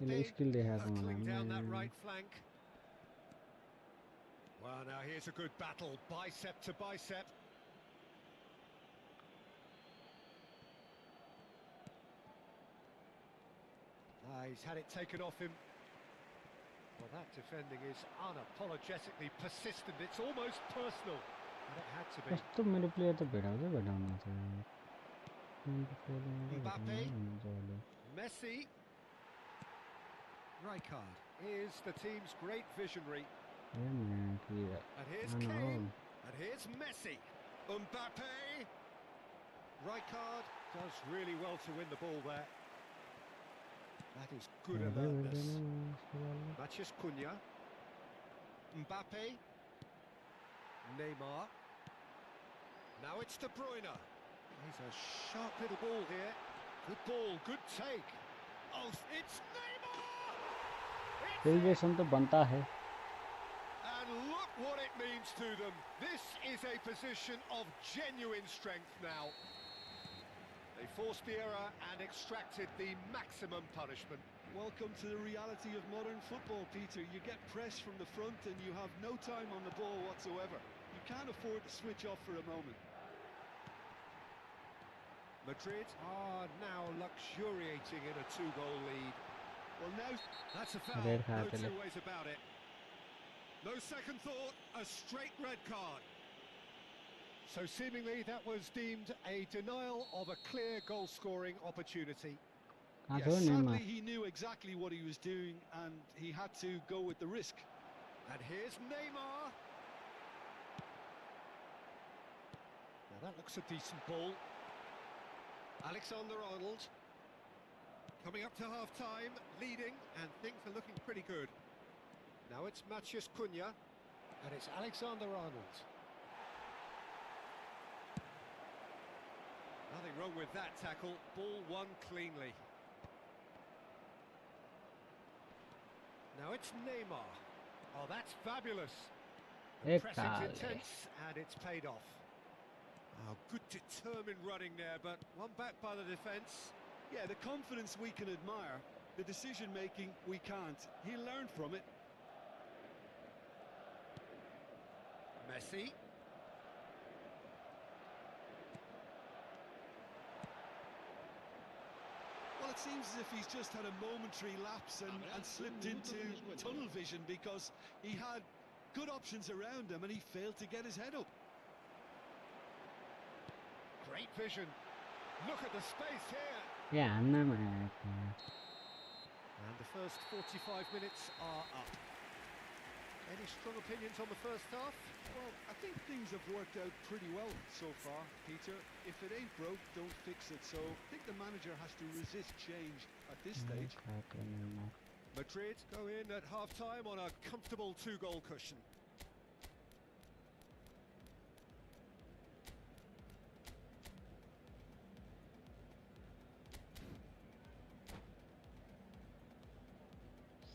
Ele skill देखाएको hurtling मलाई down that नि right flank. Well, now here's a good battle, bicep to bicep. He's had it taken off him. Well, that defending is unapologetically persistent. It's almost personal, and it had to be. कस्तो मेरो player त भेटाउँदै भेटाउनु छ Mbappe. Messi. Rijkaard is the team's great visionary. And here's Kane. And here's Messi. Mbappe. Rijkaard does really well to win the ball there. That is good alertness. Matheus Cunha. Mbappe. Neymar. Now it's De Bruyne. He's a sharp little ball here. Good ball, good take. Oh, it's Neymar! Celebration तो बनता है And look what it means to them. This is a position of genuine strength now. They forced the error and extracted the maximum punishment. Welcome to the reality of modern football, Peter. You get pressed from the front and you have no time on the ball whatsoever. You can't afford to switch off for a moment. Madrid are now luxuriating in a two-goal lead. Well, now that's a foul, no two ways about it. No second thought, a straight red card. So seemingly that was deemed a denial of a clear goal-scoring opportunity. कहाँ Yeah, थियो sadly, नेमा he knew exactly what he was doing and he had to go with the risk. And here's Neymar. Now that looks a decent ball. Alexander-Arnold. Coming up to half-time, leading, and things are looking pretty good. Now it's Matheus Cunha, and it's Alexander-Arnold. Nothing wrong with that tackle, ball won cleanly. Now it's Neymar. Oh, that's fabulous. The pressing's Ekale. intense, and it's paid off. Oh, good determined running there, but one back by the defence. Yeah, the confidence we can admire, the decision-making we can't. He learned from it. Messi. Well, it seems as if he's just had a momentary lapse and slipped into tunnel vision because he had good options around him and he failed to get his head up. Great vision. Look at the space here. ए हान्नमा आएको And the first 45 minutes are up. Any strong opinions on the first half? Well, I think things have worked out pretty well so far, Peter. If it ain't broke, don't fix it. So I think the manager has to resist change at this stage. खाएको नेमा Madrid go in at half-time on a comfortable two-goal cushion.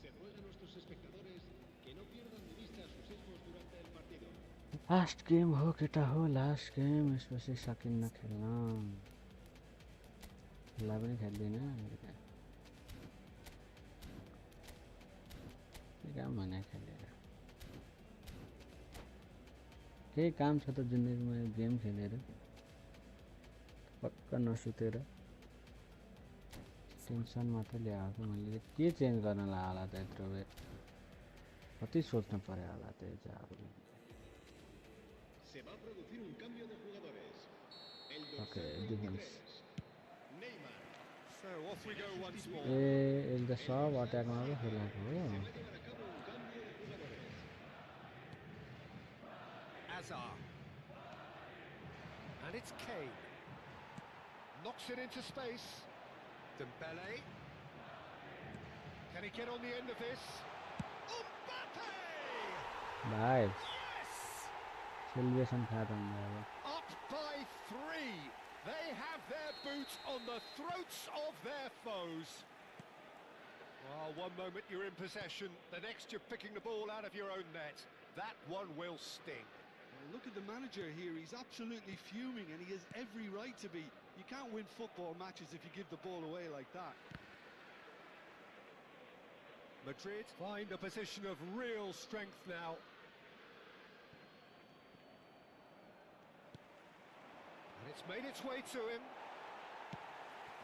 Se ruega a nuestros espectadores que no pierdan de vista a sus hijos durante el partido. Last game हो केटा हो last game यसपछि सकिन्न खेल्न खेल्दा पनि खेल्दिन के काम भने खेलेर केही काम छ त जिन्दगीमा गेम खेलेर पक्का नसुतेर टेन्सन मात्रै ल्याएको मैले के चेन्ज गर्न ला होला त यत्रो बेर कति सोच्नु पर्यो होला त्यो चाहिँ Se va a producir un cambio de jugadores. El Okay, dorsal defense. 23, Neymar. So off we go once more. ए यसले सब अट्याकमा पो खेलाएको हो Se va a llevar a cabo un cambio de jugadores. Azar. And it's Kane. Knocks it into space. Dembele. Can he get on the end of this? Mbappe! भाइ Yes! Celebration खाएर हुँदा Up by 3. They have their boot on the throats of their foes. Oh, one moment you're in possession, the next you're picking the ball out of your own net. That one will sting. Well, look at the manager here. He's absolutely fuming and he has every right to be. You can't win football matches if you give the ball away like that. Madrid find a position of real strength now. And it's made its way to him.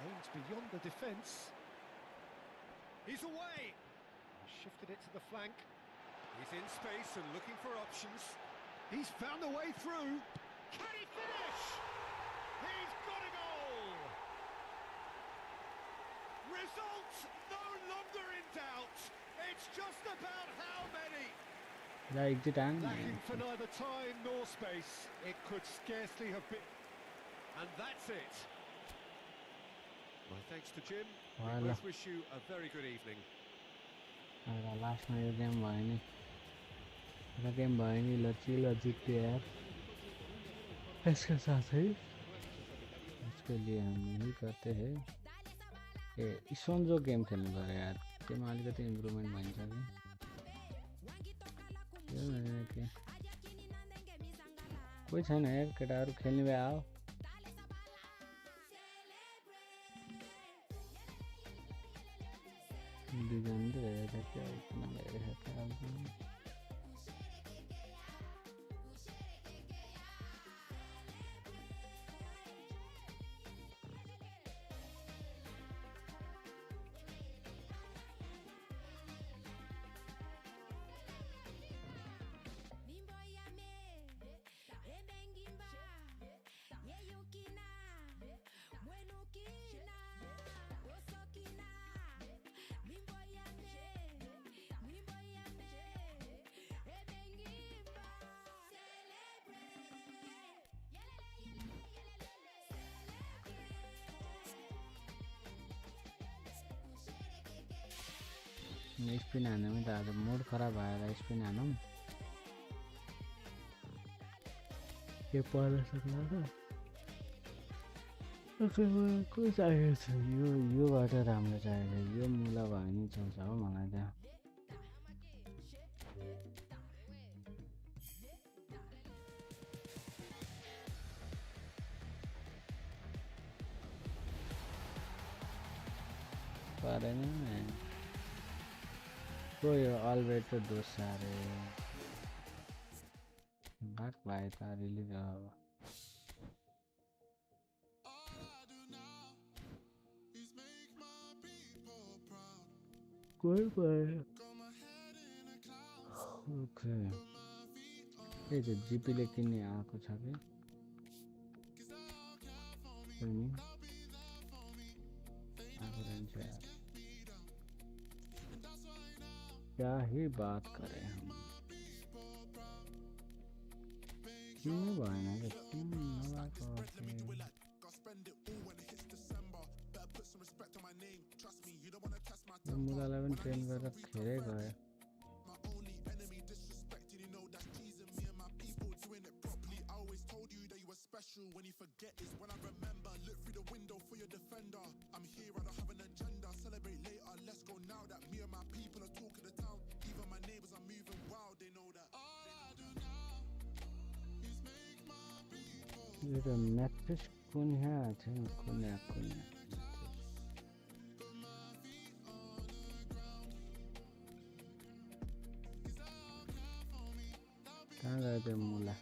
Aims beyond the defence. He's away. He shifted it to the flank. He's in space and looking for options. He's found a way through. Can he finish? He's got a goal. Result no longer in doubt. It's just about how many. Like चाहिँ time Lacking for neither time nor space. It could scarcely have been. And that's it. My thanks to Jim. We Voilà. both wish you a very good evening. लास्टमा यो game भयो नि र game भयो नि ल चिलो जित्यो यार इसके साथ ही इसके लिए हम यही करते हैं ए इसोन्जो गेम खेल्नु पर्यो यार त्यसमा अलिकति इम्प्रुभमेन्ट भइन्छ कि यो भनेर के कोही छैन यार केटाहरू खेल्ने भए आओ डिजाइन त हेरेर क्या इतना हेरेर क्या स्पिन हान्ने पनि त आज मुड खराब भएर स्पिन हानौँ के पर्न सक्ला त को चाहिएको छ योबाट राम्रो चाहिएको छ यो मुला भयो भने चल्छ हो मलाई त परेन को यो अलवेट र दोष सारे बाक भाइ त रिलिज अब कोही भयो ओके ए त्यो जिपीले किन्ने आएको छ कि पनि आएको रहन्छ यार क्या ही बात करें हम क्यों भएन कि किन नभएको यो मुलालाई पनि ट्रेन गरेर धेरै गयो Special when you forget is when I remember. Look through the window for your defender. I'm here, I don't have an agenda. Celebrate later, let's go now that me and my people are talking the town. Even my neighbors are moving wild, they know that. All I do now is make my people. यो त matrix कुन यहाँ छ कुन कहाँ गयो त्यो मुला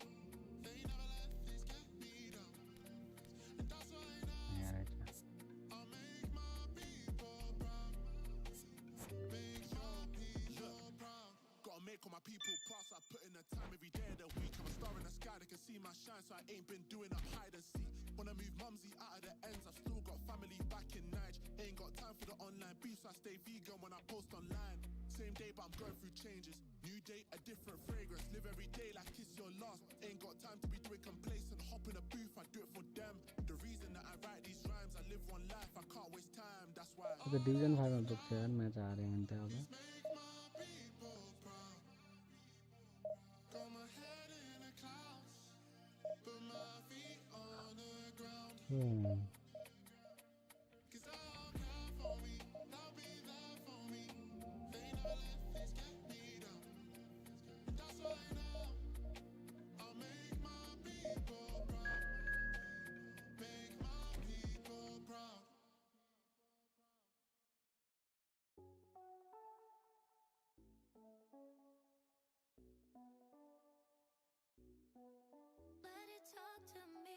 All my people proud, so I put in the time every day of the week. I'm a star in the sky, they can see my shine, so I ain't been doing a hide and seek. Wanna move mumsy out of the ends, I've still got family back in Niger. Ain't got time for the online beef, so I stay vegan when I post online. Same day, but I'm going through changes. New day, a different fragrance. Live every day like it's your last. Ain't got time to be doing complacent. Hop in a booth, I do it for them. The reason that I write these rhymes, I live one life, I can't waste time. That's why. तो division 5 में पुग्छ यार match आ रहे हैं अब Let it talk to me.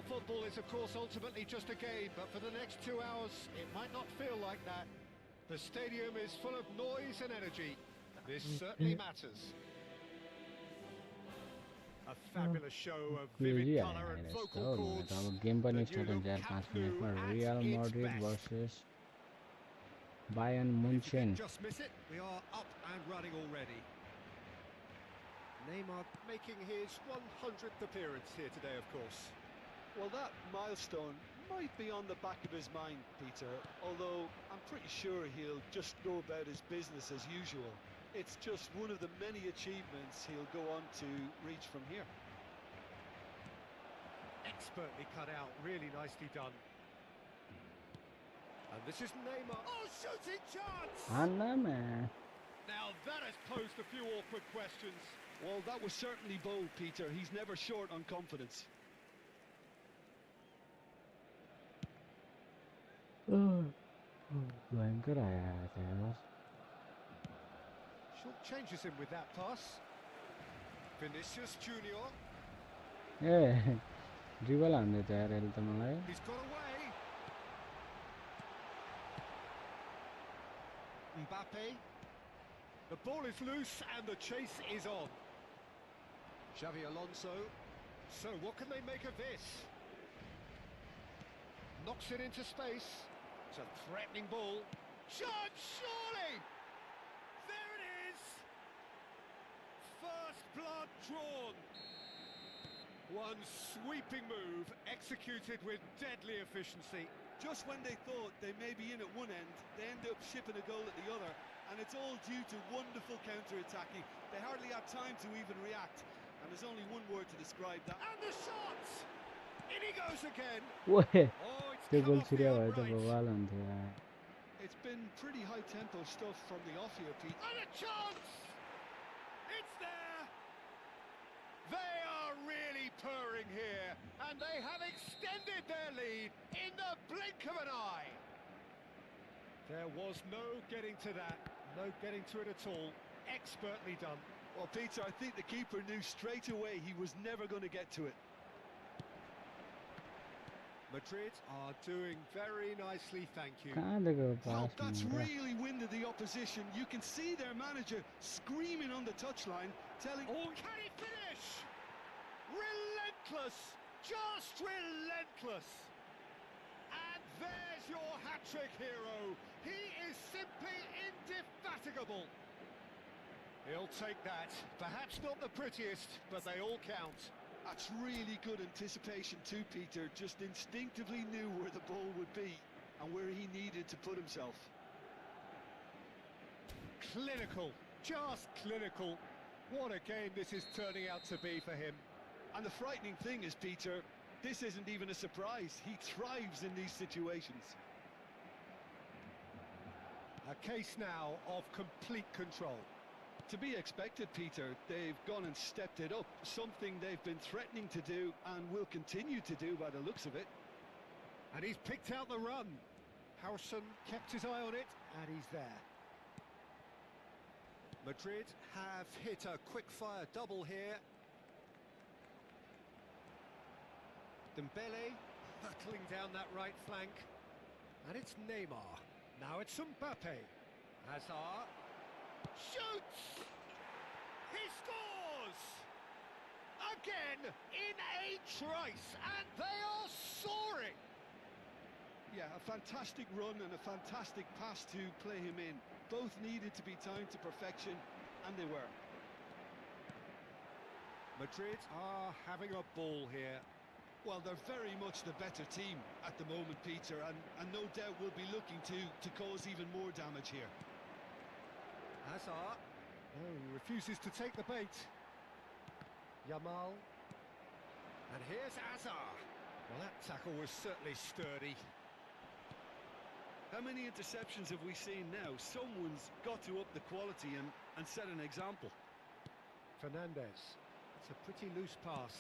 Well, football is, of course, ultimately just a game, but for the next 2 hours, it might not feel like that. The stadium is full of noise and energy. This certainly matters. A fabulous show of vivid colour and vocal chords. अब game पनि The start new हुन्छ यार look 5 Camp Nou मिनेटमा at real its Madrid best. Versus Bayern If you मुन्चेन. did just miss it, we are up and running already. Neymar making his 100th appearance here today, of course. Well, that milestone might be on the back of his mind, Peter, although I'm pretty sure he'll just go about his business as usual. It's just one of the many achievements he'll go on to reach from here. Expertly cut out, really nicely done. And this is Neymar. Oh, shooting chance! Anna man. Now that has posed a few awkward questions. Well, that was certainly bold, Peter. He's never short on confidence. भयंकर आया था यार. Short changes him with that pass. Vinicius Junior. ए dribble हान्दै थियो यार अहिले त मलाई. He's got away. Mbappe. The ball is loose and the chase is on. Xavi Alonso. So what can they make of this? Knocks it into space. It's a threatening ball. Shot, surely! There it is! First blood drawn. One sweeping move executed with deadly efficiency. Just when they thought they may be in at one end, they end up shipping a goal at the other, and it's all due to wonderful counter-attacking. They hardly had time to even react, and there's only one word to describe that. And the shot! In he goes again. ओए Oh, it's त्यो come goal off the छिर्या भए त upright. बवाल हुन्थ्यो यार. It's been pretty high-tempo stuff from the off here, Pete. And a chance! It's there! They are really purring here, and they have extended their lead in the blink of an eye. There was no getting to that, no getting to it at all. Expertly done. Well, Peter, I think the keeper knew straight away he was never going to get to it. Madrid are doing very nicely, thank you. कहाँदेखि Well, pass that's हुनु र? really winded the opposition. You can see their manager screaming on the touchline, telling... Oh, can he finish? Relentless, just relentless. And there's your hat-trick hero. He is simply indefatigable. He'll take that. Perhaps not the prettiest, but they all count. That's really good anticipation too, Peter. Just instinctively knew where the ball would be and where he needed to put himself. Clinical, just clinical. What a game this is turning out to be for him. And the frightening thing is, Peter, this isn't even a surprise. He thrives in these situations. A case now of complete control. To be expected, Peter. They've gone and stepped it up, something they've been threatening to do and will continue to do by the looks of it. And he's picked out the run. Harrison kept his eye on it, and he's there. Madrid have hit a quick-fire double here. Dembele hurtling down that right flank. And it's Neymar. Now it's Mbappe. Hazard shoots! He scores! Again in a trice, and they are soaring! Yeah, a fantastic run and a fantastic pass to play him in. Both needed to be timed to perfection, and they were. Madrid are having a ball here. Well, they're very much the better team at the moment, Peter, and no doubt will be looking to cause even more damage here. Hazard. No, he refuses to take the bait. Yamal. And here's Hazard. Well, that tackle was certainly sturdy. How many interceptions have we seen now? Someone's got to up the quality and set an example. Fernandez. It's a pretty loose pass.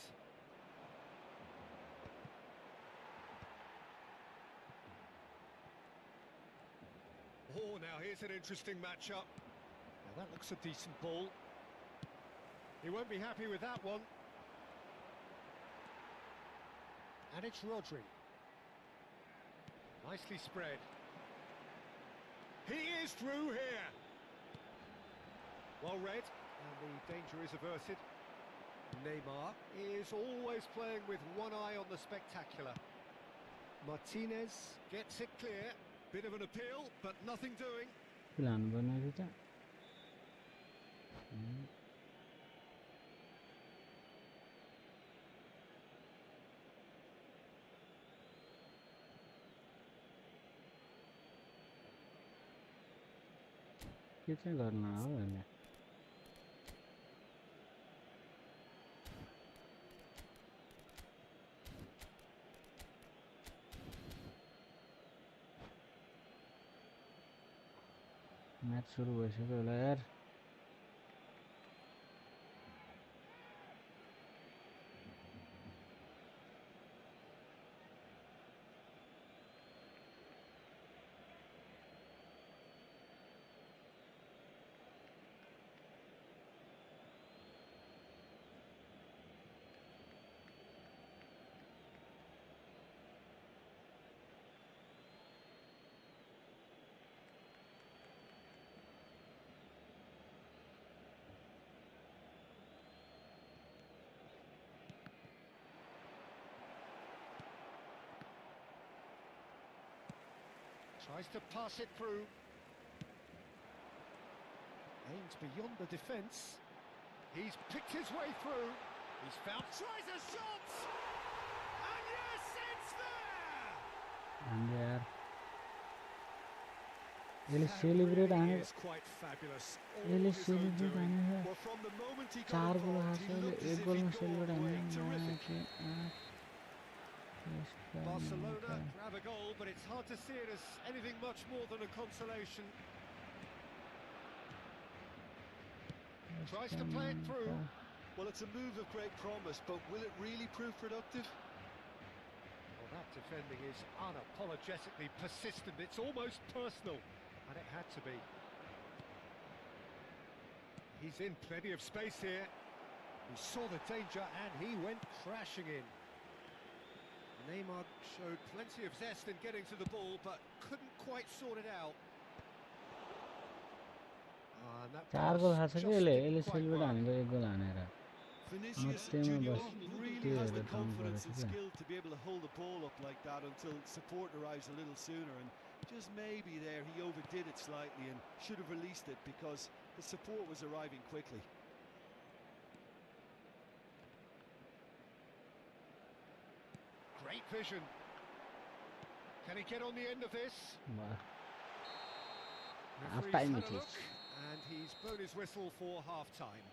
Oh, now here's an interesting matchup. Now that looks a decent ball. He won't be happy with that one. And it's Rodri. Nicely spread. He is through here. Well read, and the danger is averted. Neymar is always playing with one eye on the spectacular. Martinez gets it clear. Bit of an appeal, but nothing doing. Plan बनाएको त के चाहिँ गर्न हो यसले match सुरु भइसक्यो होला यार Tries to pass it through. Aims beyond the defence. He's picked his way through. He's found... Tries a shot! And yes, it's there! And यार यसले सेलिब्रेट हाने quite fabulous. यसले सेलिब्रेट हाने Well, from the moment he got 4 goal involved, he हासिल looked as एक if गोलमा he'd celebrate gone away. हाने Terrific. Barcelona grab a goal, but it's hard to see it as anything much more than a consolation. Tries to play it through. Well, it's a move of great promise, but will it really prove productive? Well, that defending is unapologetically persistent. It's almost personal, and it had to be. He's in plenty of space here. He saw the danger, and he went crashing in. Neymar showed plenty of zest in getting to the ball, but couldn't quite sort it out. And that 4 goal pass हासिल just यसले didn't यसले quite celebrate work. हानेको 1 गोल हानेर Vinicius Mateo Junior Bas- really Teo has the the Tom confidence and Barrett, yeah. skill to be able to hold the ball up like that until support arrives a little sooner, and just maybe there he overdid it slightly and should have released it because the support was arriving quickly. Great vision. Can he get on the end of this? वाह Referee's time had it a is. look, and he's blown his whistle for half-time.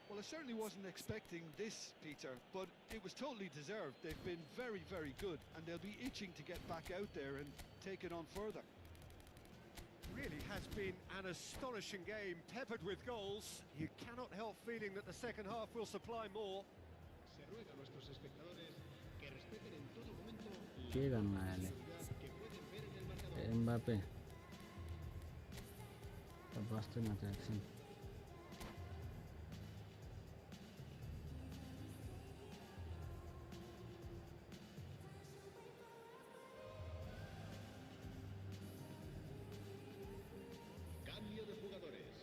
Well, I certainly wasn't expecting this, Peter, but it was totally deserved. They've been very, very good, and they'll be itching to get back out there and take it on further. Really has been an astonishing game, peppered with goals. You cannot help feeling that the second half will supply more. Se ruega a nuestros espectadores que respeten en todo momento के la गर्नु आयो seguridad que pueden ver en el marcador. Mbappe त बस्दैन त एकछिन Cambio de jugadores.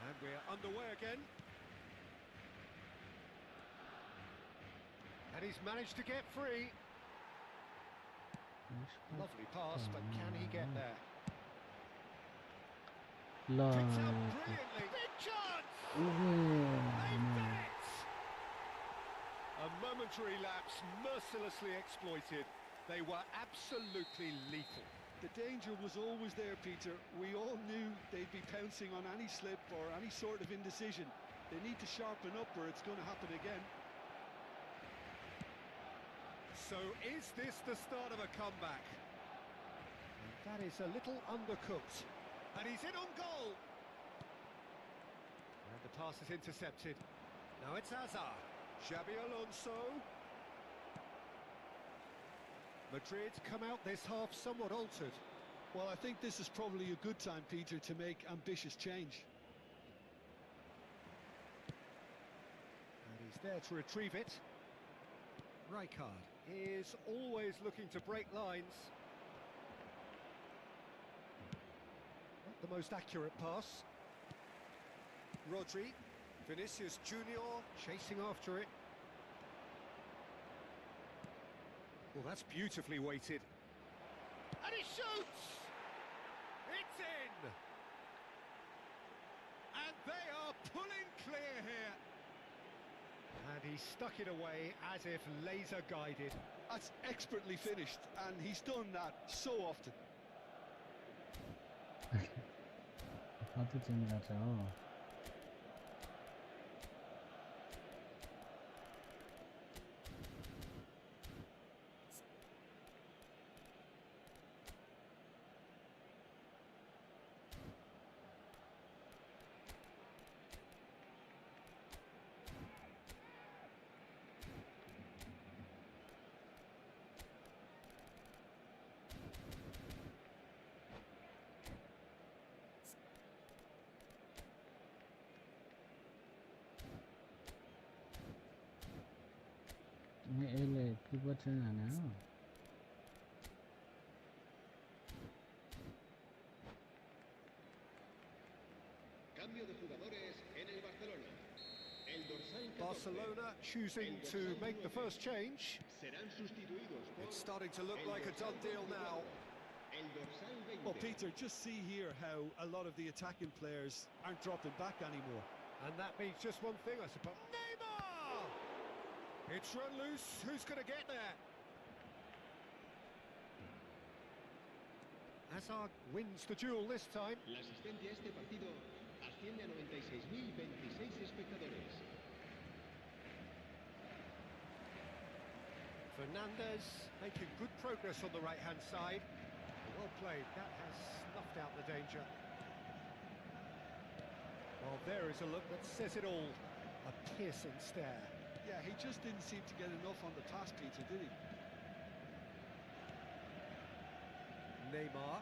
And we're underway again. And he's managed to get free. Lovely pass, but can he get there? ल Picked out brilliantly. Big chance! They've done it! A momentary lapse mercilessly exploited. They were absolutely lethal. The danger was always there, Peter. We all knew they'd be pouncing on any slip or any sort of indecision. They need to sharpen up or it's going to happen again. So is this the start of a comeback? And that is a little undercooked. And he's in on goal. And the pass is intercepted. Now it's Hazard. Xabi Alonso. Madrid come out this half somewhat altered. Well, I think this is probably a good time, Peter, to make ambitious change. And he's there to retrieve it. Rijkaard is always looking to break lines. Not the most accurate pass. Rodri, Vinicius Junior chasing after it. Well, that's beautifully weighted. And he shoots! It's in! And they are pulling clear here. And he stuck it away as if laser guided. That's expertly finished, and he's done that so often. कति change गर्छ हो यसले किपर चाहिँ जाने हो Cambio de jugadores en el Barcelona. El dorsal 14 Barcelona choosing to make the first change. serán sustituidos por It's starting to look like a done deal now. el dorsal 20. Well, Peter, just see here how a lot of the attacking players aren't dropping back anymore. And that means just one thing, I suppose. Neymar! It's run loose. Who's going to get there? Hazard wins the duel this time. La asistencia a este partido asciende a 96.026 espectadores. Fernandez making good progress on the right-hand side. Well played. That has snuffed out the danger. Well, there is a look that says it all. A piercing stare. Yeah, he just didn't seem to get enough on the pass, Peter, did he? Neymar.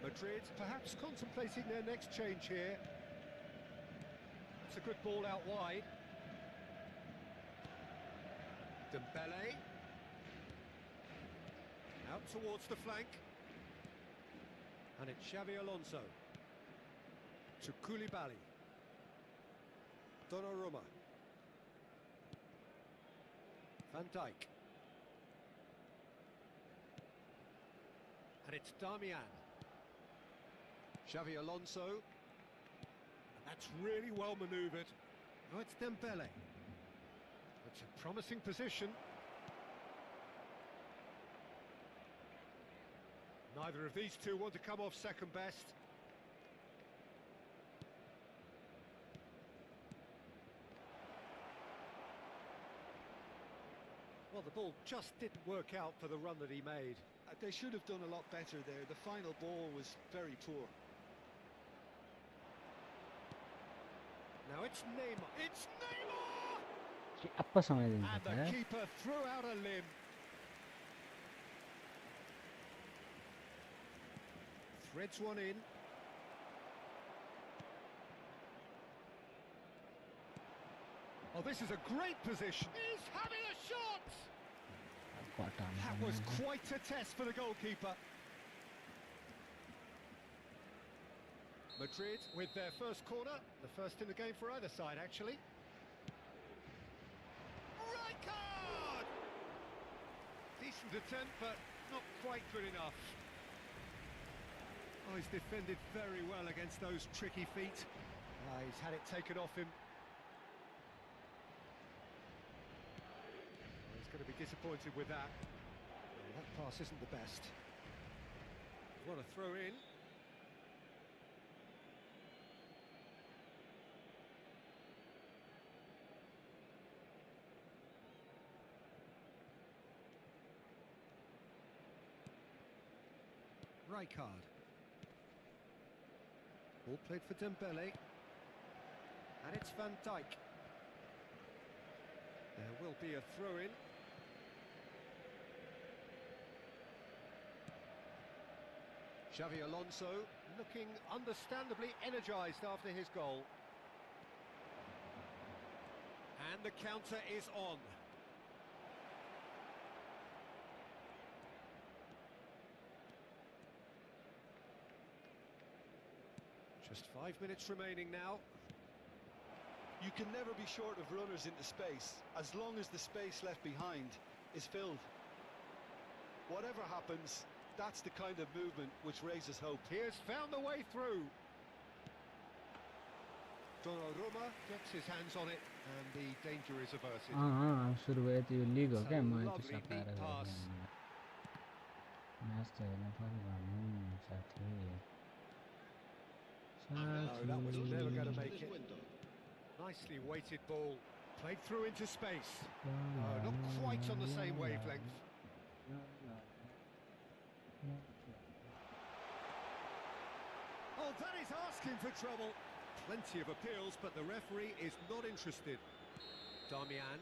Madrid perhaps contemplating their next change here. It's a good ball out wide. Dembele. Out towards the flank. And it's Xabi Alonso. To Koulibaly. Donnarumma. Van Dijk. And it's Darmian. Xavi Alonso. And that's really well manoeuvred. Now it's Dembele. It's a promising position. Neither of these two want to come off second best. Well, the ball just didn't work out for the run that he made. They should have done a lot better there. The final ball was very poor. Now it's Neymar. It's Neymar! apa समय दिन्छ And the keeper threw out a limb. Threads one in. Oh, this is a great position. He's having a shot! That was quite a test for the goalkeeper. Madrid with their first corner, the first in the game for either side, actually. Rijkaard! Decent attempt, but not quite good enough. Oh, he's defended very well against those tricky feet. He's had it taken off him. He's going to be disappointed with that. That pass isn't the best. What a throw in. Rijkaard. Ball played for Dembele. And it's Van Dijk. There will be a throw-in. Xavi Alonso looking understandably energised after his goal. And the counter is on. Just 5 minutes remaining now. You can never be short of runners into space, as long as the space left behind is filled. Whatever happens, that's the kind of movement which raises hope. He has found the way through. Donnarumma gets his hands on it, and the danger is averted. सुरुवात यो लिग हो क्या म Lovely यति neat सकाएर pass. Match त हेर्न पनि भन्नु साथी No, that was never going to make it. Descuento. Nicely weighted ball, played through into space. No, not quite on the same wavelength. Oh, that is asking for trouble. Plenty of appeals, but the referee is not interested. Damian.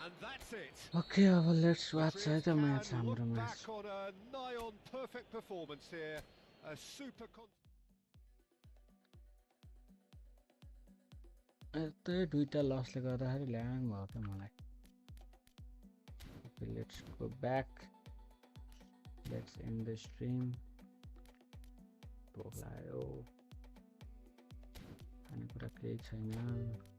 And that's it. Okay, well, let's watch Madrid the match. can look हाम्रो match. back on a nigh-on perfect performance here. A super... यतै दुईटा लसले गर्दाखेरि ल्याङ भयो क्या मलाई. Okay, let's go back. Let's end the stream. भोक लाग्यो. खानेकुरा केही छैन.